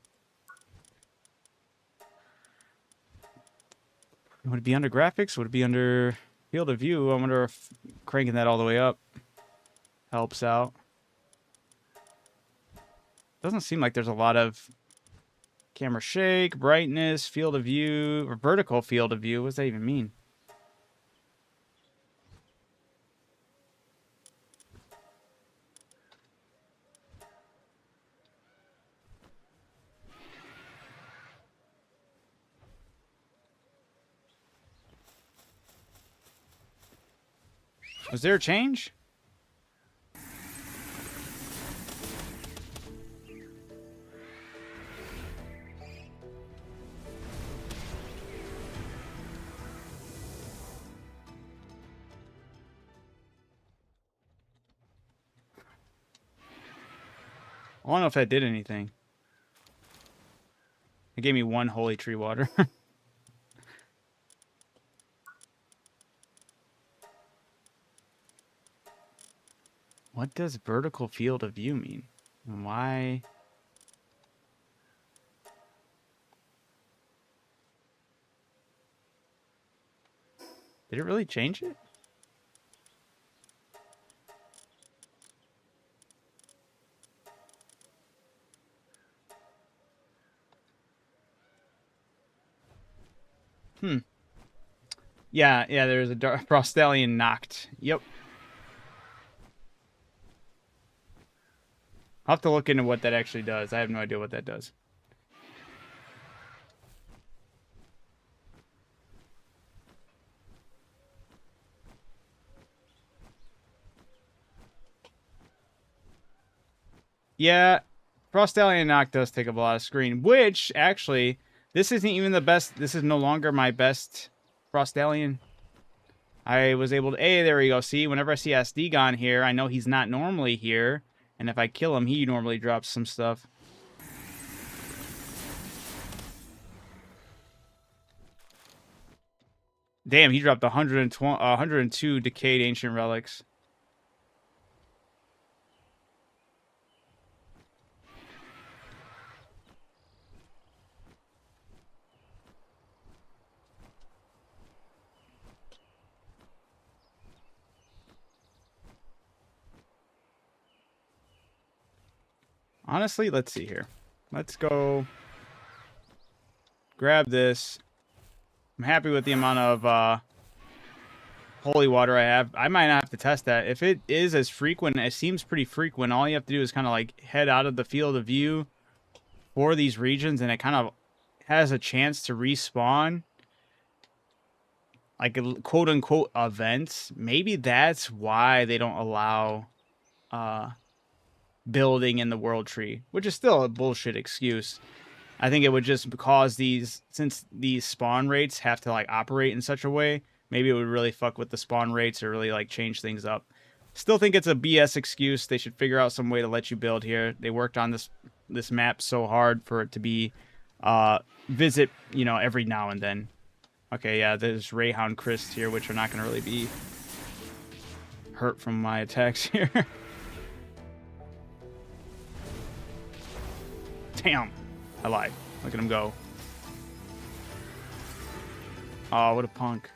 Would it be under graphics? Would it be under field of view? I wonder if cranking that all the way up helps out. Doesn't seem like there's a lot of camera shake, brightness, field of view, or vertical field of view. What does that even mean? Was there a change? I don't know if that did anything. It gave me one holy tree water. What does vertical field of view mean? And why? Did it really change it? Yeah, there's a Prostallion knocked. Yep. I'll have to look into what that actually does. I have no idea what that does. Yeah, Prostallion knock does take up a lot of screen, which, actually, this isn't even the best. This is no longer my best Prostallion. I was able to... Hey, there we go. See, whenever I see Asdegon here, I know he's not normally here. And if I kill him, he normally drops some stuff. Damn, he dropped 102 decayed ancient relics. Honestly, let's see here. Let's go grab this. I'm happy with the amount of holy water I have. I might not have to test that. If it is as frequent, it seems pretty frequent. All you have to do is kind of like head out of the field of view for these regions, and it kind of has a chance to respawn. Like quote-unquote events. Maybe that's why they don't allow building in the world tree, which is still a bullshit excuse. I think it would just cause these, since these spawn rates have to like operate in such a way, maybe it would really fuck with the spawn rates or really like change things up. Still think it's a BS excuse. They should figure out some way to let you build here. They worked on this map so hard for it to be visit, you know, every now and then. Okay, yeah, there's Rayhound Christ here, which are not going to really be hurt from my attacks here. Damn. I lied. Look at him go. Oh, what a punk.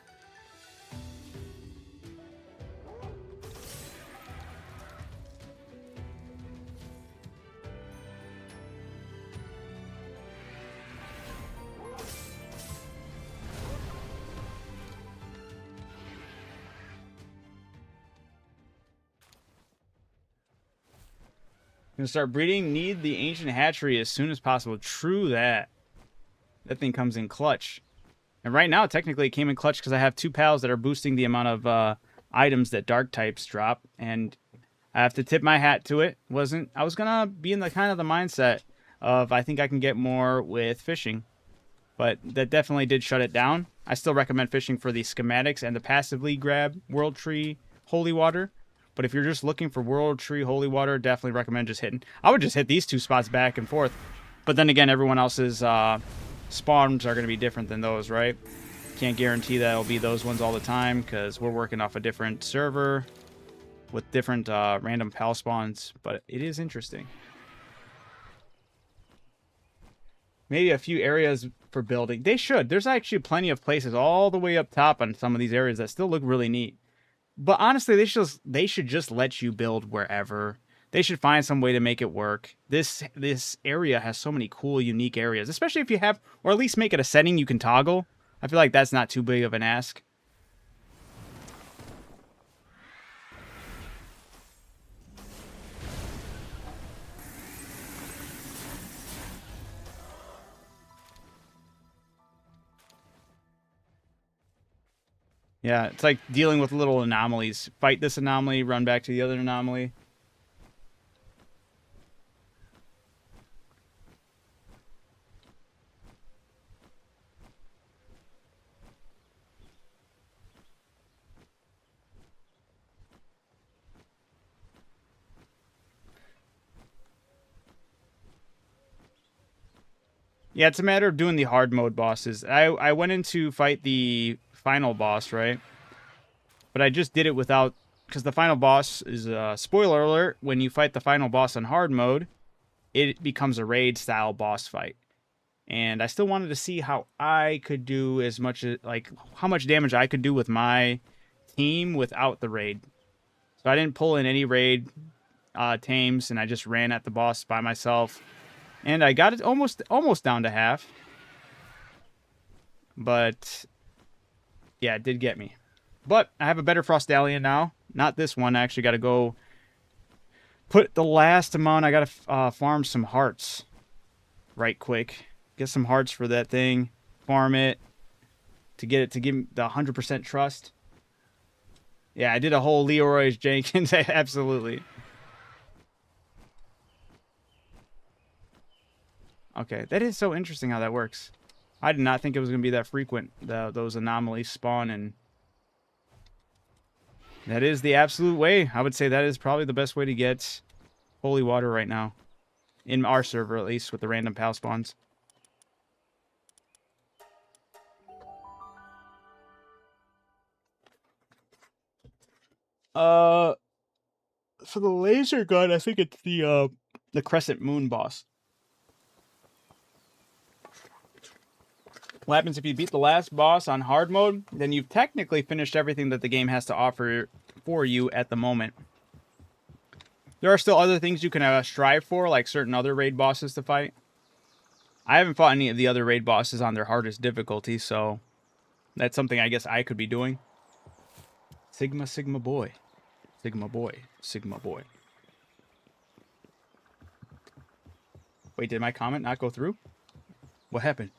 Gonna start breeding. Need the ancient hatchery as soon as possible. True that. That thing comes in clutch. And right now, technically, it came in clutch because I have 2 pals that are boosting the amount of items that dark types drop. And I have to tip my hat to it. I was gonna be in the kind of the mindset of I think I can get more with fishing. But that definitely did shut it down. I still recommend fishing for the schematics and the passively grab World Tree Holy Water. But if you're just looking for World Tree Holy Water, definitely recommend just hitting. I would just hit these 2 spots back and forth. But then again, everyone else's spawns are going to be different than those, right? Can't guarantee that it'll be those ones all the time because we're working off a different server with different random pal spawns. But it is interesting. Maybe a few areas for building. They should. There's actually plenty of places all the way up top on some of these areas that still look really neat. But honestly, they should just let you build wherever. They should find some way to make it work. This area has so many cool, unique areas, especially if you have, or at least make it a setting you can toggle. I feel like that's not too big of an ask. Yeah, it's like dealing with little anomalies. Fight this anomaly, run back to the other anomaly. Yeah, it's a matter of doing the hard mode bosses. I went in to fight the final boss, right? But I just did it without, because the final boss is a spoiler alert. When you fight the final boss on hard mode, it becomes a raid style boss fight. And I still wanted to see how I could do as much as, like, how much damage I could do with my team without the raid. So I didn't pull in any raid tames, and I just ran at the boss by myself. And I got it almost down to half. But yeah, it did get me. But I have a better Frostallion now. Not this one. I actually got to go put the last amount. I got to farm some hearts right quick. Get some hearts for that thing. Farm it to get it to give me the 100% trust. Yeah, I did a whole Leroy Jenkins. Absolutely. Okay, that is so interesting how that works. I did not think it was going to be that frequent, those anomalies spawn, and that is the absolute way. I would say that is probably the best way to get holy water right now. In our server, at least, with the random pal spawns. For the laser gun, I think it's the Crescent Moon boss. What happens if you beat the last boss on hard mode? Then you've technically finished everything that the game has to offer for you at the moment. There are still other things you can strive for, like certain other raid bosses to fight. I haven't fought any of the other raid bosses on their hardest difficulty, so that's something I guess I could be doing. Sigma, Sigma boy. Sigma boy. Sigma boy. Wait, did my comment not go through? What happened?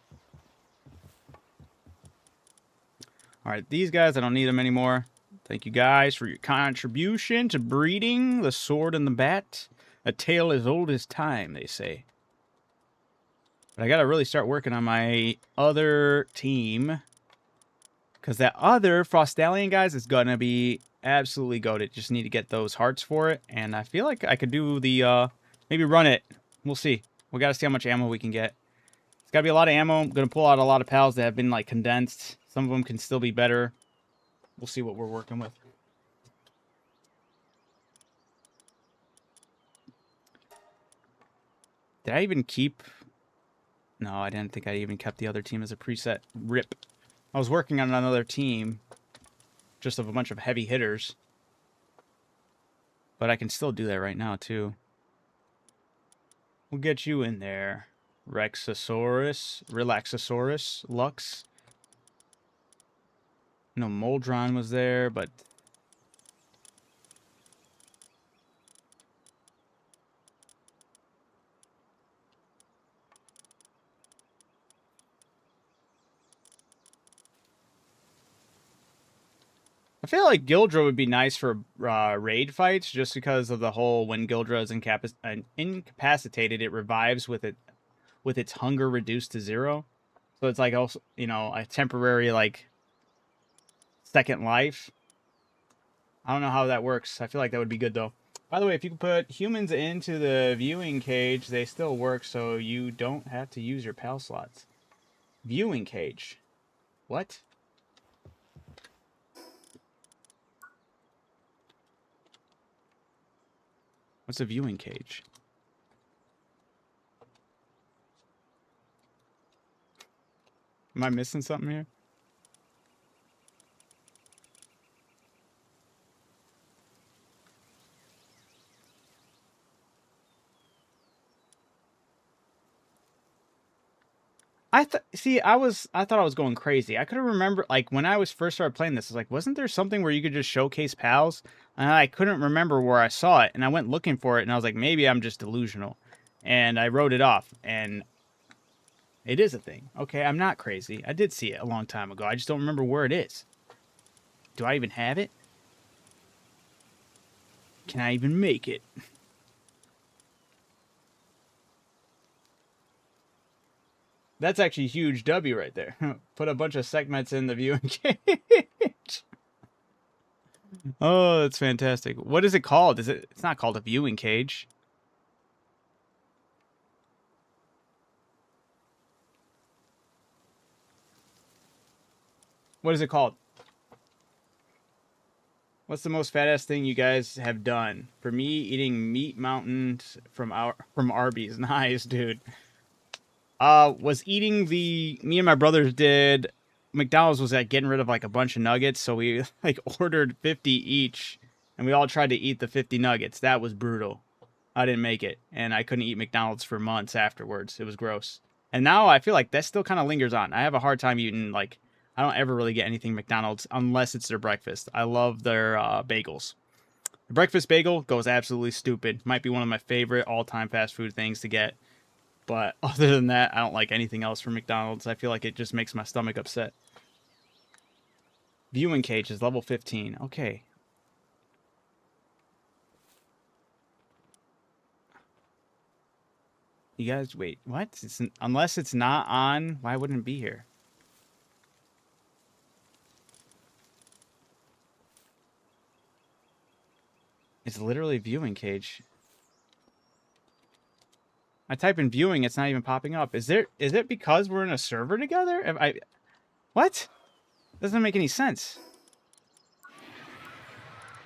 Alright, these guys, I don't need them anymore. Thank you guys for your contribution to breeding the sword and the bat. A tale as old as time, they say. But I gotta really start working on my other team. Because that other Frostallion, guys, is gonna be absolutely goated. Just need to get those hearts for it. And I feel like I could do the, maybe run it. We'll see. We gotta see how much ammo we can get. It's gotta be a lot of ammo. I'm gonna pull out a lot of pals that have been, like, condensed. Some of them can still be better. We'll see what we're working with. Did I even keep... No, I didn't think I even kept the other team as a preset. RIP. I was working on another team, just of a bunch of heavy hitters. But I can still do that right now, too. We'll get you in there. Rexosaurus, Relaxosaurus, Lux. No, Moldron was there, but... I feel like Gildra would be nice for raid fights, just because of the whole when Gildra is incapacitated, it revives with its hunger reduced to 0. So it's like also, you know, a temporary like second life. I don't know how that works. I feel like that would be good though. By the way, if you can put humans into the viewing cage, they still work, so you don't have to use your PAL slots. Viewing cage. What? What's a viewing cage? Am I missing something here? I thought I was going crazy. I couldn't remember, like, when I was first started playing this, I was like, wasn't there something where you could just showcase pals? And I couldn't remember where I saw it, and I went looking for it, and I was like, maybe I'm just delusional. And I wrote it off, and it is a thing. Okay, I'm not crazy. I did see it a long time ago. I just don't remember where it is. Do I even have it? Can I even make it? That's actually a huge W right there. Put a bunch of segments in the viewing cage. Oh, that's fantastic. What is it called? It's not called a viewing cage. What is it called? What's the most fatass thing you guys have done? For me, eating meat mountains from Arby's. Nice, dude. Was eating me and my brothers did. McDonald's was like getting rid of like a bunch of nuggets, so we like ordered 50 each, and we all tried to eat the 50 nuggets. That was brutal. I didn't make it, and I couldn't eat McDonald's for months afterwards. It was gross. And now I feel like that still kind of lingers on. I have a hard time eating, like, I don't ever really get anything McDonald's unless it's their breakfast. I love their bagels. The breakfast bagel goes absolutely stupid. Might be one of my favorite all-time fast food things to get. But other than that, I don't like anything else from McDonald's. I feel like it just makes my stomach upset. Viewing cage is level 15. Okay. You guys, wait, what? Unless it's not on, why wouldn't it be here? It's literally viewing cage. I type in viewing, it's not even popping up. Is it because we're in a server together? What? Doesn't make any sense.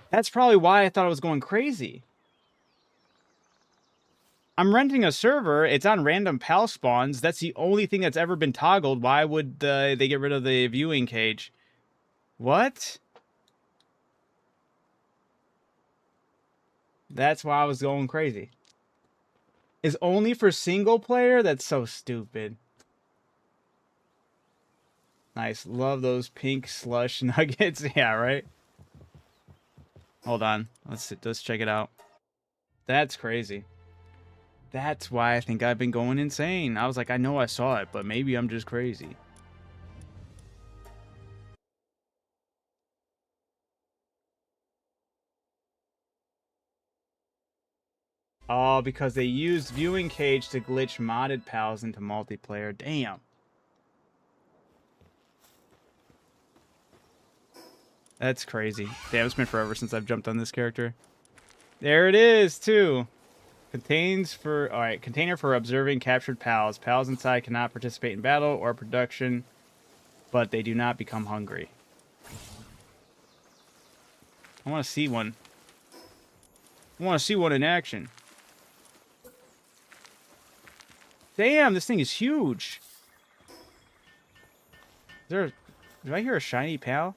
That's probably why I thought I was going crazy. I'm renting a server. It's on random pal spawns. That's the only thing that's ever been toggled. Why would they get rid of the viewing cage? What? That's why I was going crazy. Is only for single player? That's so stupid. Nice. Love those pink slush nuggets. Yeah, right? Hold on. Let's check it out. That's crazy. That's why I think I've been going insane. I was like, I know I saw it, but maybe I'm just crazy. Oh, because they used viewing cage to glitch modded pals into multiplayer. Damn. That's crazy. Damn, it's been forever since I've jumped on this character. There it is, too. Alright, container for observing captured pals. Pals inside cannot participate in battle or production, but they do not become hungry. I want to see one. I want to see one in action. Damn, this thing is huge. Do I hear a shiny pal?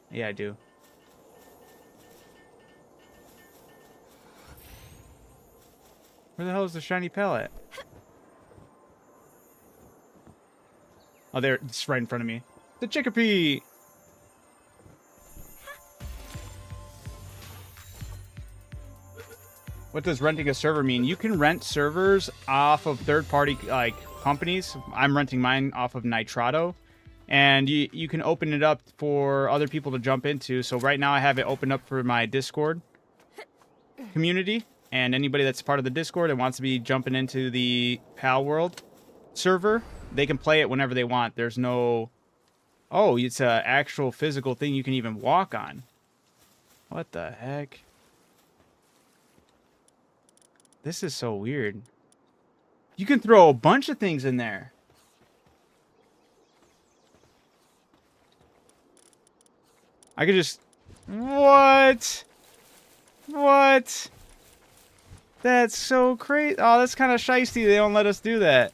Yeah, I do. Where the hell is the shiny pal at? Oh, there, it's right in front of me. The Chickapee! What does renting a server mean? You can rent servers off of third-party like companies. I'm renting mine off of Nitrado, and you can open it up for other people to jump into. So right now I have it opened up for my Discord community, and anybody that's part of the Discord and wants to be jumping into the PALWORLD server, they can play it whenever they want. There's no... Oh, it's an actual physical thing you can even walk on. What the heck? This is so weird. You can throw a bunch of things in there. I could just... What? What? That's so crazy. Oh, that's kind of shiesty. They don't let us do that.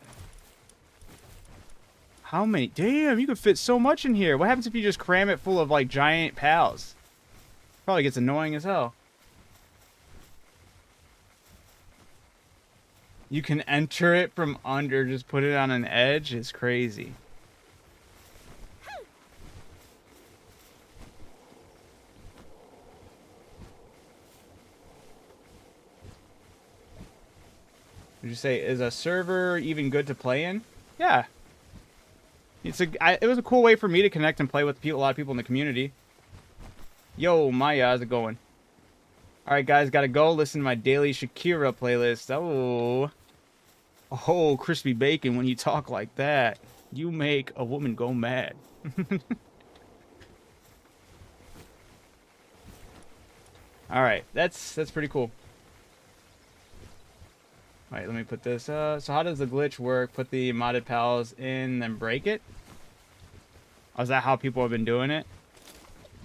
How many? Damn, you can fit so much in here. What happens if you just cram it full of, like, giant pals? Probably gets annoying as hell. You can enter it from under, just put it on an edge. It's crazy. Would you say, is a server even good to play in? Yeah. It was a cool way for me to connect and play with a lot of people in the community. Yo, Maya, how's it going? Alright, guys, gotta go. Listen to my daily Shakira playlist. Oh, crispy bacon, when you talk like that, you make a woman go mad. Alright, that's pretty cool. Alright, let me put this, so how does the glitch work? Put the modded pals in, then break it? Oh, is that how people have been doing it?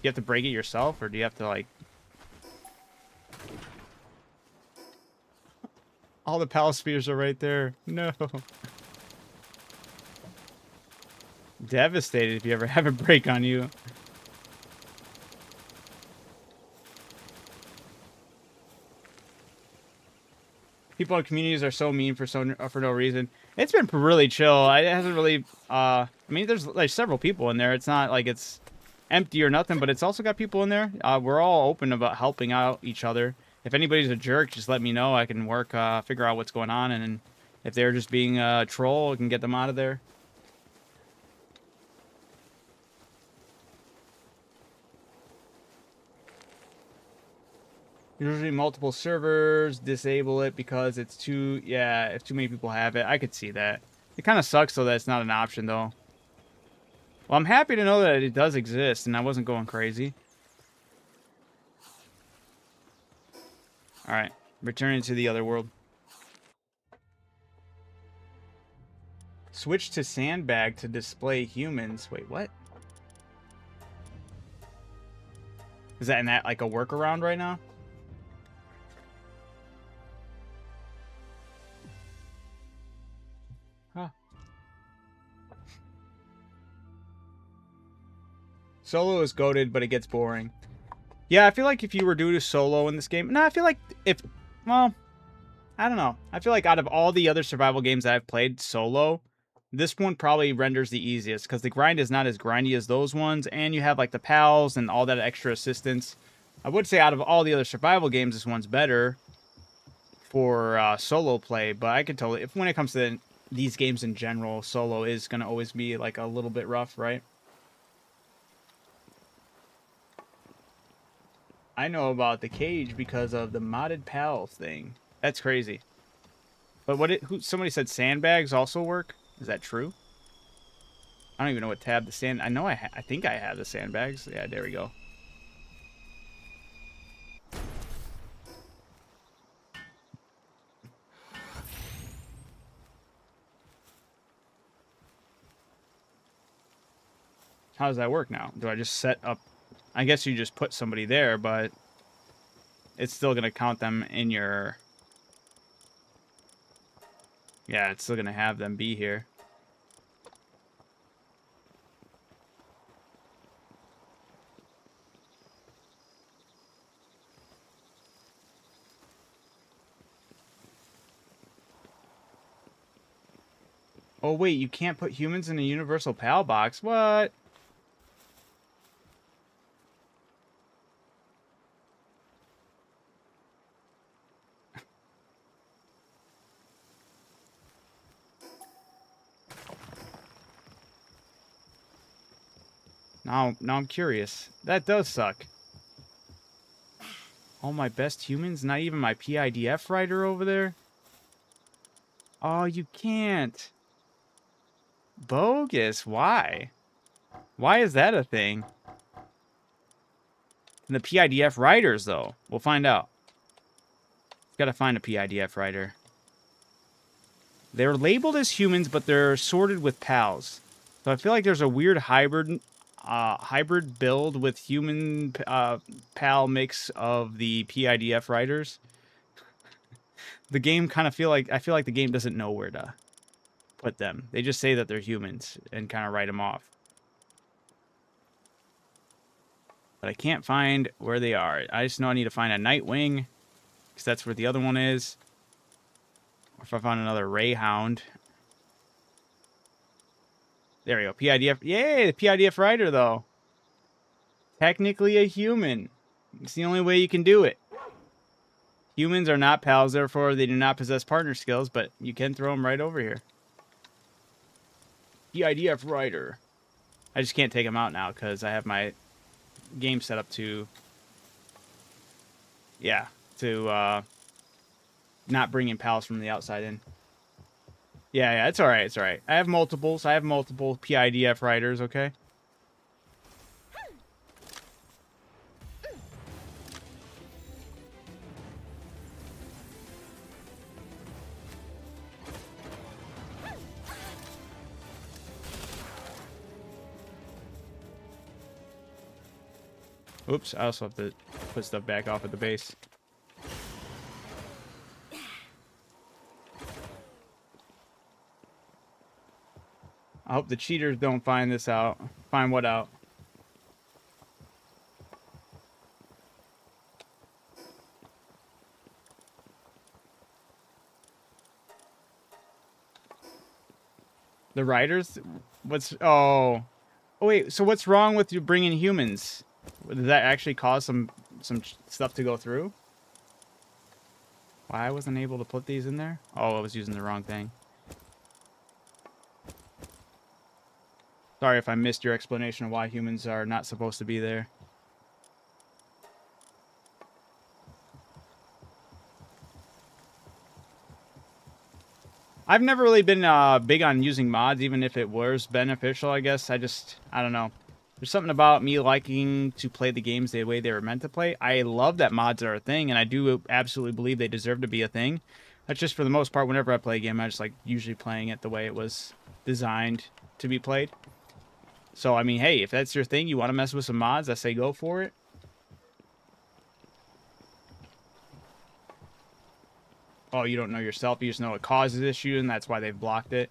You have to break it yourself, or do you have to, like... All the pal spheres are right there. No. Devastated if you ever have a break on you. People in communities are so mean for no reason. It's been really chill. It hasn't really. I mean, there's like several people in there. It's not like it's empty or nothing, but it's also got people in there. We're all open about helping out each other. If anybody's a jerk, just let me know. I can work, figure out what's going on, and if they're just being a troll, I can get them out of there. Usually multiple servers, disable it because it's too, yeah, if too many people have it. I could see that. It kind of sucks though that it's not an option though. Well, I'm happy to know that it does exist and I wasn't going crazy. Alright, returning to the other world. Switch to sandbag to display humans. Wait, what? Is that like a workaround right now? Huh. Solo is goated, but it gets boring. Yeah, I feel like if you were doing solo in this game... No, I feel like well, I don't know. I feel like out of all the other survival games I've played solo, this one probably renders the easiest, because the grind is not as grindy as those ones, and you have like the pals and all that extra assistance. I would say out of all the other survival games, this one's better for solo play, but I could totally... When it comes to these games in general, solo is going to always be like a little bit rough, right? I know about the cage because of the modded pals thing. That's crazy. But somebody said sandbags also work? Is that true? I don't even know what tab the sand... I know I think I have the sandbags. Yeah, there we go. How does that work now? Do I just set up... I guess you just put somebody there, but it's still going to count them in your... Yeah, it's still going to have them be here. Oh, wait, you can't put humans in a universal PAL box? What? Now I'm curious. That does suck. All my best humans? Not even my PIDF writer over there? Oh, you can't. Bogus. Why? Why is that a thing? And the PIDF writers, though. We'll find out. Gotta find a PIDF writer. They're labeled as humans, but they're sorted with PALs. So I feel like there's a weird hybrid build with human PAL mix of the PIDF writers. The game kind of I feel like the game doesn't know where to put them. They just say that they're humans and kind of write them off. But I can't find where they are. I just know I need to find a Nightwing, because that's where the other one is. Or if I find another Rayhound. There we go. PIDF. Yay, the PIDF writer, though. Technically a human. It's the only way you can do it. Humans are not pals, therefore they do not possess partner skills, but you can throw them right over here. PIDF writer. I just can't take them out now because I have my game set up to... Yeah, to not bring in pals from the outside in. Yeah, it's alright, it's alright. I have multiples. I have multiple PIDF writers, okay? Oops, I also have to put stuff back off at the base. I hope the cheaters don't find this out. Find what out? The writers? What's... Oh, wait, so what's wrong with you bringing humans? Did that actually cause some stuff to go through? Why I wasn't able to put these in there? Oh, I was using the wrong thing. Sorry if I missed your explanation of why humans are not supposed to be there. I've never really been big on using mods, even if it was beneficial, I guess. I don't know. There's something about me liking to play the games the way they were meant to play. I love that mods are a thing, and I do absolutely believe they deserve to be a thing. That's just for the most part, whenever I play a game, I just like usually playing it the way it was designed to be played. So, I mean, hey, if that's your thing, you want to mess with some mods, I say go for it. Oh, you don't know yourself, you just know it causes issues, and that's why they've blocked it.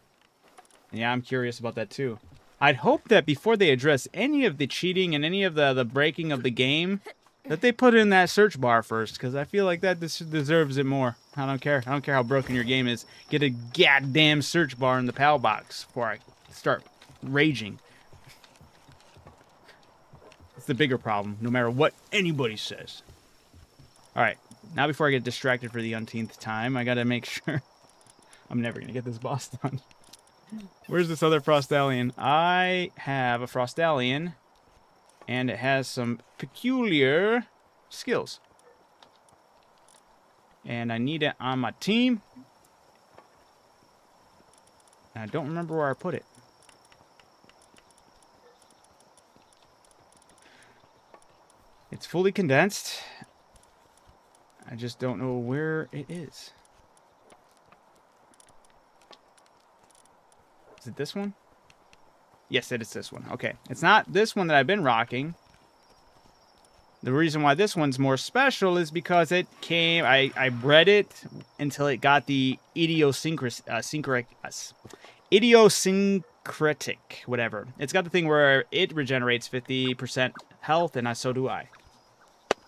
And yeah, I'm curious about that too. I'd hope that before they address any of the cheating and any of the breaking of the game, that they put in that search bar first, because I feel like that deserves it more. I don't care. I don't care how broken your game is. Get a goddamn search bar in the PAL box before I start raging. It's the bigger problem, no matter what anybody says. Alright, now before I get distracted for the umpteenth time, I gotta make sure... I'm never gonna get this boss done. Where's this other Frostallion? I have a Frostallion, and it has some peculiar skills. And I need it on my team. And I don't remember where I put it. It's fully condensed. I just don't know where it is. Is it this one? Yes, it is this one. Okay. It's not this one that I've been rocking. The reason why this one's more special is because it came... I bred it until it got the idiosyncratic... whatever. It's got the thing where it regenerates 50% health, and so do I.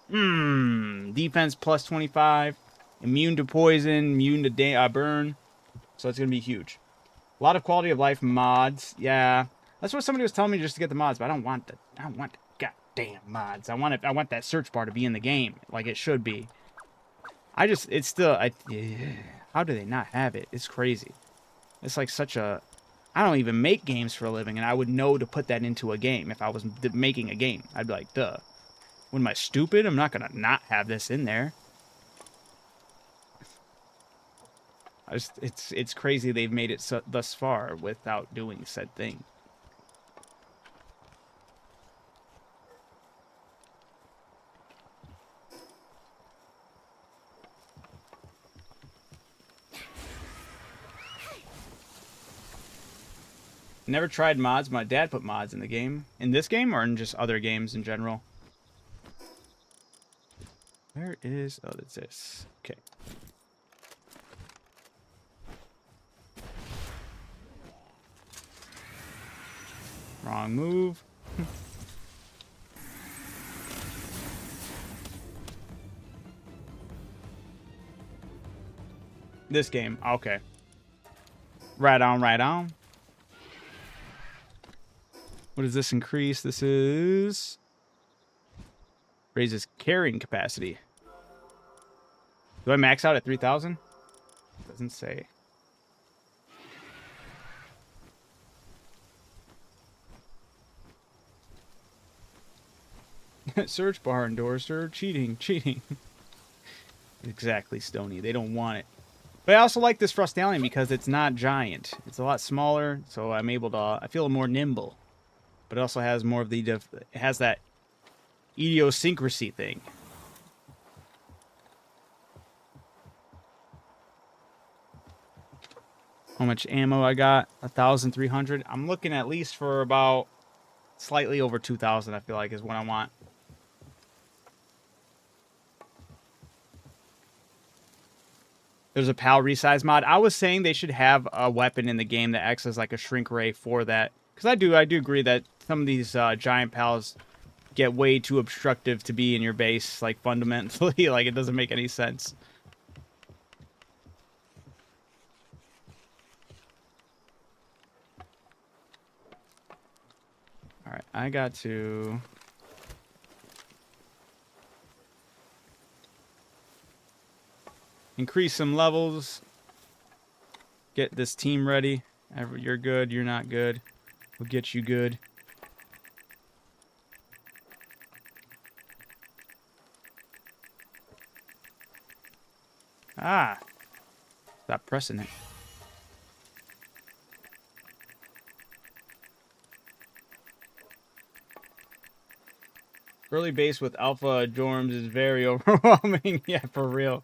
Defense plus 25. Immune to poison. Immune to burn. So it's going to be huge. A lot of quality of life mods. Yeah. That's what somebody was telling me just to get the mods, but I don't want the goddamn mods. I want that search bar to be in the game like it should be. It's still... how do they not have it? It's crazy. It's like such a... I don't even make games for a living, and I would know to put that into a game if I was making a game. I'd be like, duh. What am I, stupid? I'm not going to not have this in there. It's crazy they've made it thus far without doing said thing. Never tried mods. My dad put mods in the game. In this game or in just other games in general? Where is... oh, that's this. Okay. Wrong move. This game. Okay. Right on, right on. What does this increase? This is... raises carrying capacity. Do I max out at 3,000? Doesn't say. Search bar endorser. Cheating. Exactly, Stony. They don't want it. But I also like this Frostallion because it's not giant. It's a lot smaller, so I'm able to... I feel more nimble. But it also has more of the... it has that idiosyncrasy thing. How much ammo I got? 1,300. I'm looking at least for about slightly over 2,000, I feel like, is what I want. There's a PAL resize mod. I was saying they should have a weapon in the game that acts as like a shrink ray for that. Because I do agree that some of these giant PALs get way too obstructive to be in your base, like, fundamentally. Like, it doesn't make any sense. Alright, I got to... increase some levels. Get this team ready. You're good, you're not good. We'll get you good. Ah! Stop pressing it. Early base with alpha dorms is very overwhelming. Yeah, for real.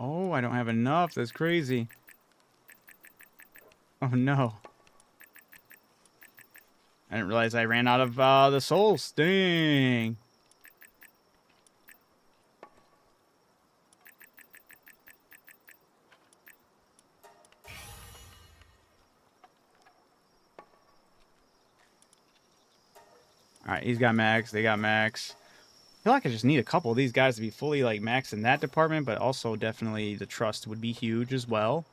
Oh, I don't have enough. That's crazy. Oh, no. I didn't realize I ran out of the souls. Dang. Alright, he's got max. They got max. I feel like I just need a couple of these guys to be fully, like, max in that department, but also definitely the trust would be huge as well.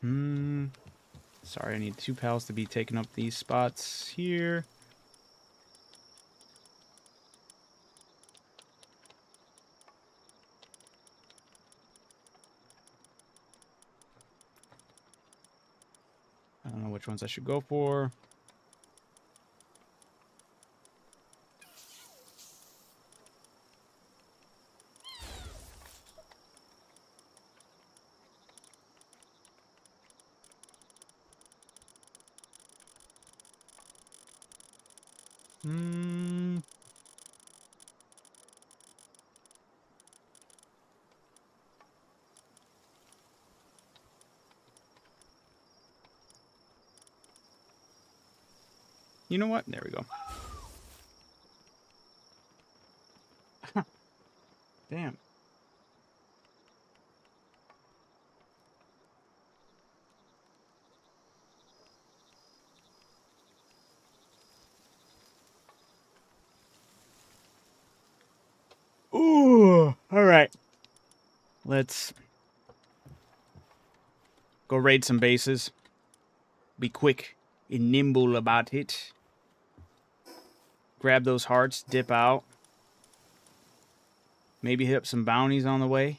Sorry, I need 2 pals to be taking up these spots here. I don't know which ones I should go for. You know what? There we go. Damn. Ooh. All right. Let's go raid some bases. Be quick and nimble about it. Grab those hearts, dip out. Maybe hit up some bounties on the way.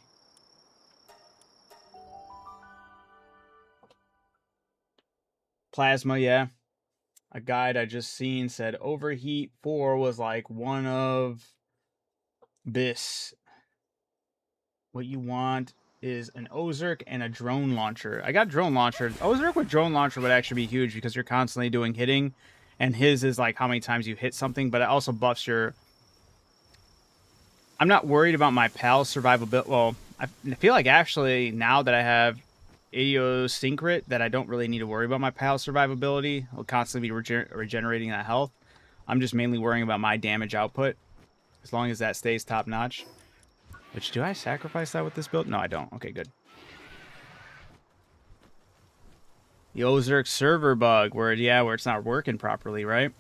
Plasma, yeah. A guide I just seen said overheat 4 was like one of this. What you want is an Ozark and a drone launcher. I got drone launcher. Ozark with drone launcher would actually be huge because you're constantly doing hitting. And his is like how many times you hit something, but it also buffs your... I'm not worried about my PAL survivability. Well, I feel like actually now that I have idiosyncret that I don't really need to worry about my PAL survivability. I'll constantly be regenerating that health. I'm just mainly worrying about my damage output. As long as that stays top notch. Which, do I sacrifice that with this build? No, I don't. Okay, good. The Ozark server bug, where it's not working properly, right?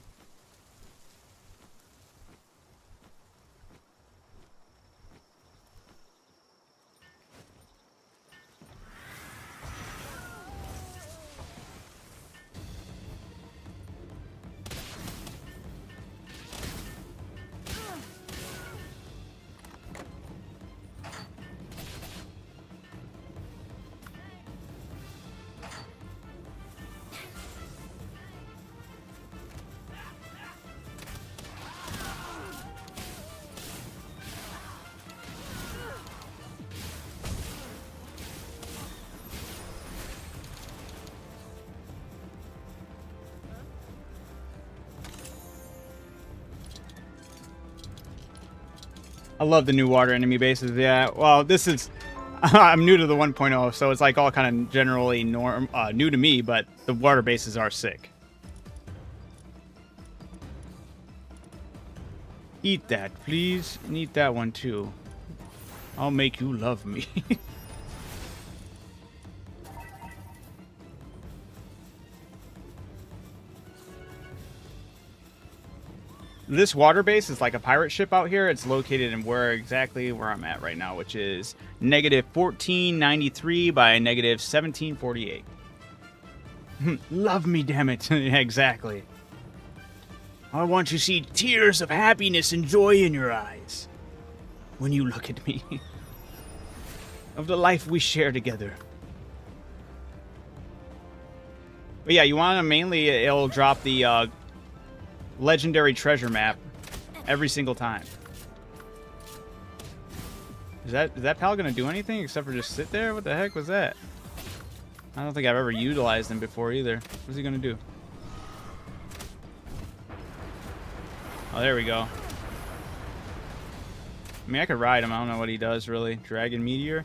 I love the new water enemy bases. Yeah, well, this is... I'm new to the 1.0, so it's like all kind of generally new to me, but the water bases are sick. Eat that, please. And eat that one, too. I'll make you love me. This water base is like a pirate ship out here. It's located in exactly where I'm at right now, which is negative 1493 by negative 1748. Love me, damn it. Yeah, exactly. I want to see tears of happiness and joy in your eyes when you look at me. Of the life we share together. But yeah, you want to mainly, it'll drop the legendary treasure map every single time. Is that pal gonna do anything except for just sit there? What the heck was that? I don't think I've ever utilized him before either. What's he gonna do? Oh, there we go. I mean, I could ride him. I don't know what he does really. Dragon Meteor.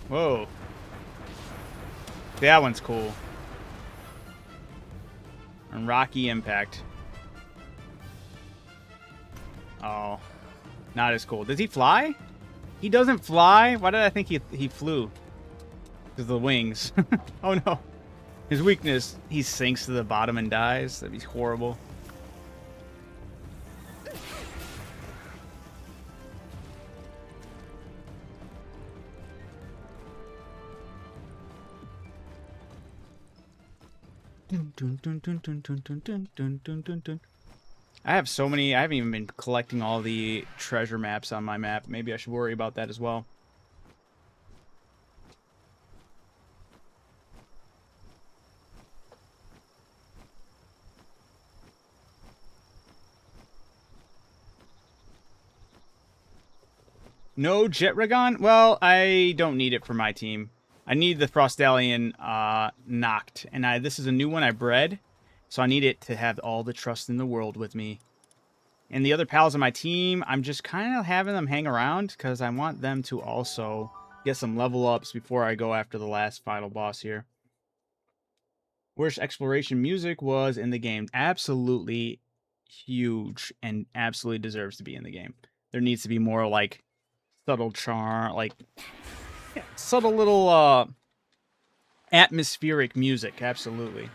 Whoa. That one's cool. And Rocky Impact. Oh. Not as cool. Does he fly? He doesn't fly? Why did I think he flew? Because of the wings. Oh no. His weakness, he sinks to the bottom and dies. That'd be horrible. Dun, dun, dun, dun, dun, dun, dun, dun, dun, dun, dun. I have so many. I haven't even been collecting all the treasure maps on my map. Maybe I should worry about that as well. No Jetragon? Well, I don't need it for my team. I need the Frostallion knocked. And this is a new one I bred. So I need it to have all the trust in the world with me. And the other pals on my team, I'm just kind of having them hang around because I want them to also get some level ups before I go after the last final boss here. Worst exploration music was in the game. Absolutely huge and absolutely deserves to be in the game. There needs to be more like subtle charm, like subtle little atmospheric music. Absolutely.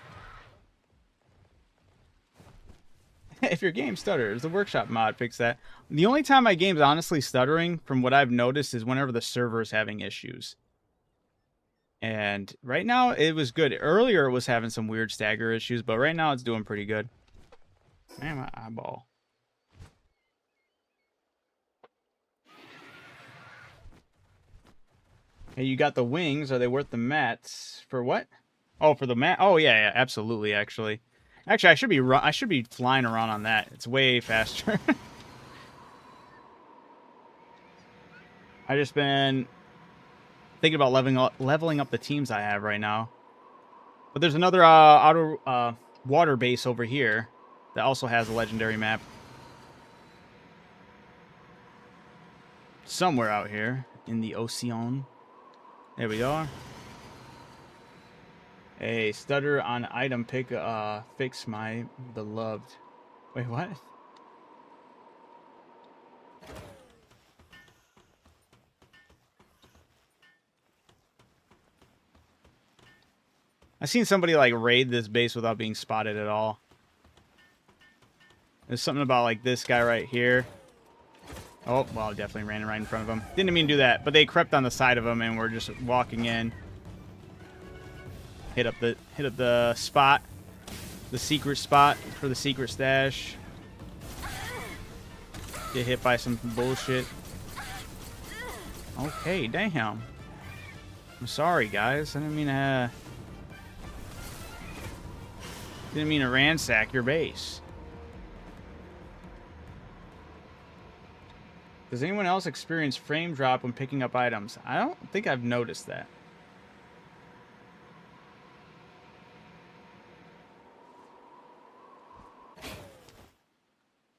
If your game stutters, the workshop mod fix that. The only time my game's honestly stuttering, from what I've noticed, is whenever the server's having issues. And right now, it was good. Earlier, it was having some weird stagger issues, but right now, it's doing pretty good. Man, my eyeball. Hey, you got the wings. Are they worth the mats? For what? Oh, for the mat. Oh, yeah, absolutely, actually. Actually, I should be flying around on that. It's way faster. I just been thinking about leveling up the teams I have right now. But there's another outer water base over here that also has a legendary map. Somewhere out here in the ocean. There we go. A stutter on item pick fix my beloved. Wait, what? I've seen somebody like raid this base without being spotted at all. There's something about like this guy right here. Oh, well, definitely ran right in front of him. Didn't mean to do that, but they crept on the side of him and we're just walking in. Hit up the spot. The secret spot for the secret stash. Get hit by some bullshit. Okay, damn. I'm sorry, guys. I didn't mean to ransack your base. Does anyone else experience frame drop when picking up items? I don't think I've noticed that.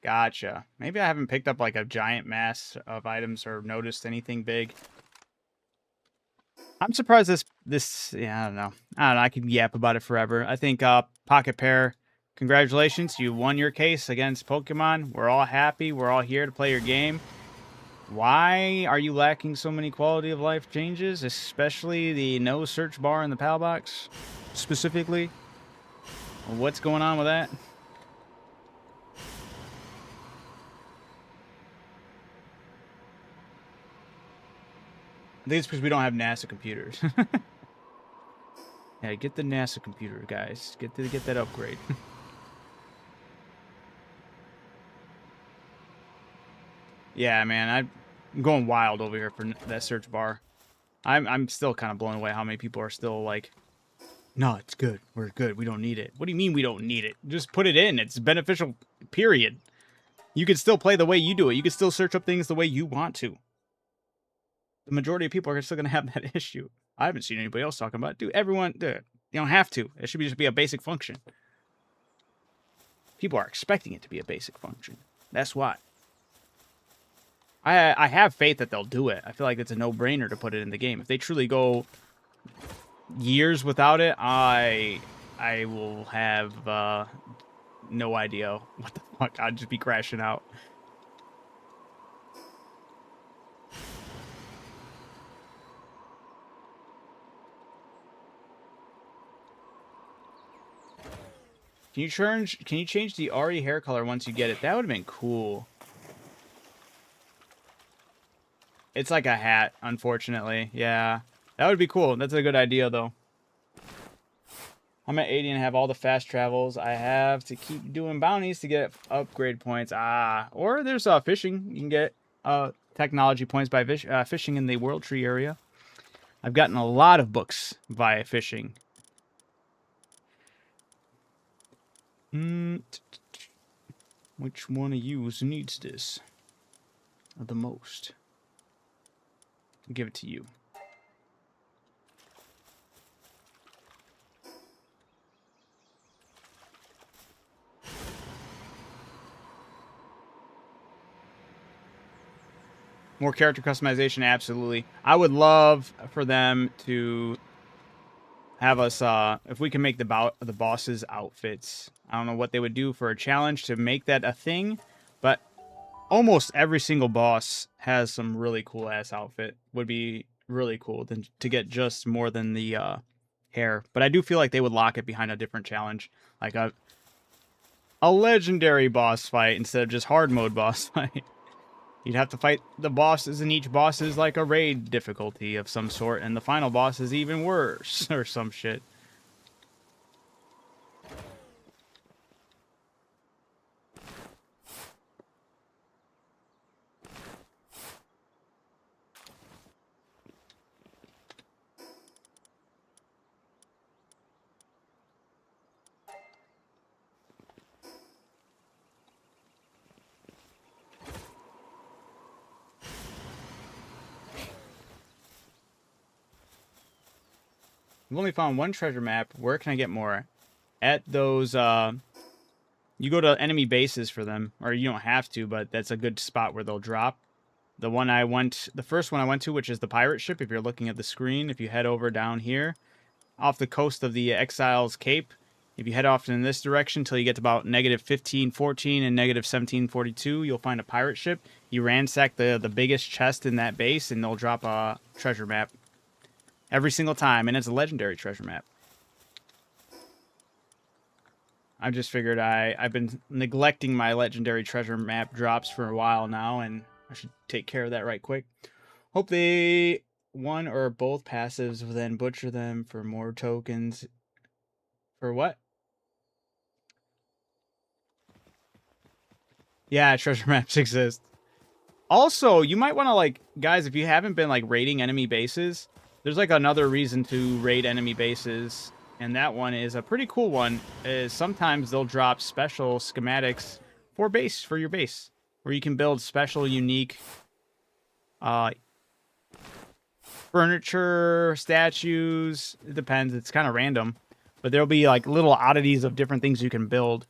Gotcha. Maybe I haven't picked up like a giant mass of items or noticed anything big. I'm surprised yeah, I don't know. I could yap about it forever. I think Pocket Pair, congratulations, you won your case against Pokemon. We're all happy. We're all here to play your game. Why are you lacking so many quality of life changes, especially the no search bar in the PAL box specifically? What's going on with that? I think it's because we don't have NASA computers. Yeah, get the NASA computer, guys. Get that upgrade. Yeah, man, I'm going wild over here for that search bar. I'm still kind of blown away how many people are still like, no, it's good. We're good. We don't need it. What do you mean we don't need it? Just put it in. It's beneficial, period. You can still play the way you do it. You can still search up things the way you want to. The majority of people are still going to have that issue. I haven't seen anybody else talking about it. Dude, everyone, dude, you don't have to. It should just be a basic function. People are expecting it to be a basic function. That's why. I have faith that they'll do it. I feel like it's a no-brainer to put it in the game. If they truly go years without it, I will have no idea what the fuck. I'd just be crashing out. Can you change the Ari hair color once you get it? That would have been cool. It's like a hat, unfortunately. Yeah. That would be cool. That's a good idea, though. I'm at 80 and have all the fast travels. I have to keep doing bounties to get upgrade points. Or there's fishing. You can get technology points by fishing in the World Tree area. I've gotten a lot of books via fishing. Which one of you needs this the most? I'll give it to you. More character customization, absolutely. I would love for them to have us, if we can make the bosses' outfits. I don't know what they would do for a challenge to make that a thing, but almost every single boss has some really cool ass outfit. Would be really cool than to get just more than the hair. But I do feel like they would lock it behind a different challenge, like a legendary boss fight instead of just hard mode boss fight. You'd have to fight the bosses, and each boss is like a raid difficulty of some sort, and the final boss is even worse, or some shit. I've only found one treasure map. Where can I get more? At those, you go to enemy bases for them, or you don't have to, but that's a good spot where they'll drop. The first one I went to, which is the pirate ship, if you're looking at the screen, if you head over down here, off the coast of the Exiles Cape, if you head off in this direction until you get to about negative 1514 and negative 1742, you'll find a pirate ship. You ransack the biggest chest in that base, and they'll drop a treasure map. Every single time, and it's a legendary treasure map. I just figured I've been neglecting my legendary treasure map drops for a while now, and I should take care of that right quick. Hope they one or both passives will then butcher them for more tokens. For what? Yeah, treasure maps exist. Also, you might want to, like, guys, if you haven't been, like, raiding enemy bases, there's, like, another reason to raid enemy bases, and that one is a pretty cool one, is sometimes they'll drop special schematics for your base, where you can build special, unique, furniture, statues. It depends, it's kind of random, but there'll be, like, little oddities of different things you can build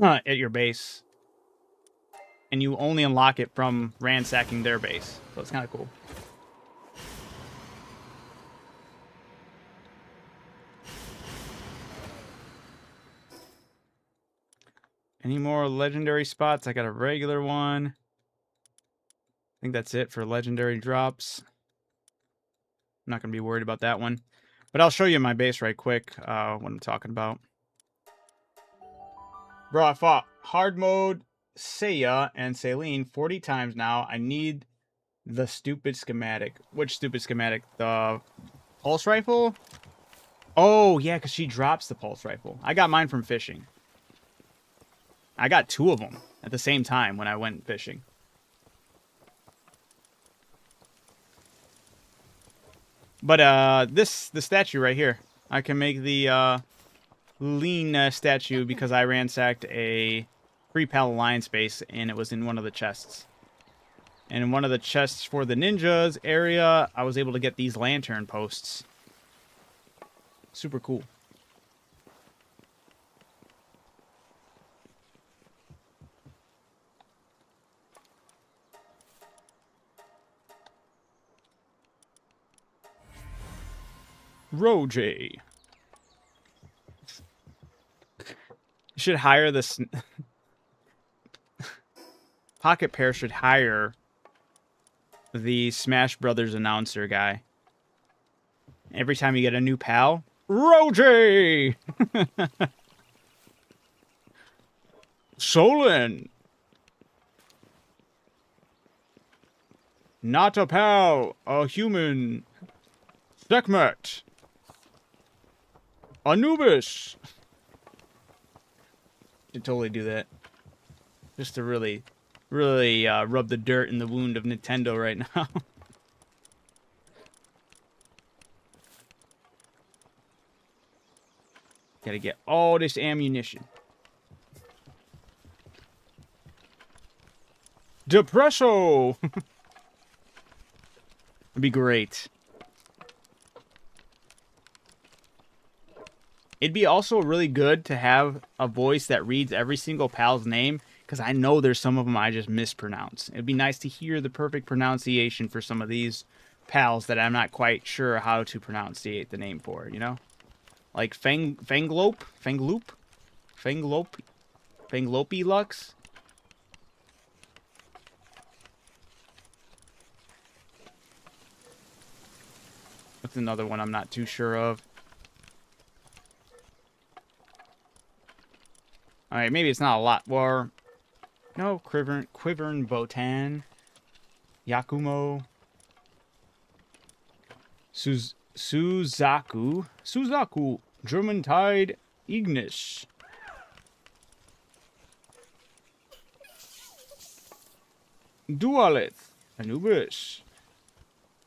at your base, and you only unlock it from ransacking their base, so it's kind of cool. Any more legendary spots? I got a regular one. I think that's it for legendary drops. I'm not going to be worried about that one. But I'll show you my base right quick, what I'm talking about. Bro, I fought hard mode Seiya and Saline 40 times now. I need the stupid schematic. Which stupid schematic? The pulse rifle? Oh, yeah, because she drops the pulse rifle. I got mine from fishing. I got two of them at the same time when I went fishing. But the statue right here, I can make the lean statue because I ransacked a free PAL Alliance base, and it was in one of the chests. And in one of the chests for the ninjas area, I was able to get these lantern posts. Super cool. Roger. You should hire this. Pocket Pair should hire the Smash Brothers announcer guy. Every time you get a new pal, Roger! Solon! Not a pal, a human. Sekhmet. Anubis. Should totally do that. Just to really rub the dirt in the wound of Nintendo right now. Gotta get all this ammunition. Depresso! It'd be great. It'd be also really good to have a voice that reads every single pal's name, because I know there's some of them I just mispronounce. It'd be nice to hear the perfect pronunciation for some of these pals that I'm not quite sure how to pronunciate the name for, you know? Like Fanglope? Fanglope Lux? That's another one I'm not too sure of. Alright, maybe it's not a lot more. No, Quivern Botan. Yakumo. Suzaku. German Tide Ignis. Dualith. Anubis.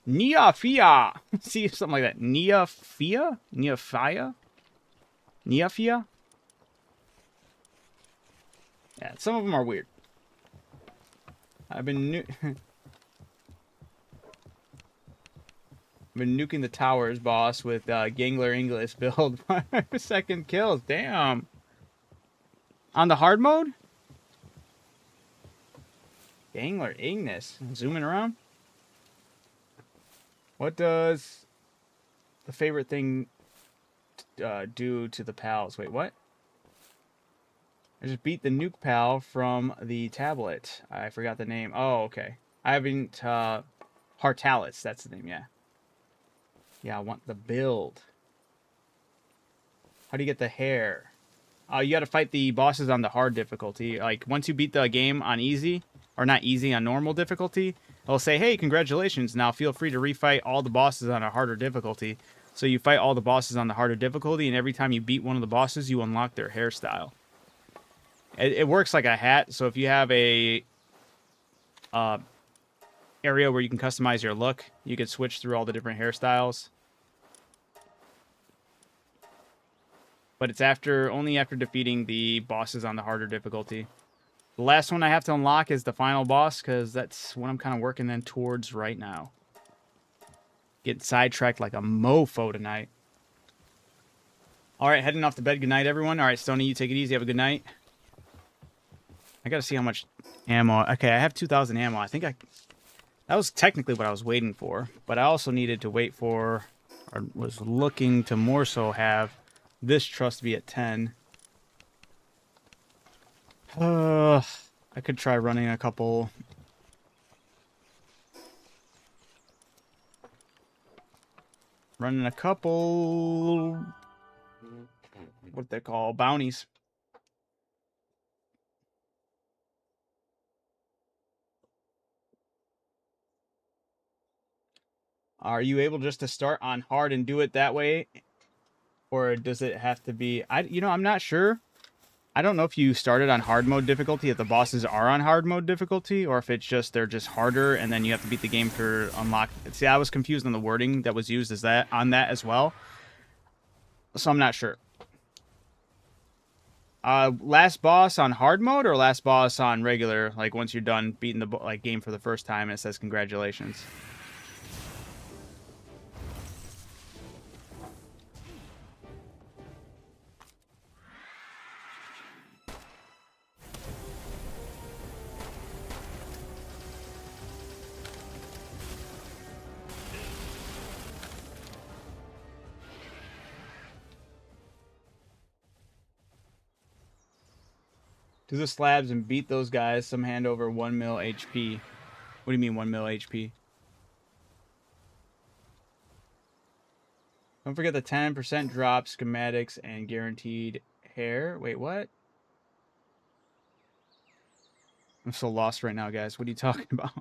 Niafia. See, something like that. Niafia? Niafia? Niafia? Yeah, some of them are weird. I've been nuking the towers, boss, with Gangler English build. 5-second kills. Damn. On the hard mode? Gangler Ignis. Zooming around. What does the favorite thing do to the pals? Wait, what? I just beat the nuke pal from the tablet. I forgot the name. Oh, okay. I haven't... Hartalis, that's the name, yeah. Yeah, I want the build. How do you get the hair? You gotta fight the bosses on the hard difficulty. Like, once you beat the game on easy, or not easy, on normal difficulty, it'll say, hey, congratulations, now feel free to refight all the bosses on a harder difficulty. So you fight all the bosses on the harder difficulty, and every time you beat one of the bosses, you unlock their hairstyle. It works like a hat, so if you have a area where you can customize your look, you can switch through all the different hairstyles. But it's only after defeating the bosses on the harder difficulty. The last one I have to unlock is the final boss, because that's what I'm kind of working then towards right now. Getting sidetracked like a mofo tonight. Alright, heading off to bed. Good night, everyone. Alright, Stoney, you take it easy. Have a good night. I gotta see how much ammo. Okay, I have 2,000 ammo. I think that was technically what I was waiting for. But I also needed to wait for, or was looking to more so have this trust be at 10. I could try running a couple. What they call bounties. Are you able just to start on hard and do it that way? Or does it have to be... I'm not sure. I don't know if you started on hard mode difficulty, if the bosses are on hard mode difficulty, or if it's just they're just harder and then you have to beat the game for unlock. See, I was confused on the wording that was used on that as well. So I'm not sure. Last boss on hard mode or last boss on regular? Like once you're done beating the game for the first time and it says congratulations. Do the slabs and beat those guys. Some hand over 1 mil HP. What do you mean 1 mil HP? Don't forget the 10% drop, schematics, and guaranteed hair. Wait, what? I'm so lost right now, guys. What are you talking about?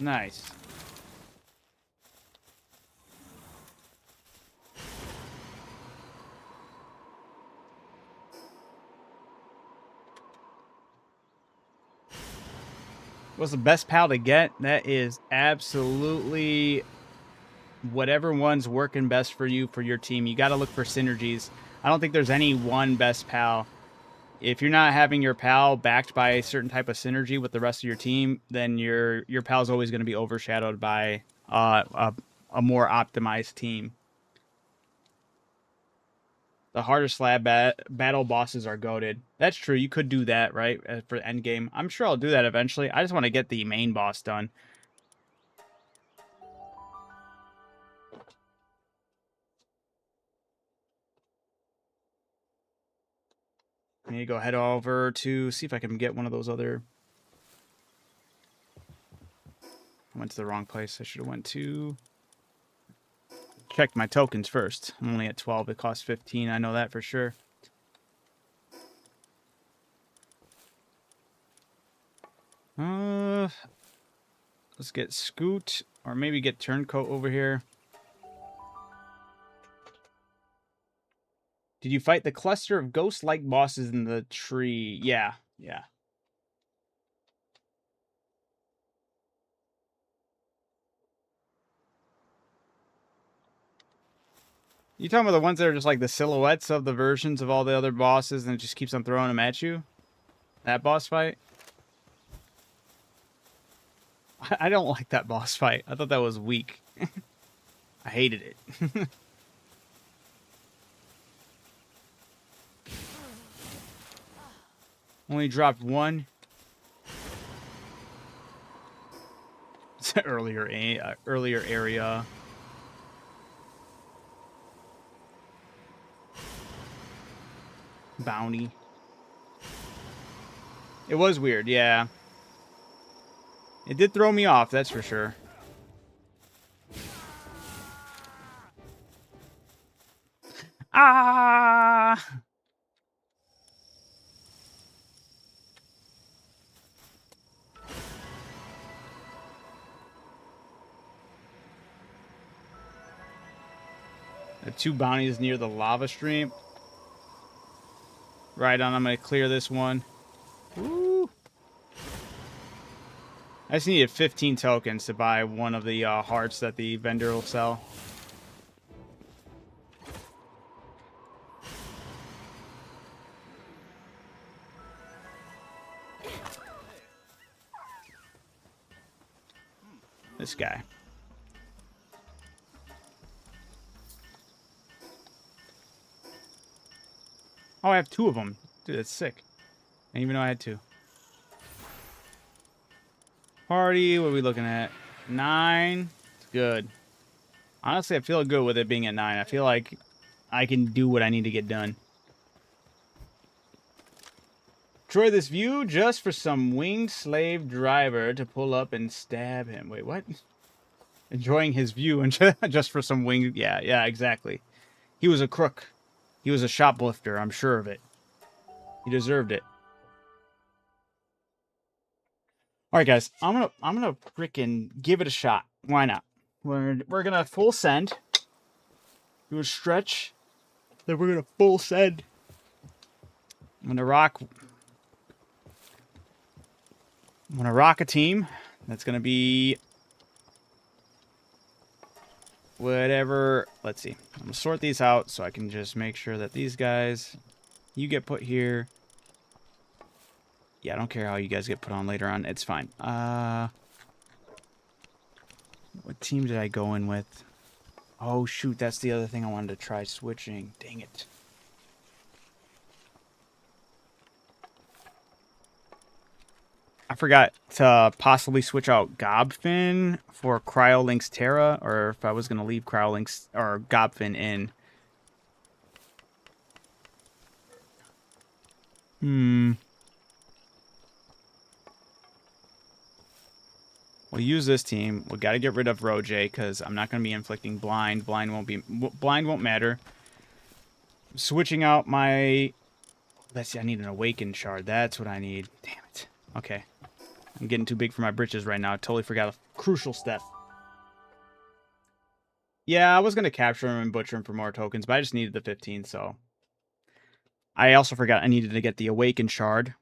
Nice. What's the best PAL to get? That is absolutely whatever one's working best for you, for your team. You got to look for synergies. I don't think there's any one best PAL. If you're not having your PAL backed by a certain type of synergy with the rest of your team, then your PAL is always going to be overshadowed by a more optimized team. The harder slab battle bosses are goated. That's true. You could do that, right, for the end game. I'm sure I'll do that eventually. I just want to get the main boss done. I need to go head over to see if I can get one of those other... I went to the wrong place. I should have went to... Checked my tokens first. I'm only at 12. It costs 15. I know that for sure. Let's get Scoot, or maybe get Turncoat over here. Did you fight the cluster of ghost-like bosses in the tree? Yeah, yeah. You talking about the ones that are just like the silhouettes of the versions of all the other bosses and it just keeps on throwing them at you? That boss fight? I don't like that boss fight. I thought that was weak. I hated it. Only dropped one. It's an earlier area. Bounty. It was weird, yeah. It did throw me off, that's for sure. Ah! The 2 bounties near the lava stream. Right on, I'm going to clear this one. Woo! I just needed 15 tokens to buy one of the hearts that the vendor will sell. This guy. Oh, I have 2 of them. Dude, that's sick. I didn't even know I had 2. Party, what are we looking at? 9. It's good. Honestly, I feel good with it being at 9. I feel like I can do what I need to get done. Destroy this view just for some winged slave driver to pull up and stab him. Wait, what? Enjoying his view and just for some winged... Yeah, exactly. He was a crook. He was a shoplifter, I'm sure of it. He deserved it. All right, guys, I'm gonna freaking give it a shot. Why not? We're gonna full send. Do a stretch. Then we're gonna full send. I'm gonna rock a team. That's gonna be whatever. Let's see. I'm gonna sort these out so I can just make sure that these guys, you get put here. Yeah, I don't care how you guys get put on later on. It's fine. What team did I go in with? Oh, shoot. That's the other thing I wanted to try switching. Dang it. I forgot to possibly switch out Gobfin for Cryolink's Terra, or if I was going to leave Cryolink's or Gobfin in. We'll use this team. We got to get rid of Roje because I'm not going to be inflicting blind. Blind won't matter. Switching out my... Let's see, I need an awakened shard. That's what I need. Damn it. Okay. I'm getting too big for my britches right now. I totally forgot to crucial step. Yeah, I was going to capture him and butcher him for more tokens, but I just needed the 15, so. I also forgot I needed to get the Awakened Shard.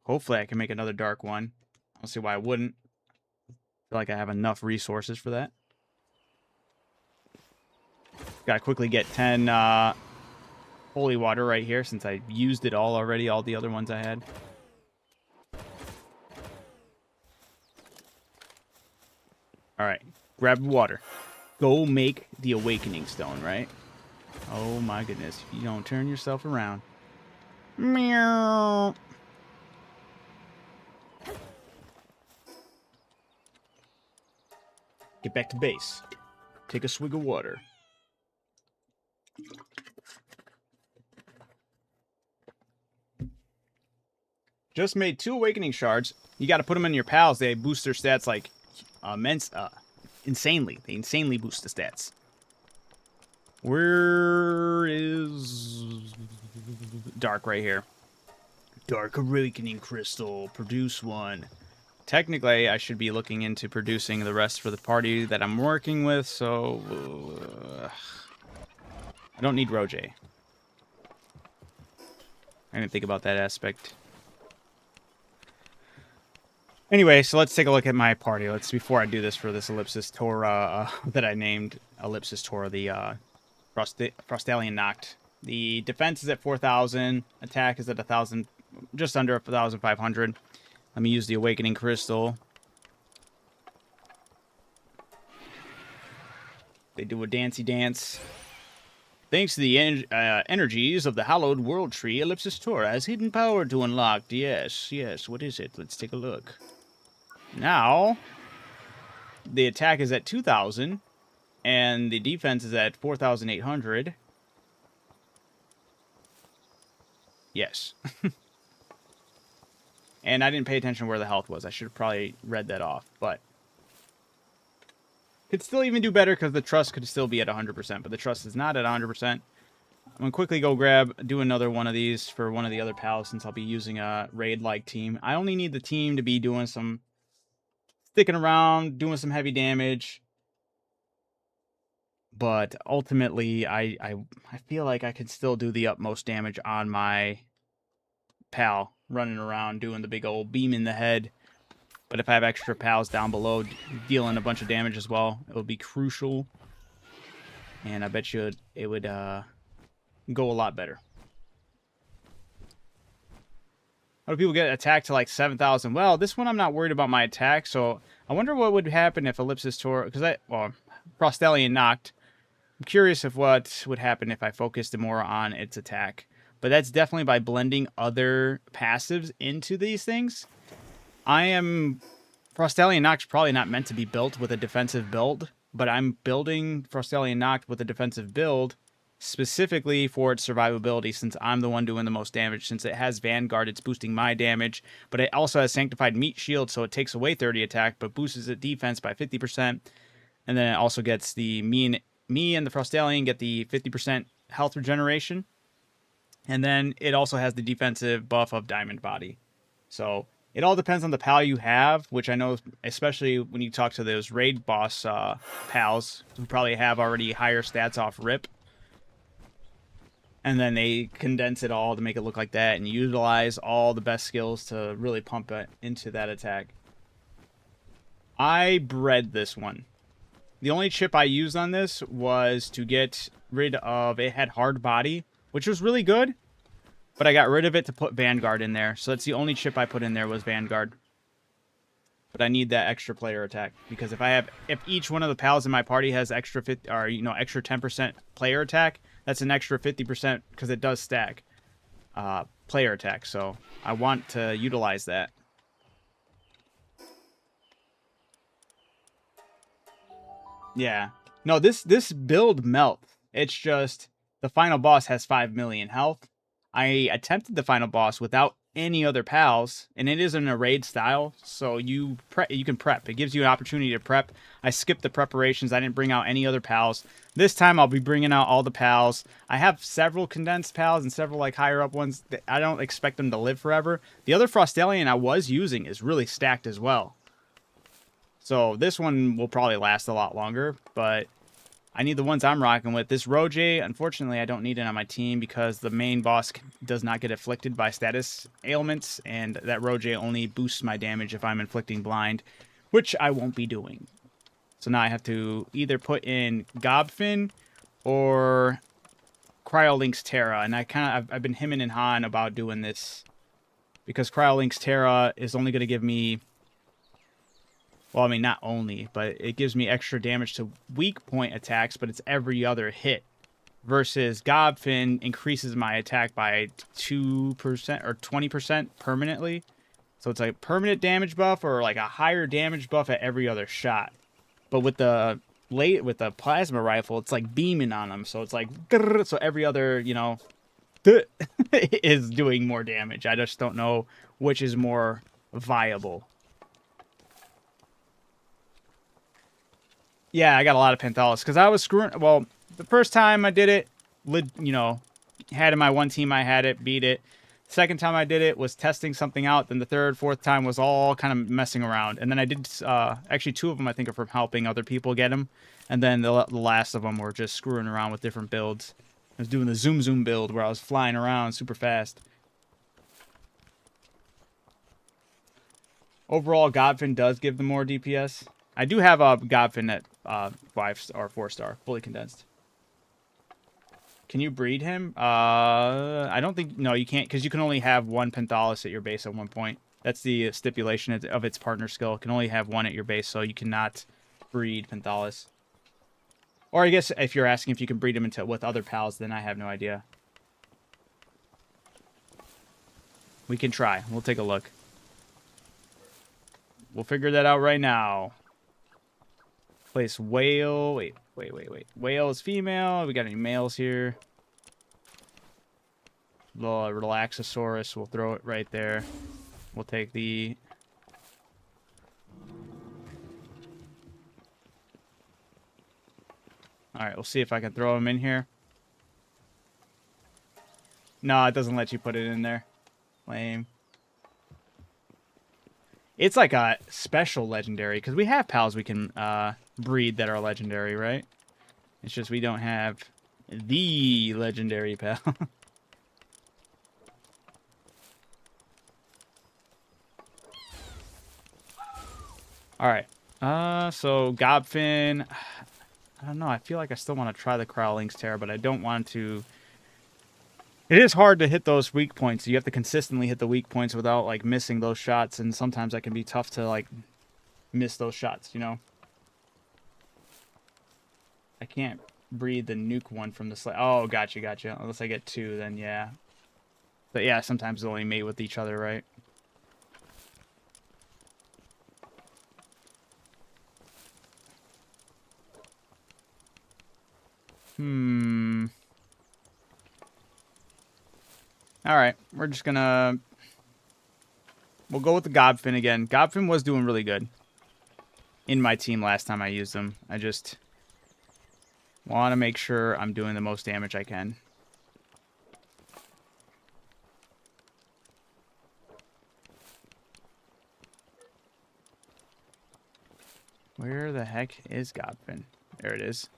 Hopefully I can make another dark one. I don't see why I wouldn't. I feel like I have enough resources for that. Gotta quickly get 10 holy water right here since I used it all already, all the other ones I had. Alright, grab water. Go make the Awakening Stone, right? Oh my goodness, if you don't turn yourself around. Meow. Get back to base. Take a swig of water. Just made 2 Awakening Shards. You got to put them in your pals. They boost their stats like insanely. They insanely boost the stats. Where is Dark right here? Dark Awakening Crystal. Produce 1. Technically, I should be looking into producing the rest for the party that I'm working with, so I don't need Roger. I didn't think about that aspect. Anyway, so let's take a look at my party. Before I do this for this Ellipsis Tora that I named Ellipsis Tora, the Frostalian Noct. The defense is at 4,000, attack is at 1,000, just under 1,500. Let me use the Awakening Crystal. They do a dancey dance. Thanks to the energies of the hallowed world tree, Ellipsis Tora has hidden power to unlock. Yes, yes, what is it? Let's take a look. Now, the attack is at 2,000, and the defense is at 4,800. Yes. And I didn't pay attention where the health was. I should have probably read that off, but could still even do better because the trust could still be at 100%, but the trust is not at 100%. I'm going to quickly go do another one of these for one of the other pals since I'll be using a raid-like team. I only need the team to be doing some sticking around, doing some heavy damage. But ultimately, I feel like I can still do the utmost damage on my pal running around doing the big old beam in the head. But if I have extra pals down below dealing a bunch of damage as well, it would be crucial. And I bet you it would go a lot better. How do people get attacked to like 7,000? Well, this one I'm not worried about my attack, so I wonder what would happen if Ellipsis Tora, Frostalian Noct. I'm curious of what would happen if I focused more on its attack. But that's definitely by blending other passives into these things. Frostalian Noct's probably not meant to be built with a defensive build, but I'm building Frostalian Noct with a defensive build specifically for its survivability, since I'm the one doing the most damage. Since it has Vanguard, it's boosting my damage, but it also has Sanctified Meat Shield, so it takes away 30 attack, but boosts its defense by 50%. And then it also gets me and the Frostalian get the 50% health regeneration. And then it also has the defensive buff of Diamond Body. So it all depends on the pal you have, which I know, especially when you talk to those raid boss pals who probably have already higher stats off rip. And then they condense it all to make it look like that and utilize all the best skills to really pump it into that attack. I bred this one. The only chip I used on this was to get rid of, it had hard body, which was really good, but I got rid of it to put Vanguard in there. So that's the only chip I put in there was Vanguard. But I need that extra player attack, because if each one of the pals in my party has extra 50 or extra 10% player attack, that's an extra 50% because it does stack player attack. So I want to utilize that. Yeah. No, this build melts. It's just the final boss has 5 million health. I attempted the final boss without any other pals, and it is in a raid style, so you can prep. It gives you an opportunity to prep. I skipped the preparations. I didn't bring out any other pals. This time I'll be bringing out all the pals. I have several condensed pals and several like higher up ones that I don't expect them to live forever. The other Frostalian I was using is really stacked as well. So this one will probably last a lot longer, but I need the ones I'm rocking with. This Roje, unfortunately, I don't need it on my team because the main boss does not get afflicted by status ailments, and that Roje only boosts my damage if I'm inflicting blind, which I won't be doing. So now I have to either put in Gobfin or Cryolink's Terra, and I've been hemming and hawing about doing this because Cryolink's Terra is only going to give me, well, I mean, not only, but it gives me extra damage to weak point attacks, but it's every other hit. Versus Gobfin increases my attack by 2% or 20% permanently. So it's like a permanent damage buff or like a higher damage buff at every other shot. But with the plasma rifle, it's like beaming on them. So it's like, so every other, you know, is doing more damage. I just don't know which is more viable. Yeah, I got a lot of Penthalis because I was screwing. Well, the first time I did it, you know, had in my one team, I had it, beat it. Second time I did it was testing something out. Then the third, fourth time was all kind of messing around. And then I did, actually 2 of them I think are from helping other people get them. And then the last of them were just screwing around with different builds. I was doing the zoom build where I was flying around super fast. Overall, Godfin does give them more DPS. I do have a Godfin at 5 or 4-star, fully condensed. Can you breed him? I don't think... No, you can't, because you can only have 1 Penthalis at your base at one point. That's the stipulation of its partner skill. It can only have 1 at your base, so you cannot breed Penthalis. Or I guess if you're asking if you can breed him with other pals, then I have no idea. We can try. We'll take a look. We'll figure that out right now. Place whale. Wait. Whale is female. We got any males here? The Relaxosaurus. We'll throw it right there. We'll take the... Alright, we'll see if I can throw him in here. No, it doesn't let you put it in there. Lame. It's like a special legendary, because we have pals we can breed that are legendary, right? It's just we don't have the legendary pal. Alright. So Gobfin. I don't know. I feel like I still want to try the Cryolink's Terror, but I don't want to... It is hard to hit those weak points. You have to consistently hit the weak points without, like, missing those shots, and sometimes that can be tough to, like, miss those shots, you know? I can't breed the nuke one from the... Oh, gotcha. Unless I get 2, then yeah. But yeah, sometimes they only mate with each other, right? Alright, we're just gonna... We'll go with the Gobfin again. Gobfin was doing really good in my team last time I used him. I just want to make sure I'm doing the most damage I can. Where the heck is Gobfin? There it is.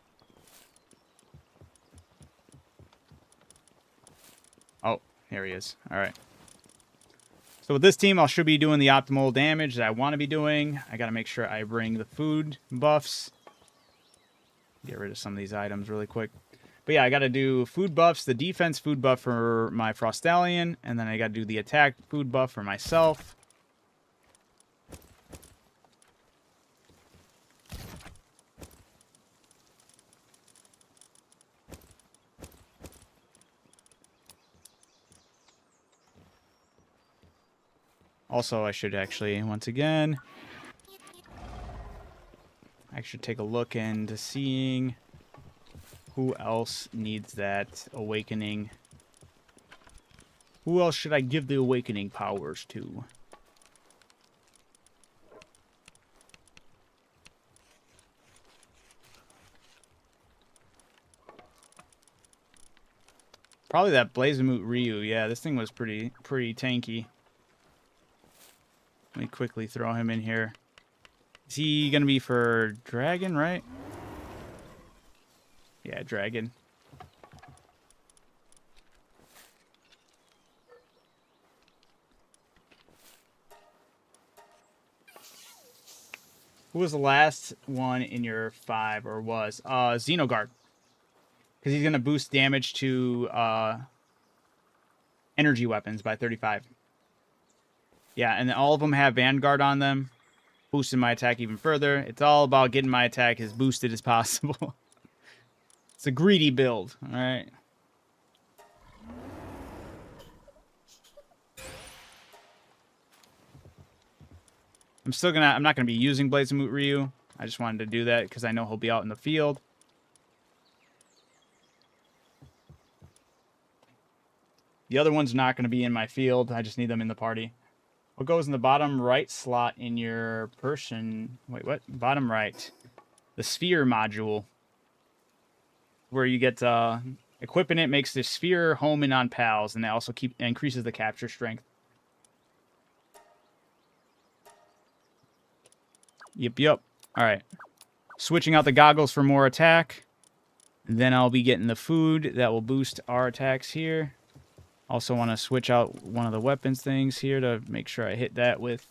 Oh, here he is. All right. So with this team, I should be doing the optimal damage that I want to be doing. I got to make sure I bring the food buffs. Get rid of some of these items really quick. But yeah, I got to do food buffs, the defense food buff for my Frostallion, and then I got to do the attack food buff for myself. Also, I should actually, once again, I should take a look into seeing who else needs that awakening. Who else should I give the awakening powers to? Probably that Blazemoot Ryu. Yeah, this thing was pretty tanky. Let me quickly throw him in here. Is he gonna be for dragon, right? Yeah, dragon. Who was the last one in your 5 or was? Xenogard. Because he's gonna boost damage to energy weapons by 35. Yeah, and all of them have Vanguard on them, boosting my attack even further. It's all about getting my attack as boosted as possible. It's a greedy build, all right? I'm not gonna be using Blaze of Moot Ryu. I just wanted to do that because I know he'll be out in the field. The other one's not going to be in my field. I just need them in the party. What goes in the bottom right slot in your person? Wait, what? Bottom right. The sphere module. Where you get equipping it makes the sphere home in on pals, and that also increases the capture strength. Yep. Alright. Switching out the goggles for more attack. Then I'll be getting the food that will boost our attacks here. Also want to switch out one of the weapons things here to make sure I hit that with...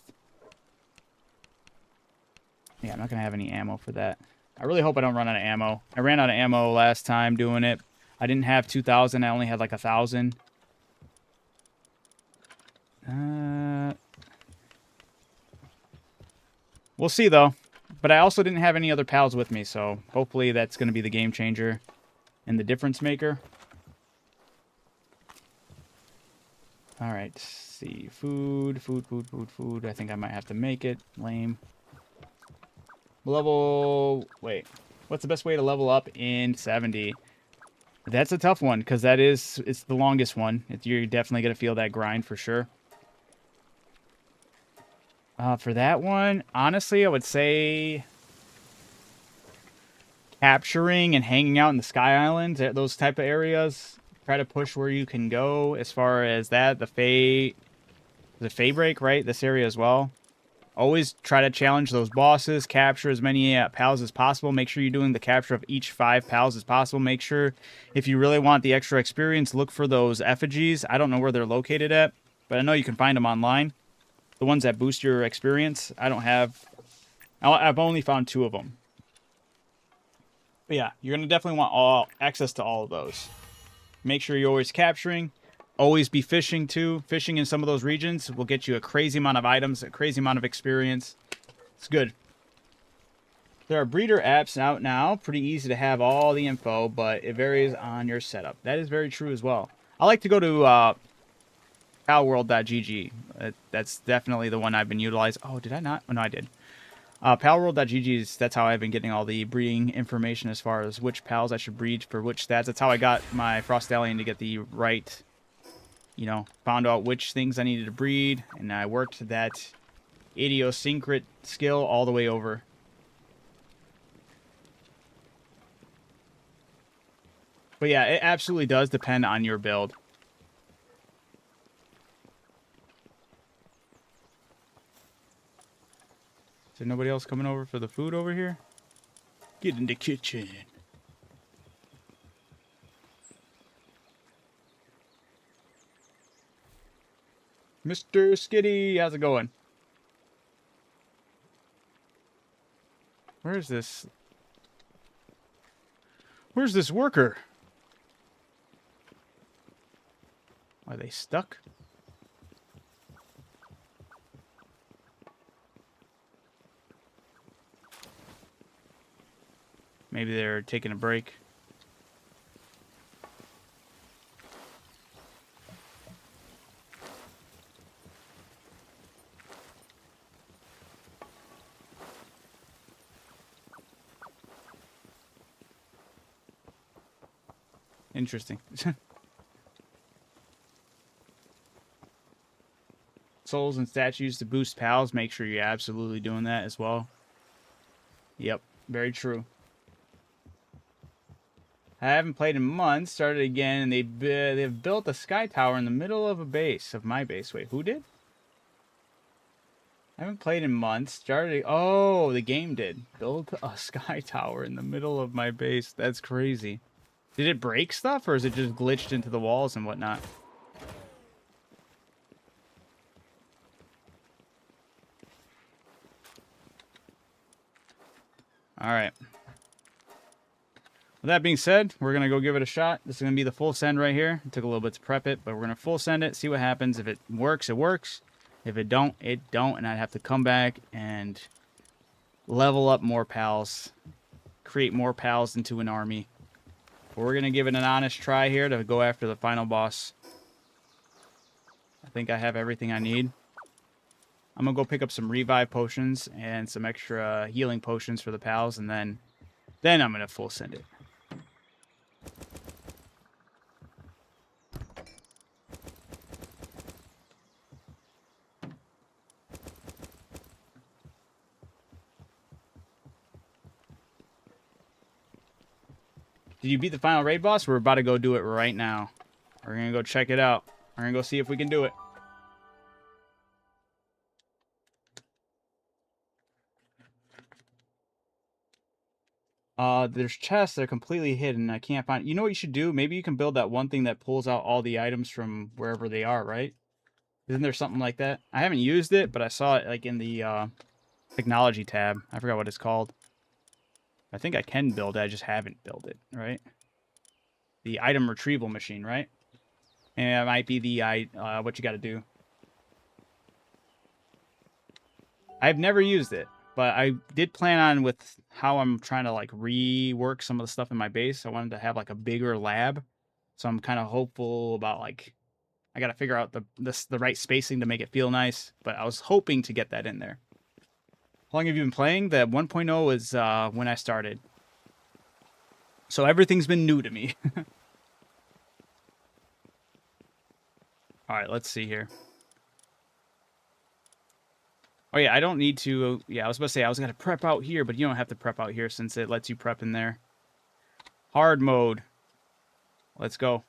Yeah, I'm not going to have any ammo for that. I really hope I don't run out of ammo. I ran out of ammo last time doing it. I didn't have 2,000. I only had like 1,000. We'll see, though. But I also didn't have any other pals with me, so hopefully that's going to be the game changer and the difference maker. All right, let's see. Food. I think I might have to make it. Lame. Level... Wait. What's the best way to level up in 70? That's a tough one, because it's the longest one. You're definitely going to feel that grind for sure. For that one, honestly, I would say... capturing and hanging out in the Sky Islands, those type of areas... Try to push where you can go as far as that. The Fey break, right? This area as well. Always try to challenge those bosses. Capture as many pals as possible. Make sure you're doing the capture of each 5 pals as possible. Make sure, if you really want the extra experience, look for those effigies. I don't know where they're located at, but I know you can find them online. The ones that boost your experience. I've only found 2 of them. But yeah, you're going to definitely want access to all of those. Make sure you're always capturing. Always be fishing, too. Fishing in some of those regions will get you a crazy amount of items, a crazy amount of experience. It's good. There are breeder apps out now. Pretty easy to have all the info, but it varies on your setup. That is very true as well. I like to go to PALWORLD.gg. That's definitely the one I've been utilizing. Oh, did I not? Oh, no, I did. PALWORLD.gg, that's how I've been getting all the breeding information as far as which pals I should breed for which stats. That's how I got my Frostallion to get the right, found out which things I needed to breed, and I worked that idiosyncrat skill all the way over. But yeah, it absolutely does depend on your build. Is there nobody else coming over for the food over here? Get in the kitchen. Mr. Skitty, how's it going? Where's this worker? Are they stuck? Maybe they're taking a break. Interesting. Souls and statues to boost pals. Make sure you're absolutely doing that as well. Yep, very true. I haven't played in months. Started again, and they've built a sky tower in the middle of a base, of my base. Wait, who did? I haven't played in months. Started. Oh, the game did. Build a sky tower in the middle of my base. That's crazy. Did it break stuff, or is it just glitched into the walls and whatnot? All right. With that being said, we're going to go give it a shot. This is going to be the full send right here. It took a little bit to prep it, but we're going to full send it, see what happens. If it works, it works. If it don't, it don't. And I'd have to come back and level up more pals, create more pals into an army. But we're going to give it an honest try here to go after the final boss. I think I have everything I need. I'm going to go pick up some revive potions and some extra healing potions for the pals, and then I'm going to full send it. Did you beat the final raid boss? We're about to go do it right now. We're going to go check it out. We're going to go see if we can do it. There's chests that are completely hidden. I can't find... You know what you should do? Maybe you can build that one thing that pulls out all the items from wherever they are, right? Isn't there something like that? I haven't used it, but I saw it like in the technology tab. I forgot what it's called. I think I can build it. I just haven't built it, right? The item retrieval machine, right? And it might be the what you got to do. I've never used it, but I did plan on, with how I'm trying to like rework some of the stuff in my base, I wanted to have like a bigger lab. So I'm kind of hopeful about, like, I got to figure out the right spacing to make it feel nice, but I was hoping to get that in there. How long have you been playing? The 1.0 is when I started. So everything's been new to me. All right, let's see here. Oh, yeah, I don't need to... Yeah, I was about to say I was going to prep out here, but you don't have to prep out here since it lets you prep in there. Hard mode. Let's go.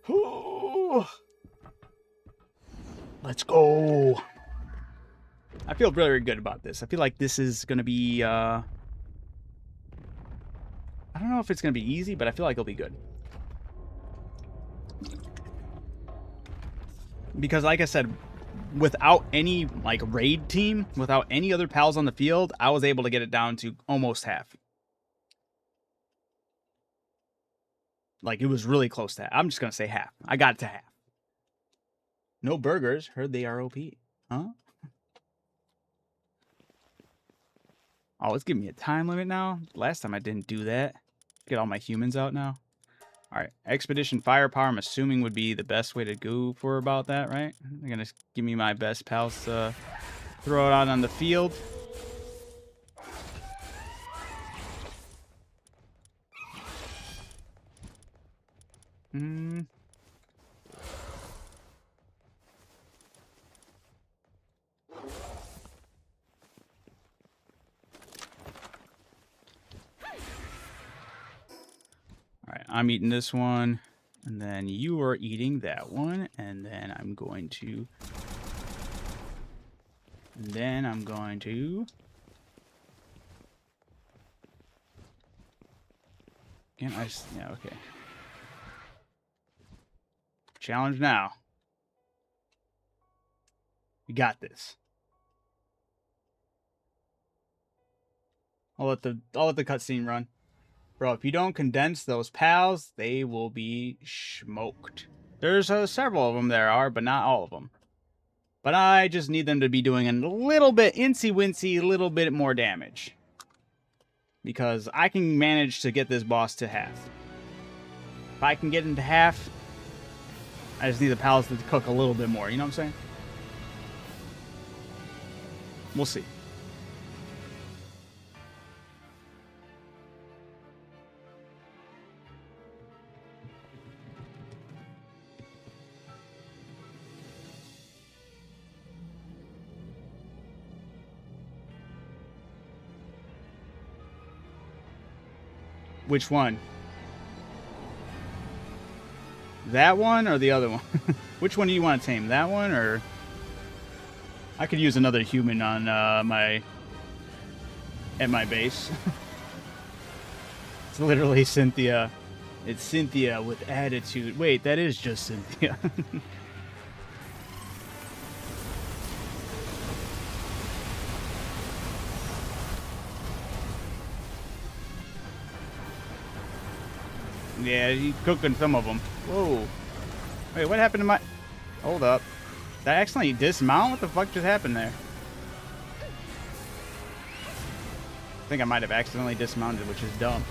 Ooh. Let's go. I feel really good about this. I feel like this is going to be... I don't know if it's going to be easy, but I feel like it'll be good. Because, like I said, without any, like, raid team, without any other pals on the field, I was able to get it down to almost half. Like, it was really close to half. I'm just going to say half. I got it to half. No burgers. Heard they are OP. Huh? Oh, it's giving me a time limit now? Last time I didn't do that. Get all my humans out now. Alright, Expedition Firepower, I'm assuming would be the best way to go for about that, right? They're going to give me my best pals to throw it out on the field. Alright, I'm eating this one, and then you are eating that one, and then I'm going to... yeah, okay. Challenge now. You got this. I'll let the cutscene run. Bro, if you don't condense those pals, they will be smoked. There's several of them there are, but not all of them. But I just need them to be doing a little bit incy-wincy, a little bit more damage. Because I can manage to get this boss to half. If I can get into half, I just need the pals to cook a little bit more, you know what I'm saying? We'll see. Which one? That one or the other one? Which one do you want to tame? That one or... I could use another human on at my base. It's literally Cynthia. It's Cynthia with attitude. Wait, that is just Cynthia. Yeah, he's cooking some of them. Whoa. Wait, what happened to my... Hold up. Did I accidentally dismount? What the fuck just happened there? I think I might have accidentally dismounted, which is dumb.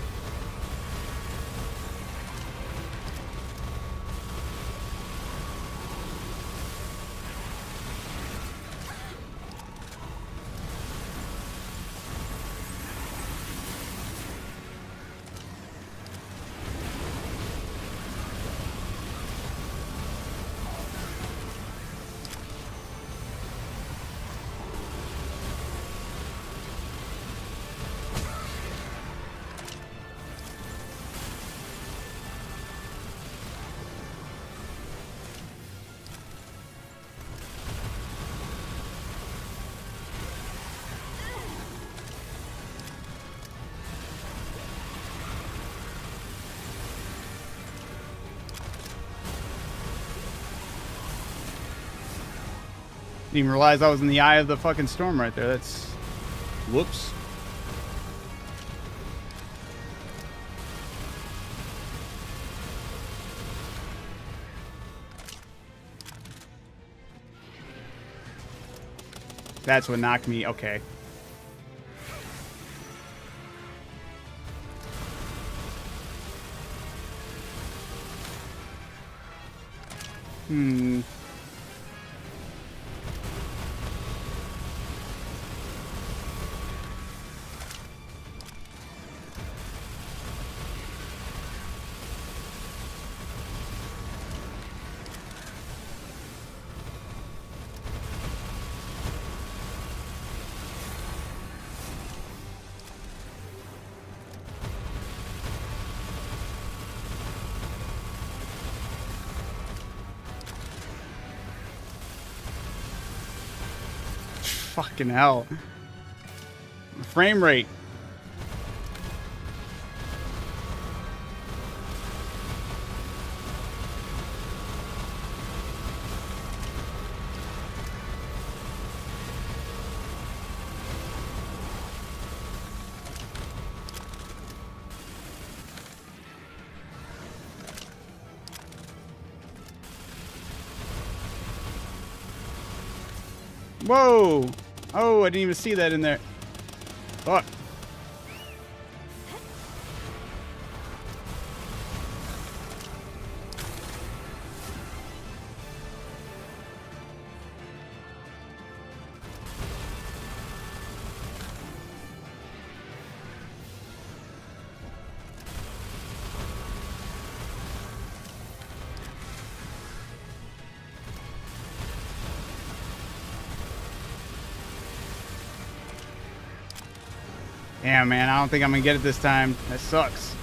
Didn't even realize I was in the eye of the fucking storm right there. That's... Whoops. That's what knocked me. Okay. Hmm. Fucking hell. Frame rate. Whoa! Oh, I didn't even see that in there. Fuck. Damn, man, I don't think I'm gonna get it this time. That sucks.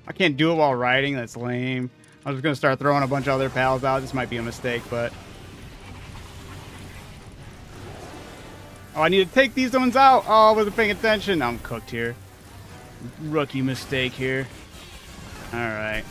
I can't do it while riding. That's lame. I was gonna start throwing a bunch of other pals out. This might be a mistake, but... Oh, I need to take these ones out. Oh, I wasn't paying attention. I'm cooked here. Rookie mistake here. Alright.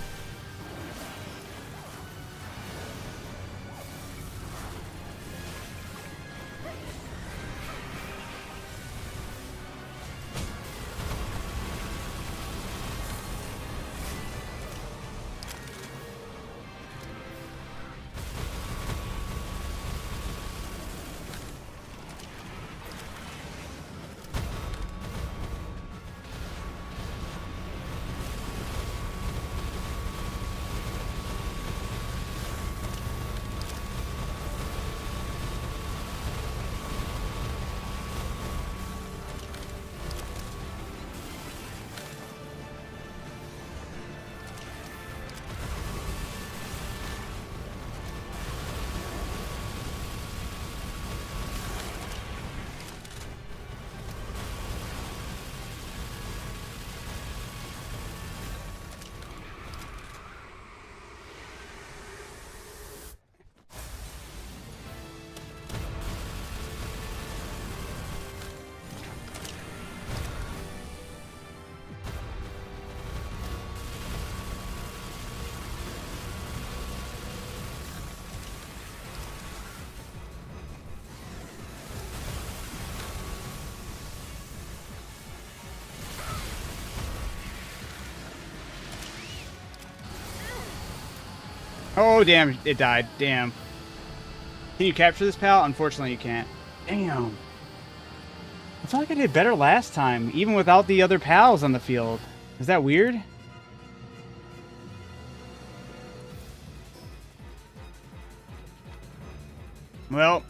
Oh, damn. It died. Damn. Can you capture this pal? Unfortunately, you can't. Damn. I feel like I did better last time, even without the other pals on the field. Is that weird? Well,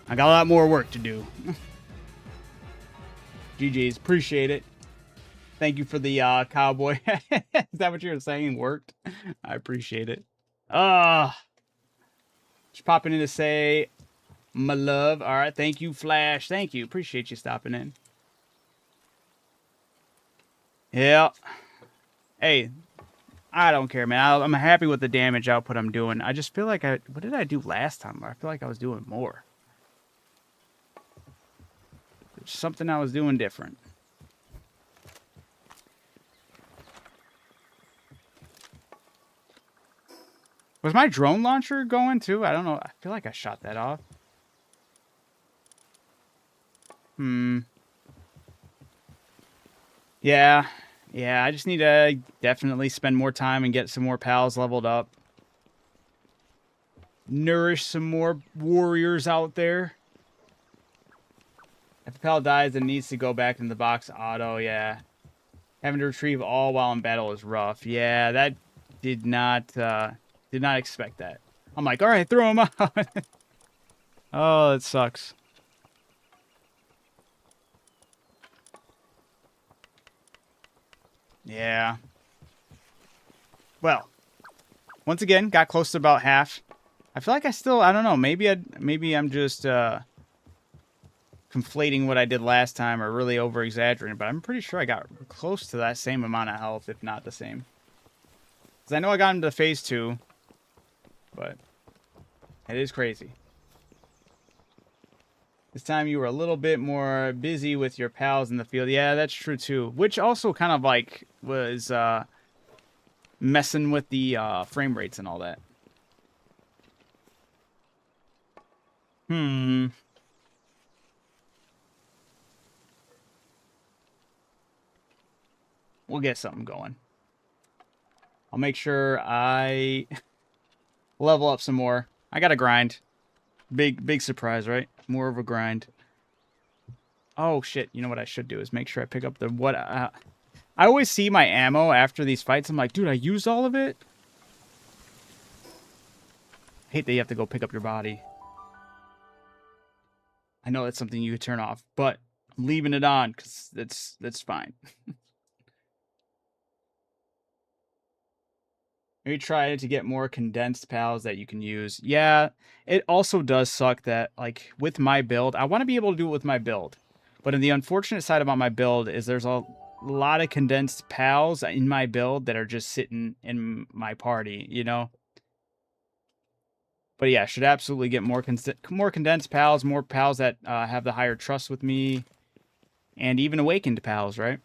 I got a lot more work to do. GG's. Appreciate it. Thank you for the cowboy. Is that what you were saying? Worked? I appreciate it. Just popping in to say, my love. All right. Thank you, Flash. Thank you. Appreciate you stopping in. Yeah. Hey, I don't care, man. I'm happy with the damage output I'm doing. I just feel like what did I do last time? I feel like I was doing more. There's something I was doing different. Was my drone launcher going too? I don't know. I feel like I shot that off. Yeah. Yeah, I just need to definitely spend more time and get some more pals leveled up. Nourish some more warriors out there. If a pal dies, it needs to go back in the box auto, yeah. Having to retrieve all while in battle is rough. Yeah, that did not expect that. I'm like, all right, throw him out. Oh, that sucks. Yeah. Well, once again, got close to about half. I feel like I don't know. Maybe I'm just conflating what I did last time or really over exaggerating, but I'm pretty sure I got close to that same amount of health, if not the same. Because I know I got into phase 2, but it is crazy. This time you were a little bit more busy with your pals in the field. Yeah, that's true too. Which also kind of like was messing with the frame rates and all that. We'll get something going. I'll make sure I level up some more. I gotta grind. Big surprise, right? More of a grind. Oh, shit. You know what I should do is make sure I pick up the... I always see my ammo after these fights. I'm like, dude, I used all of it? I hate that you have to go pick up your body. I know that's something you could turn off, but I'm leaving it on because that's fine. Maybe try to get more condensed pals that you can use. Yeah, it also does suck that, like, with my build, I want to be able to do it with my build. But the unfortunate side about my build is there's a lot of condensed pals in my build that are just sitting in my party, you know? But yeah, should absolutely get more condensed pals, more pals that have the higher trust with me, and even awakened pals, right?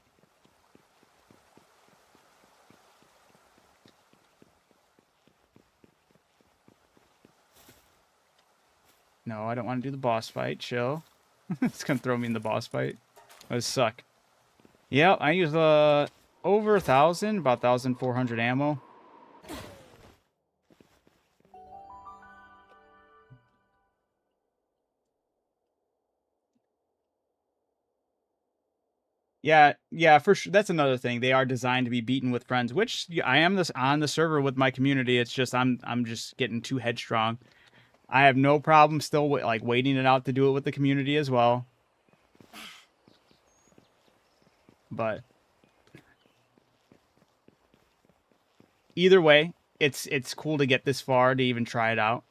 No, I don't want to do the boss fight. Chill. It's gonna throw me in the boss fight. That would suck. Yeah, I use over 1,000, about 1,400 ammo. Yeah, for sure. That's another thing. They are designed to be beaten with friends, which I am this on the server with my community. It's just I'm just getting too headstrong. I have no problem still like waiting it out to do it with the community as well. But either way, it's cool to get this far to even try it out.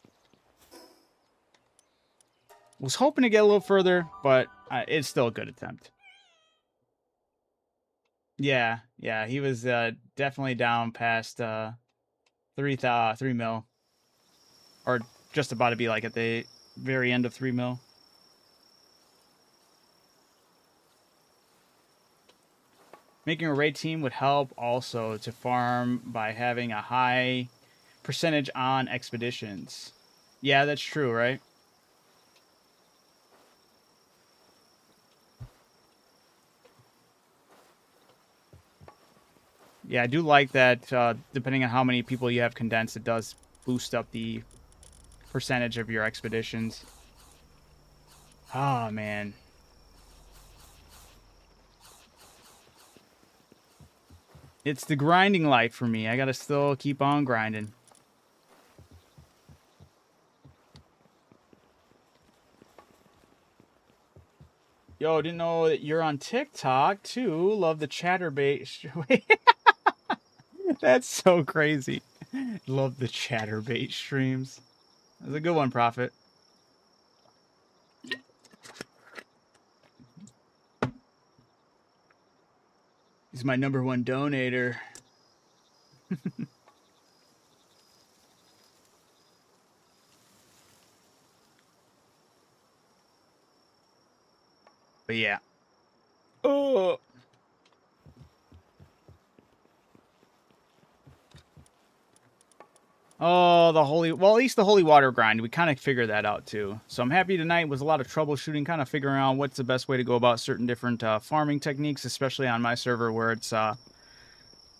Was hoping to get a little further, but it's still a good attempt. Yeah, he was definitely down past 3 mil, or just about to be like at the very end of 3 mil. Making a raid team would help also to farm by having a high percentage on expeditions. Yeah, that's true, right? Yeah, I do like that, depending on how many people you have condensed, it does boost up the percentage of your expeditions. Oh, man. It's the grinding life for me. I gotta still keep on grinding. Yo, didn't know that you're on TikTok, too. Love the chatterbait. That's so crazy. Love the chatterbait streams. That's a good one, Prophet. He's my #1 donator. But yeah. Oh. Oh, the holy... Well, at least the holy water grind. We kind of figured that out, too. So I'm happy tonight was a lot of troubleshooting, kind of figuring out what's the best way to go about certain different farming techniques, especially on my server where it's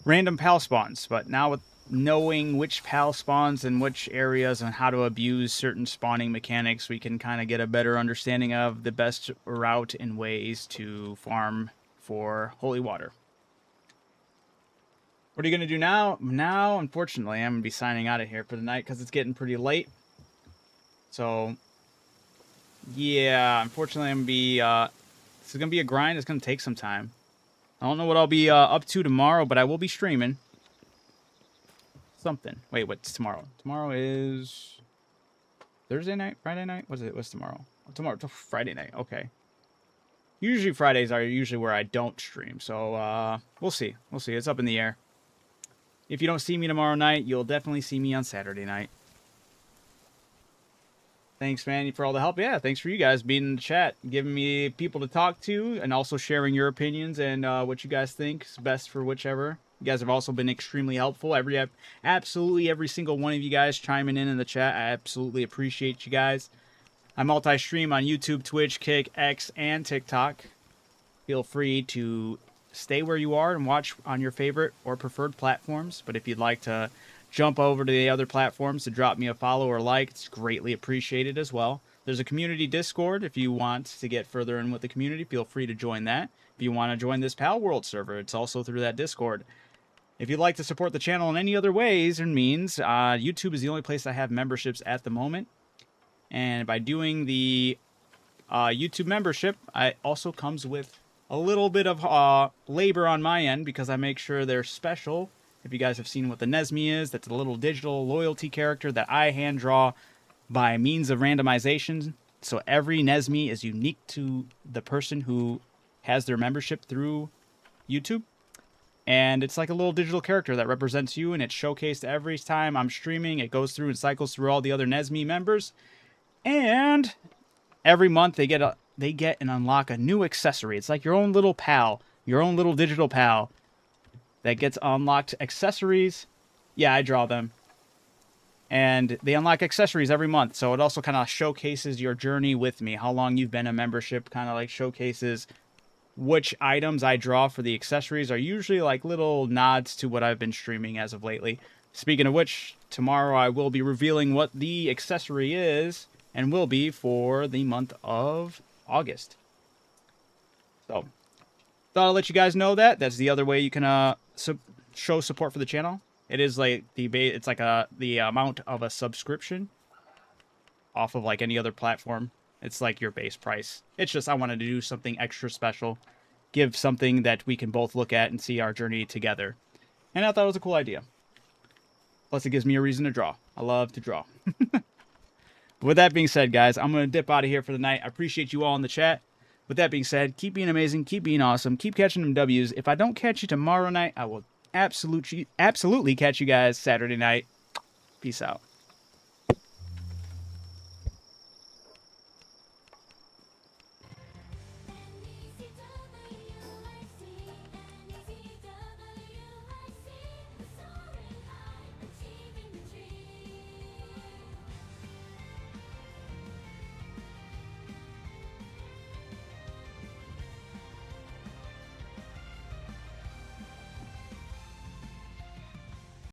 random PAL spawns. But now with knowing which PAL spawns in which areas and how to abuse certain spawning mechanics, we can kind of get a better understanding of the best route and ways to farm for holy water. What are you going to do now? Now, unfortunately, I'm going to be signing out of here for the night because it's getting pretty late. So, yeah, unfortunately, I'm going to be... this is going to be a grind. It's going to take some time. I don't know what I'll be up to tomorrow, but I will be streaming something. Wait, what's tomorrow? Tomorrow is Thursday night? Friday night? What's tomorrow? Tomorrow, Friday night. Okay. Usually Fridays are usually where I don't stream. So, we'll see. We'll see. It's up in the air. If you don't see me tomorrow night, you'll definitely see me on Saturday night. Thanks, man, for all the help. Yeah, thanks for you guys being in the chat, giving me people to talk to, and also sharing your opinions and what you guys think is best for whichever. You guys have also been extremely helpful. Absolutely every single one of you guys chiming in the chat. I absolutely appreciate you guys. I multi-stream on YouTube, Twitch, Kick, X, and TikTok. Feel free to stay where you are and watch on your favorite or preferred platforms. But if you'd like to jump over to the other platforms to drop me a follow or like, it's greatly appreciated as well. There's a community Discord. If you want to get further in with the community, feel free to join that. If you want to join this PALWORLD server, it's also through that Discord. If you'd like to support the channel in any other ways and means, YouTube is the only place I have memberships at the moment. And by doing the YouTube membership, it also comes with a little bit of labor on my end because I make sure they're special. If you guys have seen what the Nesmi is, that's a little digital loyalty character that I hand draw by means of randomization. So every Nesmi is unique to the person who has their membership through YouTube. And it's like a little digital character that represents you, and it's showcased every time I'm streaming. It goes through and cycles through all the other Nesmi members. And every month they get and unlock a new accessory. It's like your own little pal, your own little digital pal that gets unlocked accessories. Yeah, I draw them. And they unlock accessories every month. So it also kind of showcases your journey with me, how long you've been a membership, kind of like showcases which items I draw for the accessories are usually like little nods to what I've been streaming as of lately. Speaking of which, tomorrow I will be revealing what the accessory is and will be for the month of August. So, thought I'd let you guys know that. That's the other way you can show support for the channel. It is like it's like the amount of a subscription off of like any other platform. It's like your base price. It's just I wanted to do something extra special, give something that we can both look at and see our journey together. And I thought it was a cool idea. Plus, it gives me a reason to draw. I love to draw. With that being said, guys, I'm going to dip out of here for the night. I appreciate you all in the chat. With that being said, keep being amazing, keep being awesome, keep catching them W's. If I don't catch you tomorrow night, I will absolutely catch you guys Saturday night. Peace out.